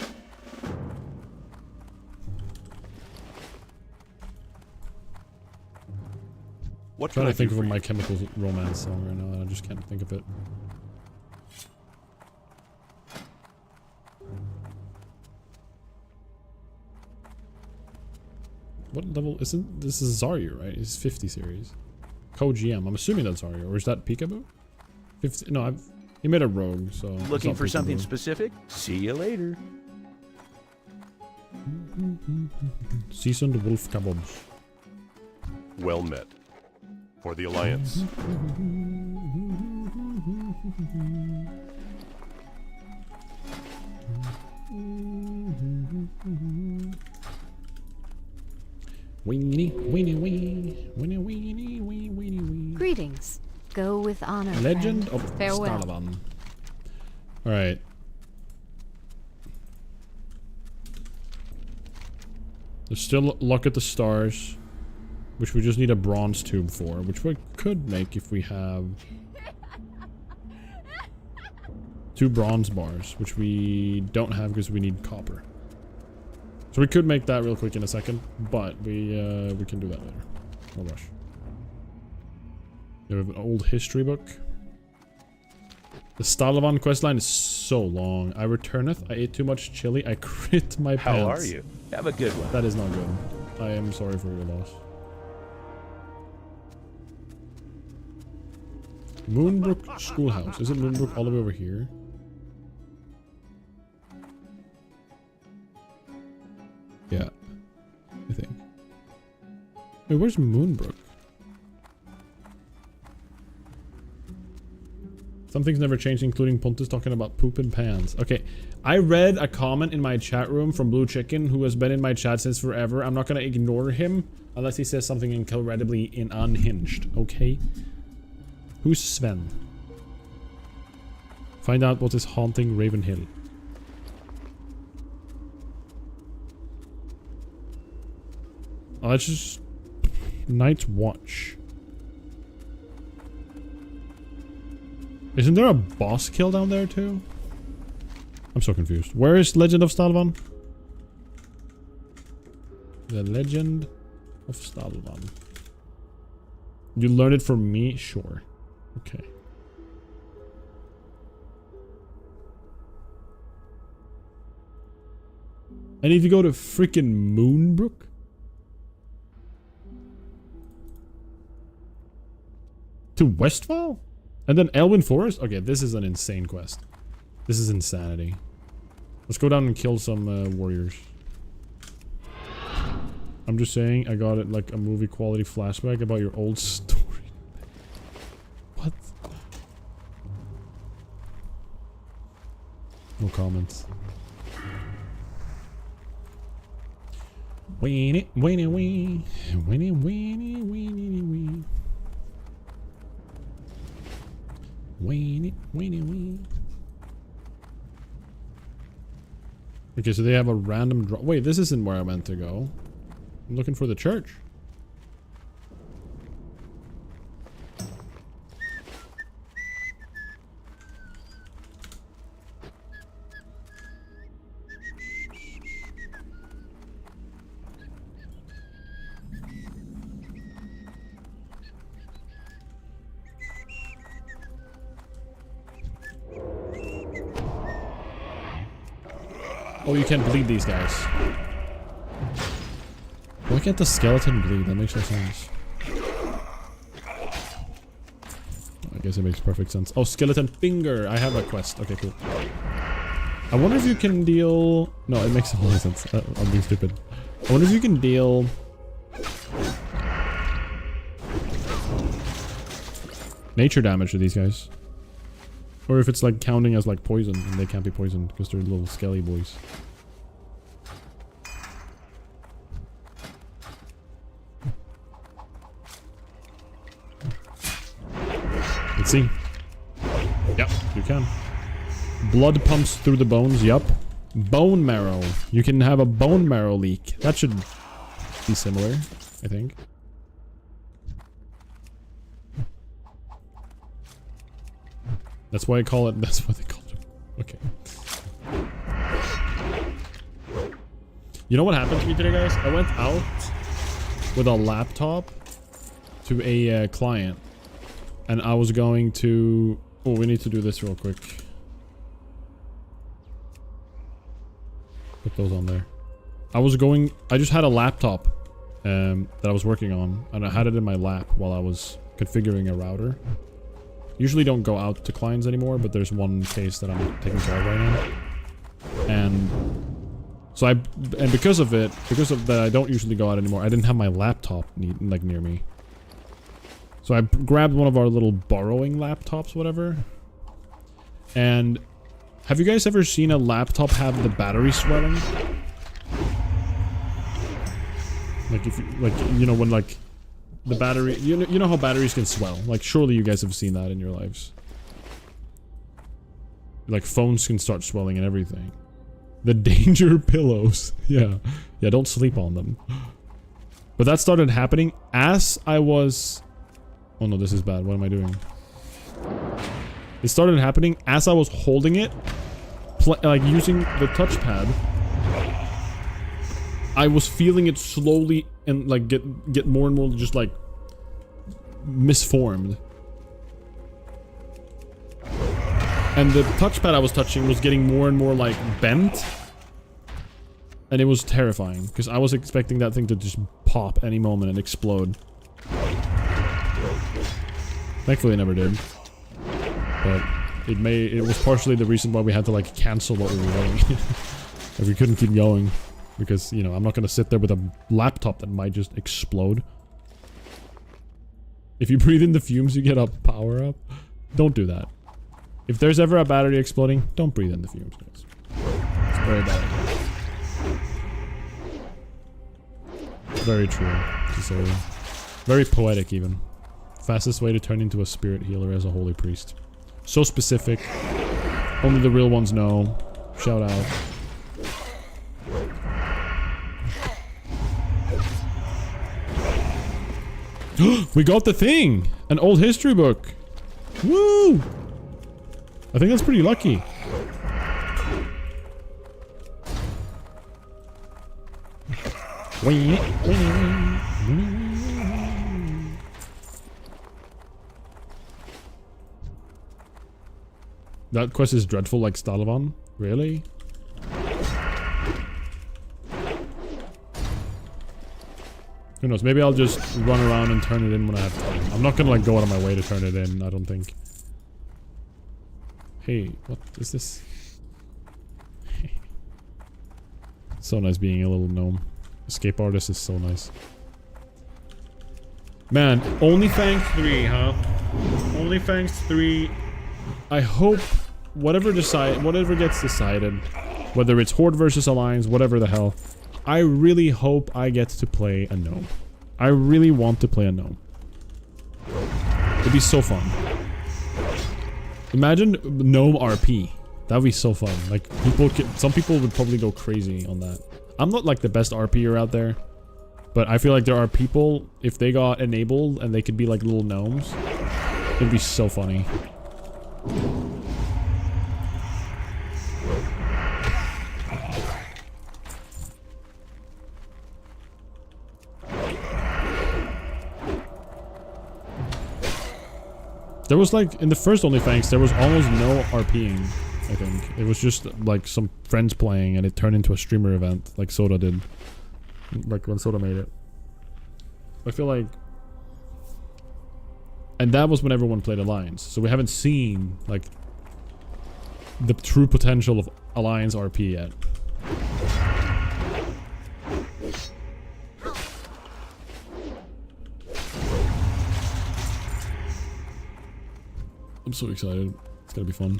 What Trying can I to think do of a for My you? Chemical Romance song right now, and I just can't think of it. What level isn't this? Is Zarya, right? It's 50 series. Co-GM. I'm assuming that's Zarya, or is that Peekaboo? 50. No, he made a rogue, so. it's Looking not for something Peekaboo. specific? See you later. Seasoned wolf kebabs. Well met. For the Alliance. Weenie, weenie, wee. Weenie, weenie, wee, weenie, wee. Greetings. Go with honor. Legend friend. of Farewell. Stalavan. Alright. There's still Look at the Stars, which we just need a bronze tube for, which we could make if we have 2 bronze bars, which we don't have because we need copper. So we could make that real quick in a second, but we can do that later. No rush. We have an old history book. The Stalavan questline is so long. I returneth. I ate too much chili. I crit my pants. How are you? Have a good one. That is not good. I am sorry for your loss. Moonbrook Schoolhouse. Is it Moonbrook all the way over here? Yeah. I think. Wait, where's Moonbrook? Something's never changed, including Pontus talking about poop and pans. Okay, I read a comment in my chat room from Blue Chicken, who has been in my chat since forever. I'm not gonna ignore him unless he says something incredibly unhinged, okay? Who's Sven? Find out what is haunting Ravenhill. Oh, that's just Night's Watch. Isn't there a boss kill down there too? I'm so confused. Where is Legend of Stalavan? The Legend of Stalavan. You learned it from me? Sure. Okay. I need to go to freaking Moonbrook? To Westfall? And then Elwyn Forest? Okay, this is an insane quest. This is insanity. Let's go down and kill some warriors. I'm just saying I got it like a movie quality flashback about your old story. What? No comments. Weenie, weenie, wee. Weenie, weenie, weenie, wee. Weenie, weenie, wee. Okay, so they have a random drop. Wait, this isn't where I meant to go. I'm looking for the church. Oh, you can't bleed these guys. Why can't the skeleton bleed? That makes no sense. I guess it makes perfect sense. Oh, skeleton finger! I have a quest. Okay, cool. I wonder if you can deal... No, it makes a lot of sense. I'm being stupid. I wonder if you can deal... nature damage to these guys. Or if it's like counting as like poison and they can't be poisoned because they're little skelly boys. Let's see. Yep, you can. Blood pumps through the bones, yup. Bone marrow. You can have a bone marrow leak. That should be similar, I think. That's why I call it, that's what they call it. Okay. You know what happened to me today, guys? I went out with a laptop to a client. And I was going to... Oh, we need to do this real quick. Put those on there. I just had a laptop that I was working on. And I had it in my lap while I was configuring a router. Usually don't go out to clients anymore, but there's one case that I'm taking care of right now. And so because of that I don't usually go out anymore. I didn't have my laptop near me. So I grabbed one of our little borrowing laptops, whatever. And have you guys ever seen a laptop have the battery swelling? Like if you, like, you know, when like the battery, you know how batteries can swell. Like surely you guys have seen that in your lives. Like phones can start swelling and everything. The danger pillows. Yeah, don't sleep on them. But that started happening as I was... Oh no, this is bad. What am I doing? It started happening as I was holding it, like using the touchpad. I was feeling it slowly and like get more and more just like misformed. And the touchpad I was touching was getting more and more like bent. And it was terrifying because I was expecting that thing to just pop any moment and explode. Thankfully it never did. But it was partially the reason why we had to like cancel what we were doing. Like we couldn't keep going. Because, you know, I'm not gonna sit there with a laptop that might just explode. If you breathe in the fumes, you get a power up. Don't do that. If there's ever a battery exploding, don't breathe in the fumes, guys. It's very bad. Very true to say. Very poetic, even. Fastest way to turn into a spirit healer as a holy priest. So specific. Only the real ones know. Shout out. We got the thing! An old history book! Woo! I think that's pretty lucky. That quest is dreadful like Stalavan? Really? Who knows, maybe I'll just run around and turn it in when I have time. I'm not gonna like go out of my way to turn it in, I don't think. Hey, what is this? So nice being a little gnome. Escape artist is so nice. Man, Onlyfangs 3, huh? Onlyfangs 3. I hope whatever gets decided, whether it's Horde versus Alliance, whatever the hell, I really hope I get to play a gnome. I really want to play a gnome. It'd be so fun. Imagine gnome RP. That would be so fun. Like, some people would probably go crazy on that. I'm not like the best RPer out there, but I feel like there are people, if they got enabled and they could be like little gnomes, it'd be so funny. There was like, in the first Onlyfangs, there was almost no RPing, I think. It was just like some friends playing and it turned into a streamer event, like Soda did. Like when Soda made it. I feel like... And that was when everyone played Alliance. So we haven't seen, like, the true potential of Alliance RP yet. I'm so excited. It's gonna be fun.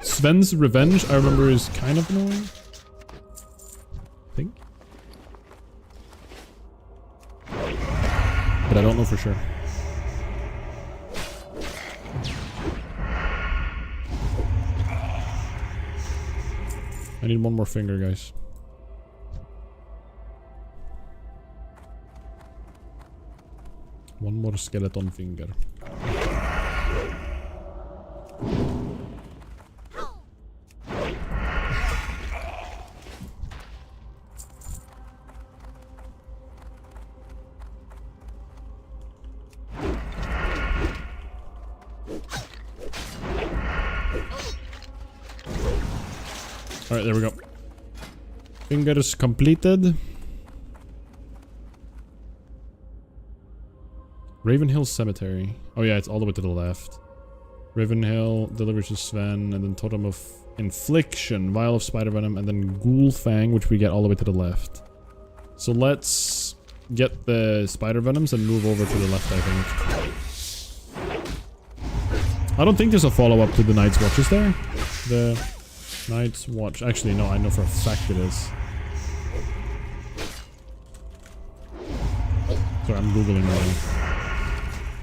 Sven's revenge, I remember, is kind of annoying. I think. But I don't know for sure. I need one more finger, guys. One more skeleton finger. Alright, there we go. Fingers completed. Ravenhill Cemetery. Oh yeah, it's all the way to the left. Ravenhill delivers to Sven, and then Totem of Infliction, Vial of Spider Venom, and then Ghoulfang, which we get all the way to the left. So let's get the Spider Venoms and move over to the left, I think. I don't think there's a follow-up to the Night's Watch, is there? The Night's Watch. Actually, no, I know for a fact it is. Sorry, I'm Googling right now.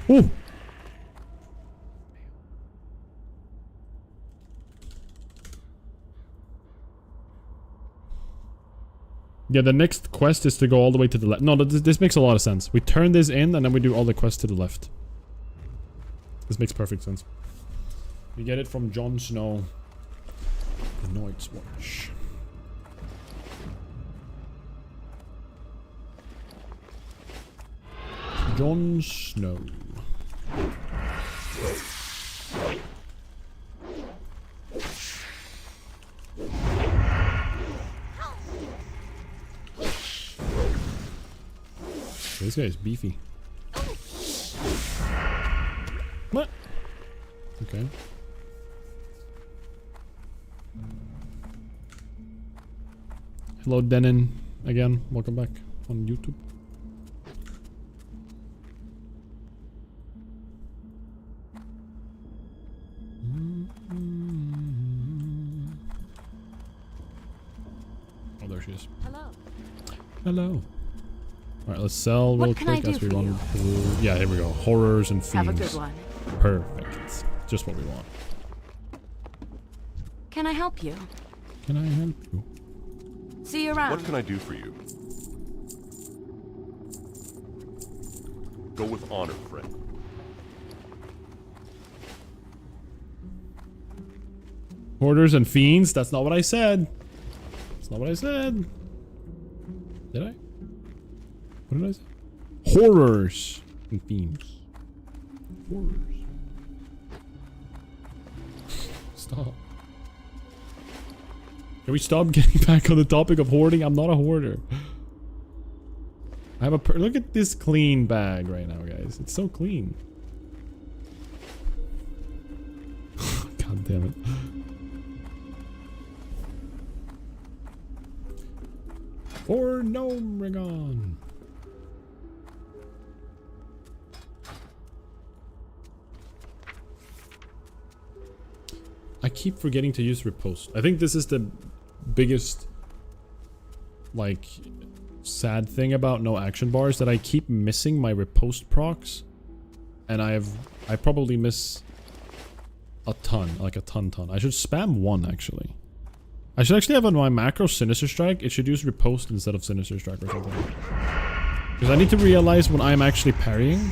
Ooh. Yeah, the next quest is to go all the way to the left. No, this makes a lot of sense. We turn this in and then we do all the quests to the left. This makes perfect sense. We get it from Jon Snow. The Night's Watch. Jon Snow. This guy is beefy. What? Okay. Hello, Denon. Again, welcome back on YouTube. Oh, there she is. Hello. Hello. Alright, let's sell real quick as we run through. Yeah, here we go. Horrors and Fiends. Have a good one. Perfect. Just what we want. Can I help you? Can I help you? See you around. What can I do for you? Go with honor, friend. Hoarders and Fiends? That's not what I said. That's not what I said. Did I? What did I say? Horrors and Fiends. Horrors. Stop. Can we stop getting back on the topic of hoarding? I'm not a hoarder. I have a look at this clean bag right now, guys. It's so clean. God damn it. For Nomrigon. I keep forgetting to use riposte. I think this is the biggest, like, sad thing about no action bars, that I keep missing my riposte procs, and I probably miss a ton, like a ton. I should spam 1 actually. I should actually have on my macro Sinister Strike. It should use riposte instead of Sinister Strike or something. Because I need to realize when I'm actually parrying.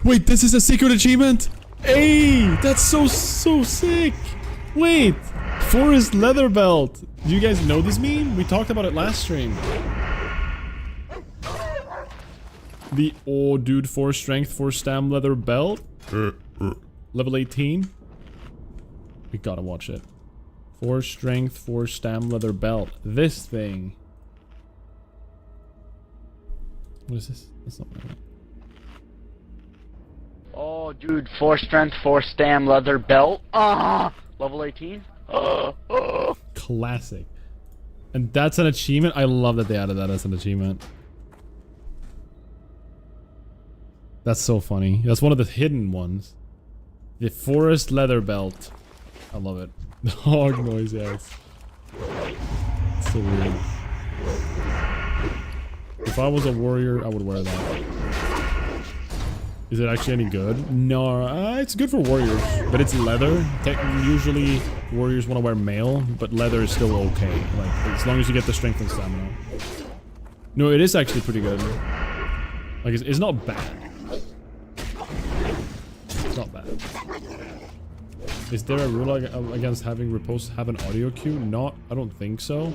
Wait, this is a secret achievement? Hey, that's so sick. Wait, Forest Leather Belt. Do you guys know this meme? We talked about it last stream. The dude, 4 strength, 4 stam leather belt. Level 18. We gotta watch it. 4 strength, 4 stam leather belt. This thing. What is this? That's not right. Oh, dude, 4 strength, 4 stam leather belt. Level 18. Classic. And that's an achievement. I love that they added that as an achievement. That's so funny. That's one of the hidden ones. The Forest Leather Belt. I love it. The hog noise, yes. It's so weird. If I was a warrior, I would wear that. Is it actually any good? No, it's good for warriors, but it's leather. Usually, warriors want to wear mail, but leather is still okay. Like, as long as you get the strength and stamina. No, it is actually pretty good. Like, it's not bad. It's not bad. Is there a rule against having riposte have an audio cue? Not, I don't think so.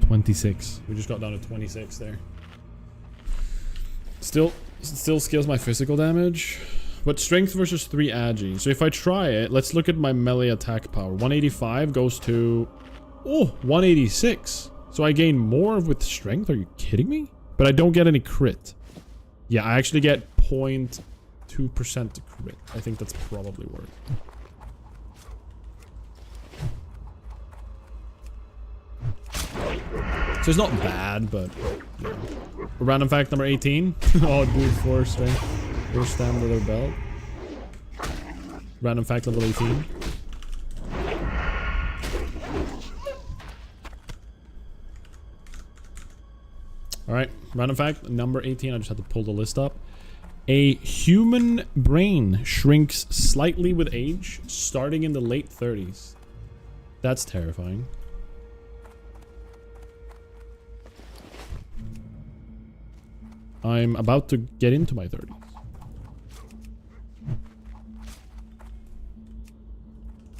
26. We just got down to 26 there. Still scales my physical damage. But strength versus 3 agi. So if I try it, let's look at my melee attack power. 185 goes to... Oh, 186. So I gain more with strength? Are you kidding me? But I don't get any crit. Yeah, I actually get 0.2% crit. I think that's probably worth. So it's not bad, but yeah. Random fact number 18. Oh, dude, 4 strength. 4 stam leather belt. Random fact level 18. Alright, random fact number 18. I just had to pull the list up. A human brain shrinks slightly with age, starting in the late 30s. That's terrifying. I'm about to get into my 30s.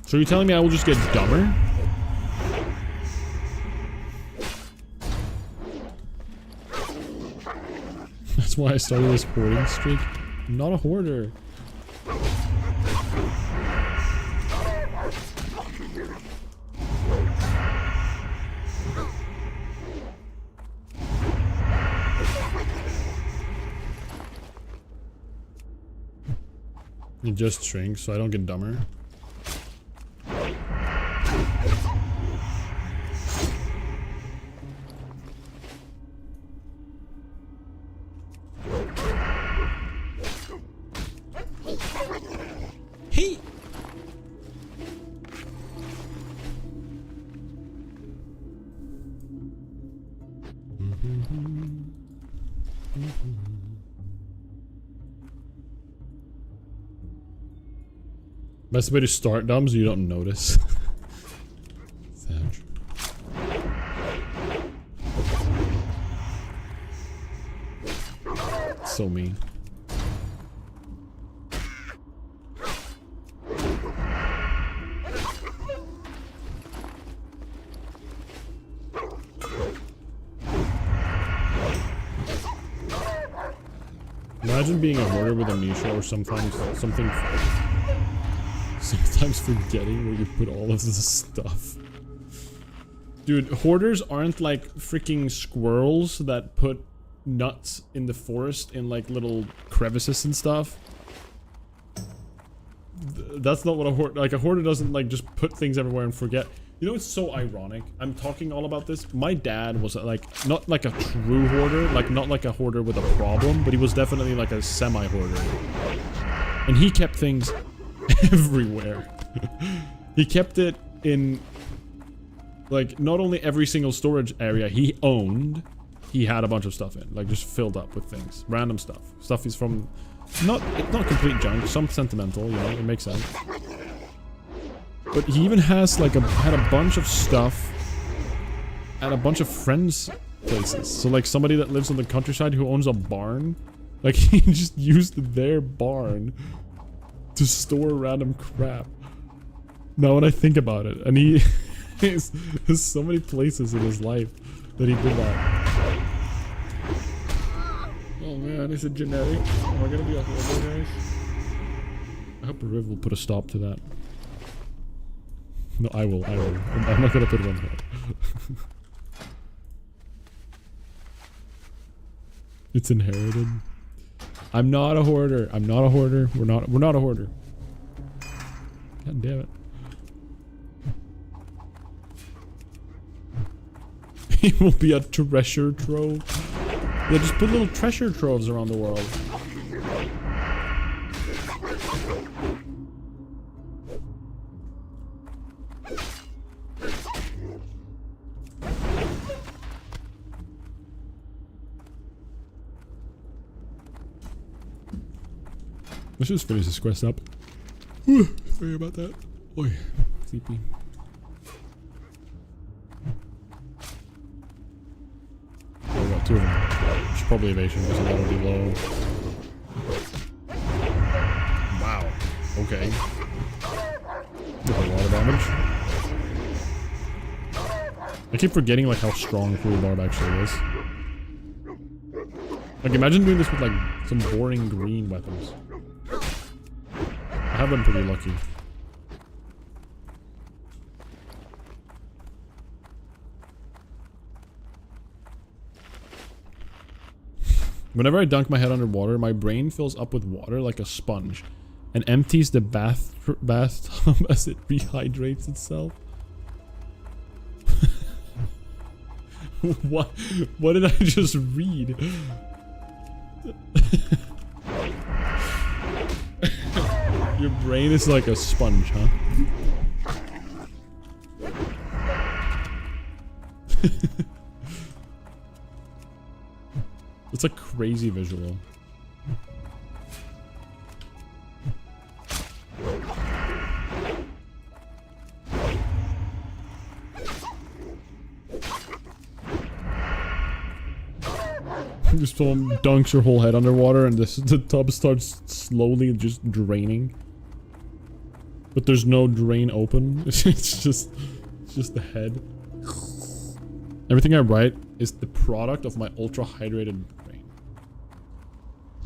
So you're telling me I will just get dumber? That's why I started this hoarding streak. I'm not a hoarder. It just shrinks, so I don't get dumber. Hey! Best way to start dumb so you don't notice. Savage. So mean. Imagine being a hoarder with amnesia or sometimes forgetting where you put all of this stuff. Dude, hoarders aren't like freaking squirrels that put nuts in the forest in like little crevices and stuff. That's not what a hoarder, like a hoarder doesn't like just put things everywhere and forget. You know, it's so ironic. I'm talking all about this. My dad was like, not like a true hoarder, like not like a hoarder with a problem, but he was definitely like a semi-hoarder. And he kept things everywhere. He kept it in like not only every single storage area he owned, he had a bunch of stuff in, like just filled up with things, random stuff. Stuff is from not complete junk, some sentimental, you know, it makes sense. But he even has like had a bunch of stuff at a bunch of friends' places. So like somebody that lives in the countryside who owns a barn, like he just used their barn to store random crap. Now when I think about it, and he there's so many places in his life that he did that. Oh man, is it genetic? Am I gonna be a hoarder, guys? I hope Riv will put a stop to that. No, I will. I'm not gonna put it on there. It's inherited. I'm not a hoarder. I'm not a hoarder. We're not a hoarder. God damn it. He will be a treasure trove. Yeah, just put little treasure troves around the world. Let's just finish this quest up. Whew, sorry about that. Oi, sleepy. Oh, we got two of them. It's probably evasion because that'll be low. Wow. Okay. Did a lot of damage. I keep forgetting like how strong Cruel Barb actually is. Like imagine doing this with like some boring green weapons. I have been pretty lucky. Whenever I dunk my head underwater, my brain fills up with water like a sponge and empties the bathtub as it rehydrates itself. What did I just read? Your brain is like a sponge, huh? It's a crazy visual. Just someone dunks your whole head underwater and the tub starts slowly just draining. But there's no drain open. It's just the head. Everything I write is the product of my ultra hydrated brain.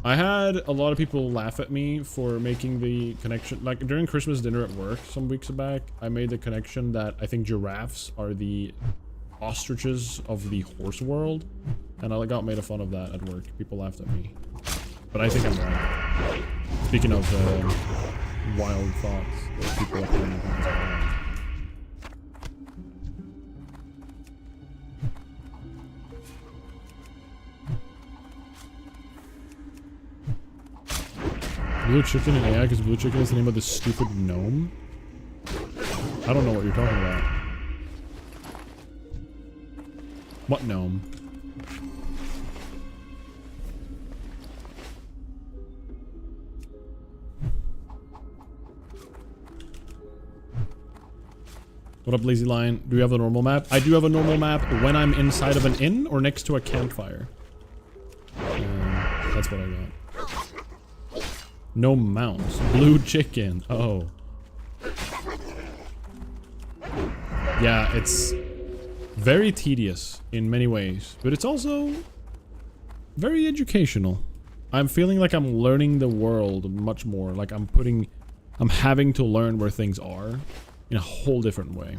I had a lot of people laugh at me for making the connection. Like during Christmas dinner at work some weeks back, I made the connection that I think giraffes are the ostriches of the horse world. And I got made fun of that at work. People laughed at me. But I think I'm right. Speaking of wild thoughts that people have. Blue chicken and AI because blue chicken is the name of this stupid gnome? I don't know what you're talking about. What gnome? What up, Lazy Lion? Do you have a normal map? I do have a normal map when I'm inside of an inn or next to a campfire. That's what I got. No mounts. Blue chicken. Oh. Yeah, it's very tedious in many ways, but it's also very educational. I'm feeling like I'm learning the world much more. Like I'm having to learn where things are in a whole different way.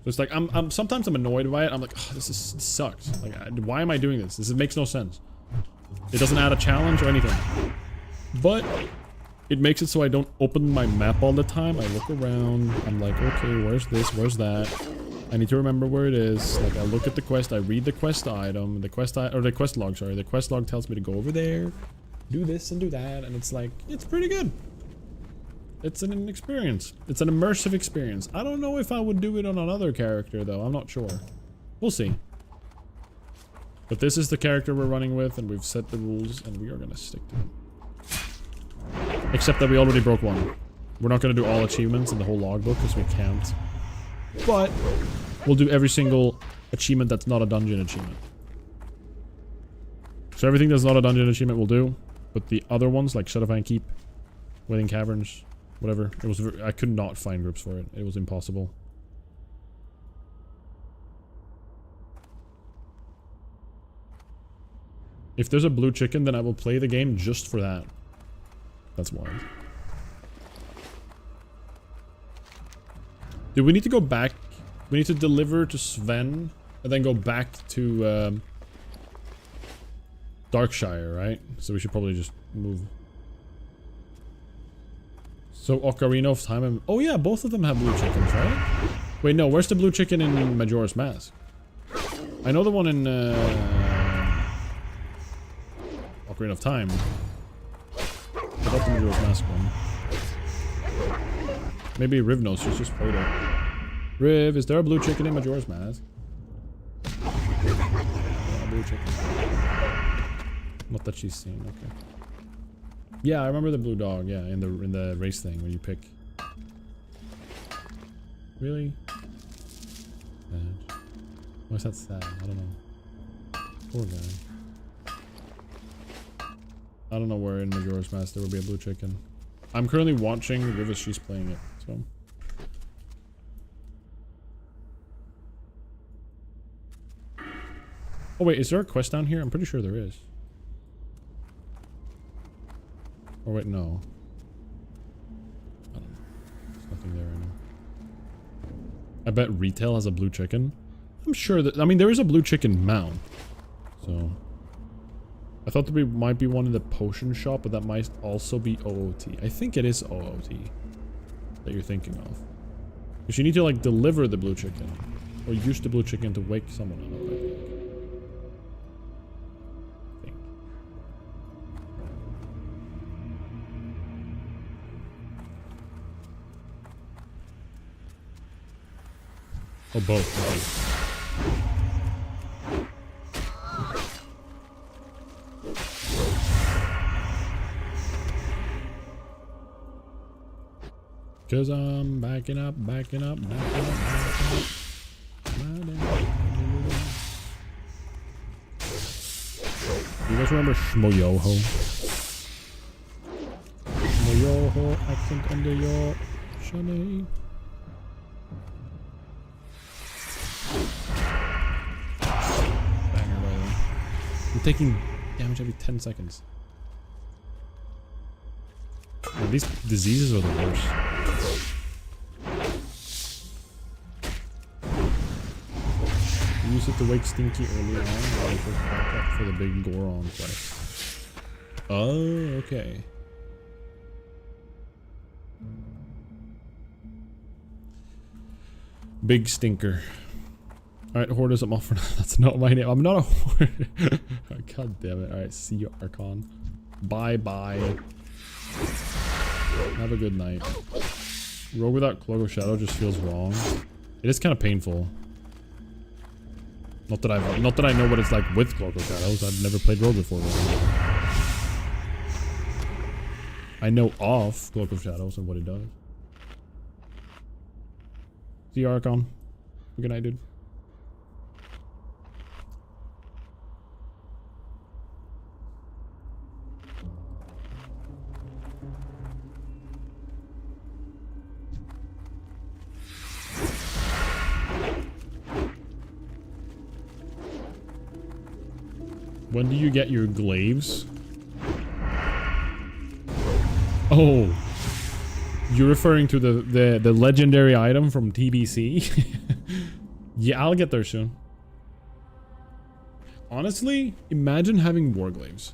So it's like, sometimes I'm annoyed by it. I'm like, oh, this sucks. Like, why am I doing this? This makes no sense. It doesn't add a challenge or anything. But it makes it so I don't open my map all the time. I look around. I'm like, okay, where's this? Where's that? I need to remember where it is. Like, I look at the quest. I read the quest item. The quest log, sorry. The quest log tells me to go over there, do this and do that. And it's like, it's pretty good. It's an experience. It's an immersive experience. I don't know if I would do it on another character, though. I'm not sure. We'll see. But this is the character we're running with, and we've set the rules, and we are going to stick to them. Except that we already broke one. We're not going to do all achievements in the whole logbook, because we can't. But we'll do every single achievement that's not a dungeon achievement. So everything that's not a dungeon achievement we'll do. But the other ones, like Shadowfang Keep, Waiting Caverns, whatever. It was I could not find groups for it. It was impossible. If there's a blue chicken, then I will play the game just for that. That's wild. Dude, we need to go back. We need to deliver to Sven and then go back to Darkshire, right? So we should probably just move. So Ocarina of Time and... Oh yeah, both of them have blue chickens, right? Wait, no, where's the blue chicken in Majora's Mask? I know the one in Ocarina of Time. I got the Majora's Mask one. Maybe Riv knows, she's just played it. Riv, is there a blue chicken in Majora's Mask? Yeah, blue chicken. Not that she's seen, okay. Yeah, I remember the blue dog, yeah, in the race thing where you pick. Really? Sad. Why is that sad? I don't know. Poor guy. I don't know where in Majora's Mask there will be a blue chicken. I'm currently watching Riv as she's playing it, so. Oh wait, is there a quest down here? I'm pretty sure there is. Or wait, no. I don't know. There's nothing there right now. I bet retail has a blue chicken. I'm sure that, I mean, there is a blue chicken mount. So. I thought there might be one in the potion shop, but that might also be OOT. I think it is OOT that you're thinking of. Because you need to, like, deliver the blue chicken. Or use the blue chicken to wake someone up, I think. Oh, both. Okay. Cause I'm backing up. You guys remember Shmoyoho? Shmoyoho, accent under your shawty. Banger, by the way. I'm taking damage every 10 seconds. Man, these diseases are the worst. Use it to wake Stinky early on while I put back up for the big Goron quest. Oh, okay. Big Stinker. Alright, Horde is I'm off for now. That's not my name. I'm not a Horde. God damn it. Alright, see you, Archon. Bye bye. Have a good night. Rogue without Cloak of Shadow just feels wrong. It is kind of painful. Not that I know what it's like with Cloak of Shadows. I've never played Rogue before. I know of Cloak of Shadows and what it does. See you, Archon. Good night, dude. When do you get your glaives? Oh, you're referring to the legendary item from TBC? Yeah, I'll get there soon. Honestly, imagine having warglaves.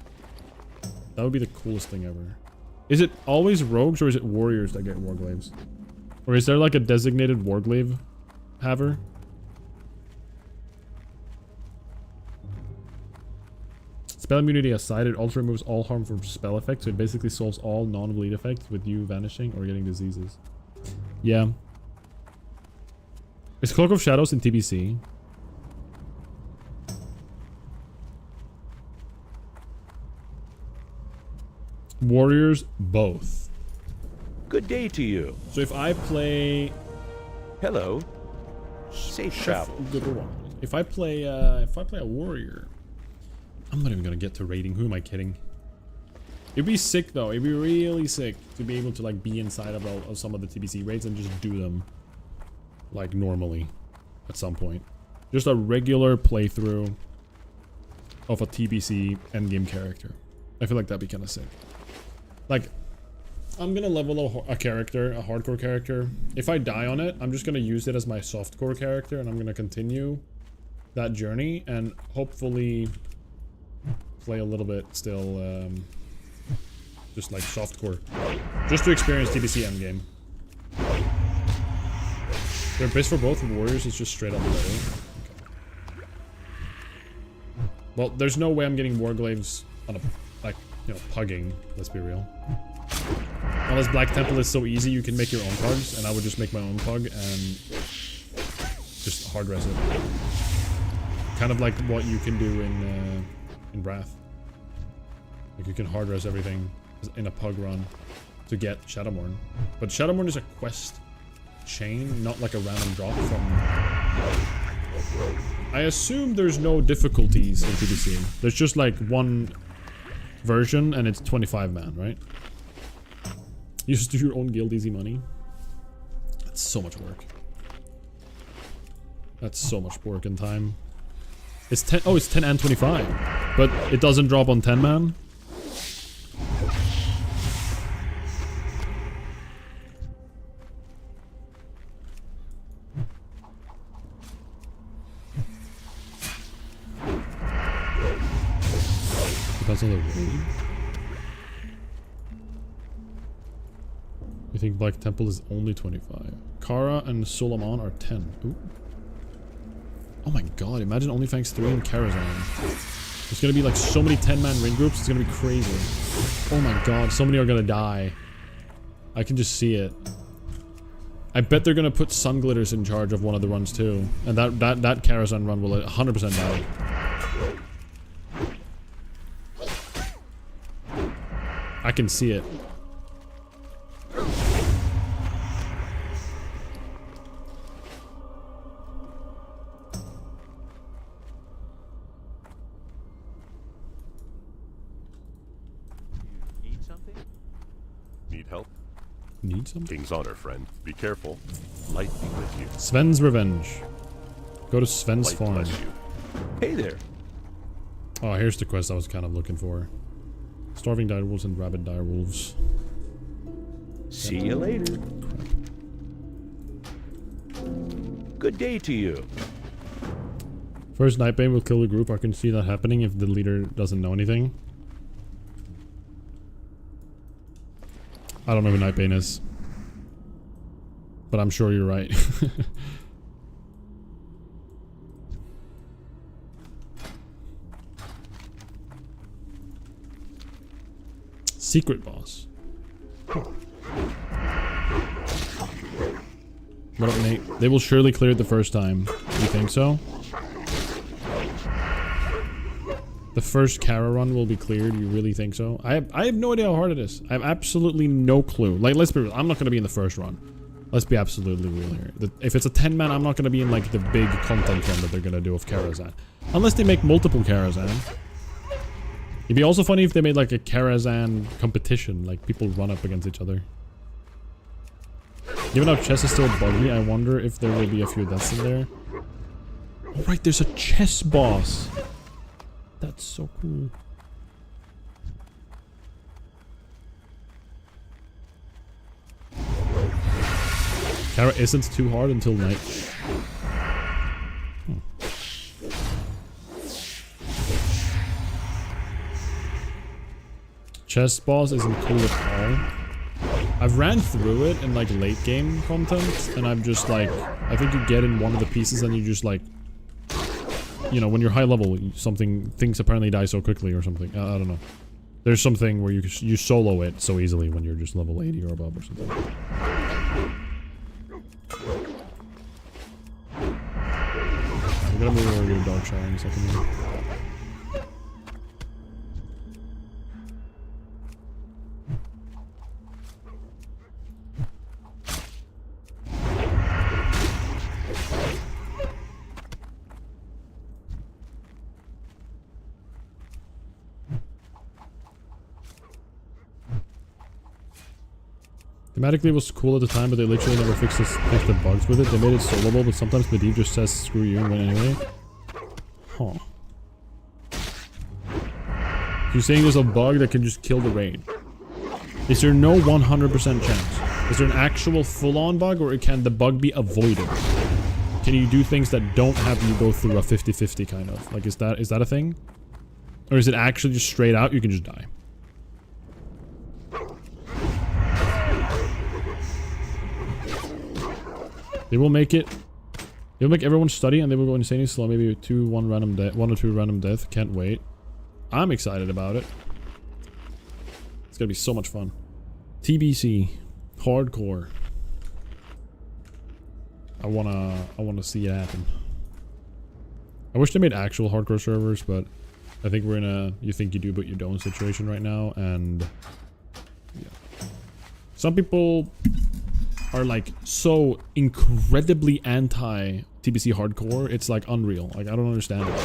That would be the coolest thing ever. Is it always rogues or is it warriors that get warglaves? Or is there like a designated warglaive haver? Spell immunity aside, it also removes all harm from spell effects, so it basically solves all non-bleed effects with you vanishing or getting diseases. Yeah. Is Cloak of Shadows in TBC? Warriors, both. Good day to you. So if I play... Hello. Safe travel. If I play a warrior... I'm not even gonna get to raiding. Who am I kidding? It'd be sick though. It'd be really sick to be able to like be inside of some of the TBC raids and just do them like normally at some point. Just a regular playthrough of a TBC endgame character. I feel like that'd be kind of sick. Like, I'm gonna level a character, a hardcore character. If I die on it, I'm just gonna use it as my softcore character, and I'm gonna continue that journey and hopefully play a little bit still, just like softcore, just to experience TBC endgame. Their base for both warriors is just straight up low. Okay. Well, there's no way I'm getting warglaves on a, like, you know, pugging. Let's be real. Unless Black Temple is so easy, you can make your own pugs, and I would just make my own pug and just hard res it. Kind of like what you can do in Wrath. Like you can hard res everything in a pug run to get Shadowmourne. But Shadowmourne is a quest chain, not like a random drop from... I assume there's no difficulties in TBC. There's just like one version and it's 25 man, right? You just do your own guild, easy money. That's so much work. That's so much work and time. It's 10. Oh, it's 10 and 25. But it doesn't drop on 10 man. Depends on the raid. You think Black Temple is only 25? Kara and Solomon are 10. Ooh. Oh my god, imagine Onlyfangs 3 and Karazhan. There's gonna be like so many 10-man ring groups, it's gonna be crazy. Oh my god, so many are gonna die. I can just see it. I bet they're gonna put Sun Glitters in charge of one of the runs too. And that Karazhan run will 100% die. I can see it. Need help? Need something? King's honor, friend. Be careful. Light be with you. Sven's Revenge. Go to Sven's Light farm. bless you. Hey there. Oh, here's the quest I was kind of looking for. Starving direwolves and rabid direwolves. See you later. Good day to you. First Nightbane will kill the group. I can see that happening if the leader doesn't know anything. I don't know who Nightbane is. But I'm sure you're right. Secret boss. What up, Nate? They will surely clear it the first time. You think so? The first Kara run will be cleared. You really think so? I have no idea how hard it is. I have absolutely no clue. Like, let's be real. I'm not going to be in the first run. Let's be absolutely real here. If it's a 10-man, I'm not going to be in, like, the big content run that they're going to do of Karazhan. Unless they make multiple Karazhan. It'd be also funny if they made, like, a Karazhan competition. Like, people run up against each other. Given how chess is still buggy, I wonder if there will be a few deaths in there. Oh, right, there's a chess boss. That's so cool. Kara isn't too hard until night. Chess boss isn't cool at all. I've ran through it in like late game content, and I'm just like, I think you get in one of the pieces and you just like, you know, when you're high level, things apparently die so quickly or something. I don't know. There's something where you solo it so easily when you're just level 80 or above or something. We're gonna move over to Dark Shire in a second here. Thematically it was cool at the time, but they literally never fixed the bugs with it. They made it soloable, but sometimes Medivh just says screw you and win anyway. Huh. You're saying there's a bug that can just kill the raid. Is there no 100% chance? Is there an actual full-on bug, or can the bug be avoided? Can you do things that don't have you go through a 50-50 kind of? Like, is that a thing? Or is it actually just straight out, you can just die? They will make it. They'll make everyone study, and they will go insanely slow. Maybe 1 or 2 random death. Can't wait. I'm excited about it. It's gonna be so much fun. TBC, hardcore. I wanna see it happen. I wish they made actual hardcore servers, but I think we're in a you think you do but you don't situation right now, and yeah. Some people are like so incredibly anti TBC hardcore, it's like unreal. Like, I don't understand it.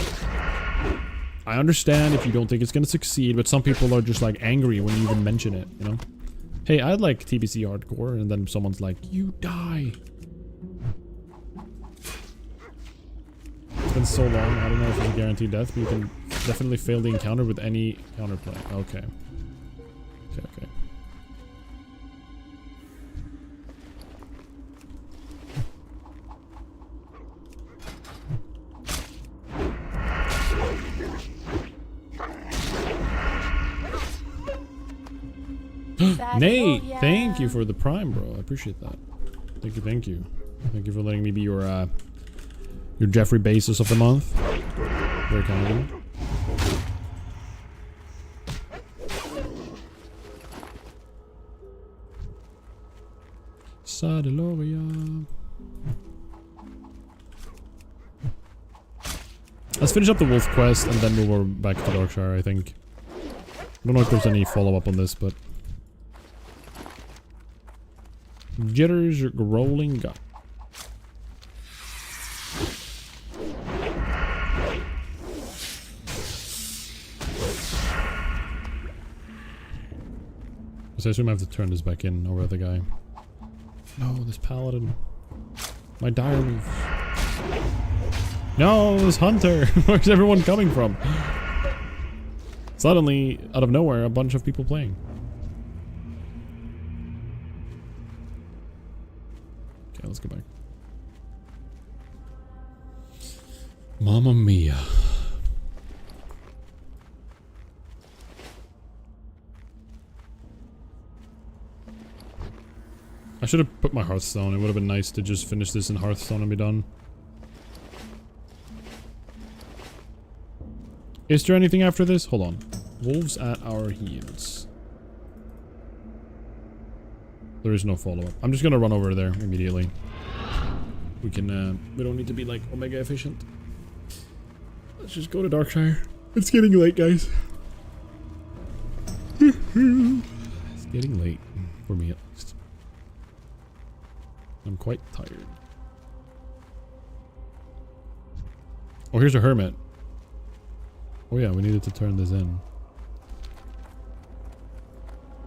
I understand if you don't think it's gonna succeed, but some people are just like angry when you even mention it, you know? Hey, I'd like TBC hardcore, and then someone's like, you die. It's been so long, I don't know if it's a guaranteed death, but you can definitely fail the encounter with any counterplay. Okay. Okay. Nate, thank you for the prime, bro. I appreciate that. Thank you. Thank you for letting me be your Jeffrey Bezos of the month. Very kind of you. Sadeloria. Let's finish up the wolf quest and then move over back to Darkshire, I think. I don't know if there's any follow-up on this, but... Jitters rolling gut. So I assume I have to turn this back in over the guy. No, this paladin. My dire wolves. No, this hunter. Where's everyone coming from? Suddenly, out of nowhere, a bunch of people playing. Okay, let's go back. Mamma mia. I should have put my Hearthstone. It would have been nice to just finish this in Hearthstone and be done. Is there anything after this? Hold on. Wolves at our heels. There is no follow-up. I'm just gonna run over there immediately. We can, we don't need to be like Omega efficient. Let's just go to Darkshire. It's getting late, guys. It's getting late. For me, at least. I'm quite tired. Oh, here's a hermit. Oh yeah, we needed to turn this in.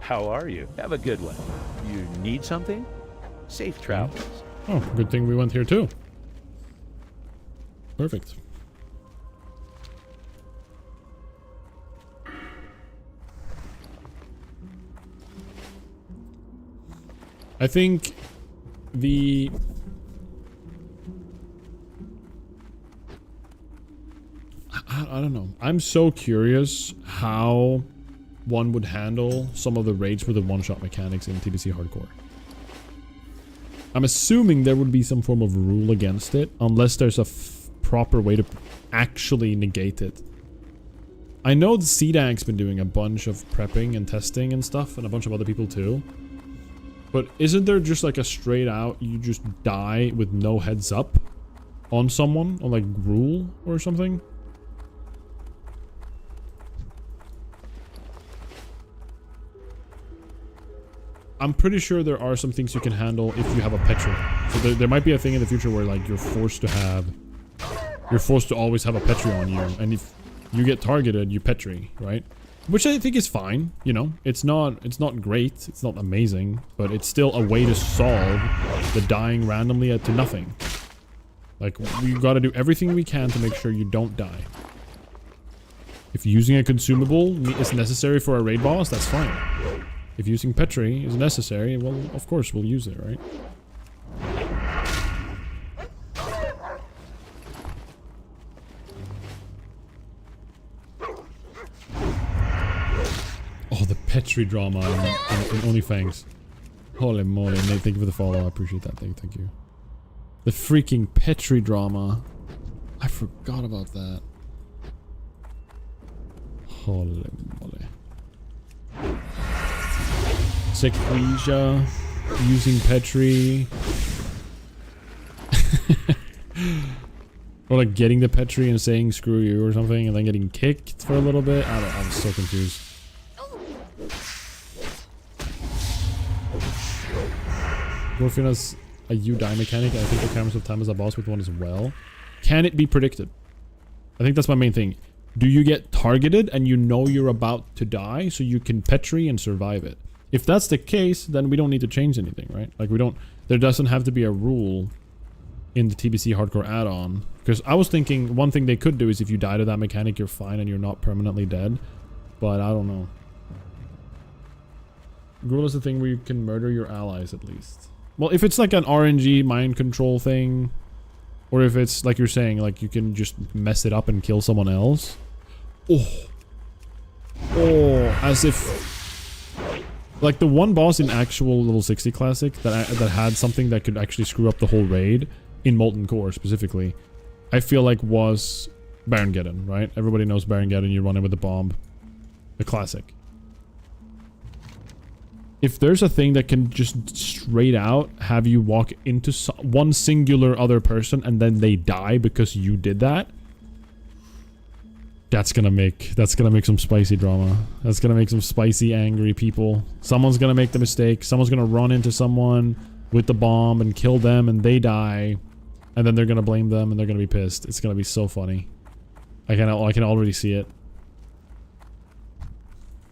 How are you? Have a good one. You need something? Safe travels. Oh, good thing we went here too. Perfect. I think the... I don't know. I'm so curious how one would handle some of the raids with the one-shot mechanics in TBC Hardcore. I'm assuming there would be some form of rule against it, unless there's a proper way to actually negate it. I know the CDAG's been doing a bunch of prepping and testing and stuff, and a bunch of other people too. But isn't there just like a straight out, you just die with no heads up on someone, on like rule or something? I'm pretty sure there are some things you can handle if you have a Petri. So there might be a thing in the future where like you're forced to always have a Petri on you, and if you get targeted, you Petri, right? Which I think is fine, you know. It's not great, it's not amazing, but it's still a way to solve the dying randomly to nothing. Like, we gotta do everything we can to make sure you don't die. If using a consumable is necessary for a raid boss, that's fine. If using Petri is necessary, well, of course we'll use it, right? Oh, the Petri drama in Onlyfangs. Holy moly, Nate, thank you for the follow. I appreciate that. Thank you. The freaking Petri drama. I forgot about that. Holy moly. Sequoia using Petri. Or like getting the Petri and saying screw you or something, and then getting kicked for a little bit. I was so confused. Gorfin has a U die mechanic. I think the cameras of time as a boss with one as well. Can it be predicted? I think that's my main thing. Do you get targeted and you know you're about to die so you can Petri and survive it? If that's the case, then we don't need to change anything, right? Like there doesn't have to be a rule in the TBC Hardcore add-on. Because I was thinking one thing they could do is if you die to that mechanic, you're fine and you're not permanently dead. But I don't know. Gruel is the thing where you can murder your allies at least. Well, if it's like an RNG mind control thing, or if it's like you're saying, like you can just mess it up and kill someone else. Oh, as if like the one boss in actual level 60 classic that had something that could actually screw up the whole raid in Molten Core specifically, I feel like was Barongeddon, right? Everybody knows Barongeddon. You run in with the bomb, the classic. If there's a thing that can just straight out have you walk into one singular other person and then they die because you did that, that's gonna make some spicy drama. That's gonna make some spicy, angry people. Someone's gonna make the mistake. Someone's gonna run into someone with the bomb and kill them and they die, and then they're gonna blame them and they're gonna be pissed. It's gonna be so funny. I can already see it.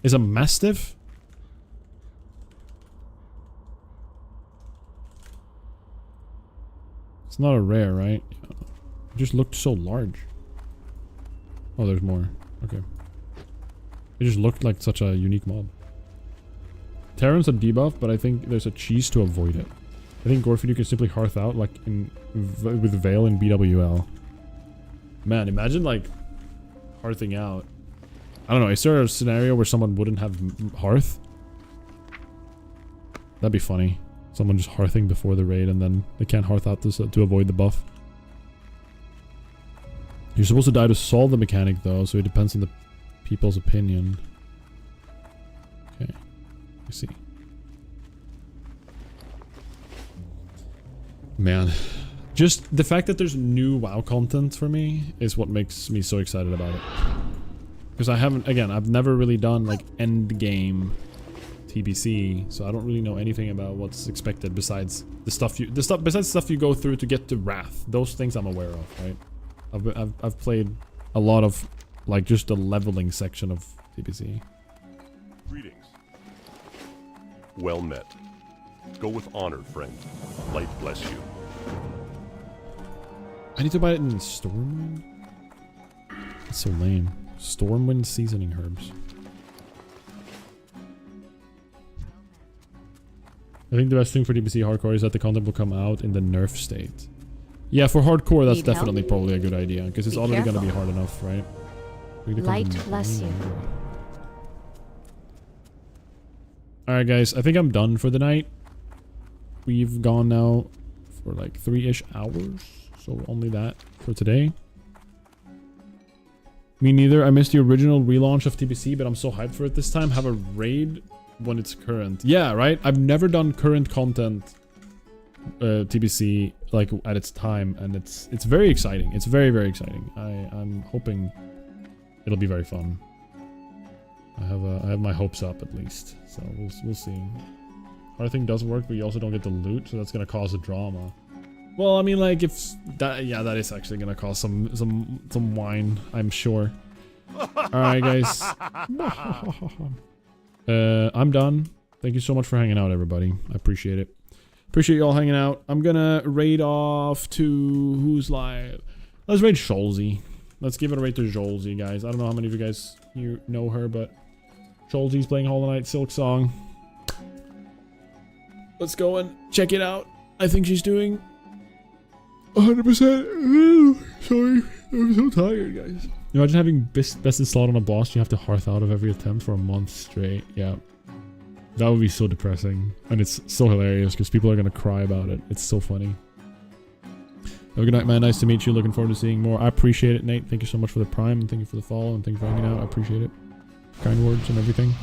Is a Mastiff? It's not a rare, right? It just looked so large. Oh, there's more. Okay. It just looked like such a unique mob. Terran's a debuff, but I think there's a cheese to avoid it. I think Gorfin you can simply hearth out like with Veil in BWL. Man, imagine like hearthing out. I don't know, is there a scenario where someone wouldn't have hearth? That'd be funny. Someone just hearthing before the raid and then they can't hearth out to avoid the buff. You're supposed to die to solve the mechanic though, so it depends on the people's opinion. Okay, I see. Man, just the fact that there's new WoW content for me is what makes me so excited about it. Because I've never really done like end game TBC, so I don't really know anything about what's expected besides the stuff you go through to get to Wrath. Those things I'm aware of, right? I've played a lot of like just the leveling section of TBC. Greetings. Well met. Go with honor, friend. Light bless you. I need to buy it in Stormwind? That's so lame. Stormwind seasoning herbs. I think the best thing for TBC Hardcore is that the content will come out in the nerf state. Yeah, for hardcore, that's definitely probably a good idea, because it's already going to be hard enough, right? Light bless you. Alright, guys. I think I'm done for the night. We've gone now for like 3-ish hours. So only that for today. Me neither. I missed the original relaunch of TBC, but I'm so hyped for it this time. Have a raid when it's current. Yeah, right? I've never done current content TBC like at its time, and it's very exciting. It's very, very exciting. I'm hoping it'll be very fun. I have my hopes up at least. So we'll see. Our thing does work, but you also don't get the loot, so that's gonna cause a drama. Well, I mean, like, if that, yeah, that is actually gonna cause some wine, I'm sure. All right, guys. I'm done. Thank you so much for hanging out, everybody. I appreciate it. Appreciate you all hanging out. I'm gonna raid off to who's live. Let's raid Scholzy. Let's give it a raid to Scholzy, guys. I don't know how many of you guys here know her, but Scholzy's playing Hollow Knight Silk Song. Let's go and check it out. I think she's doing 100%. Sorry, I'm so tired, guys. Imagine having bested slot on a boss you have to hearth out of every attempt for a month straight. Yeah. That would be so depressing. And it's so hilarious because people are going to cry about it. It's so funny. Have a good night, man. Nice to meet you. Looking forward to seeing more. I appreciate it, Nate. Thank you so much for the prime. And thank you for the follow. And thank you for hanging out. I appreciate it. Kind words and everything.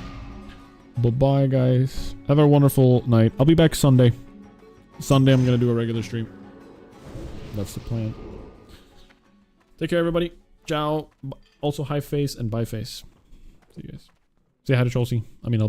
Bye-bye, guys. Have a wonderful night. I'll be back Sunday. Sunday, I'm going to do a regular stream. That's the plan. Take care, everybody. Ciao. Also, hi face and bye face. See you guys. Say hi to Chelsea. I mean, I'll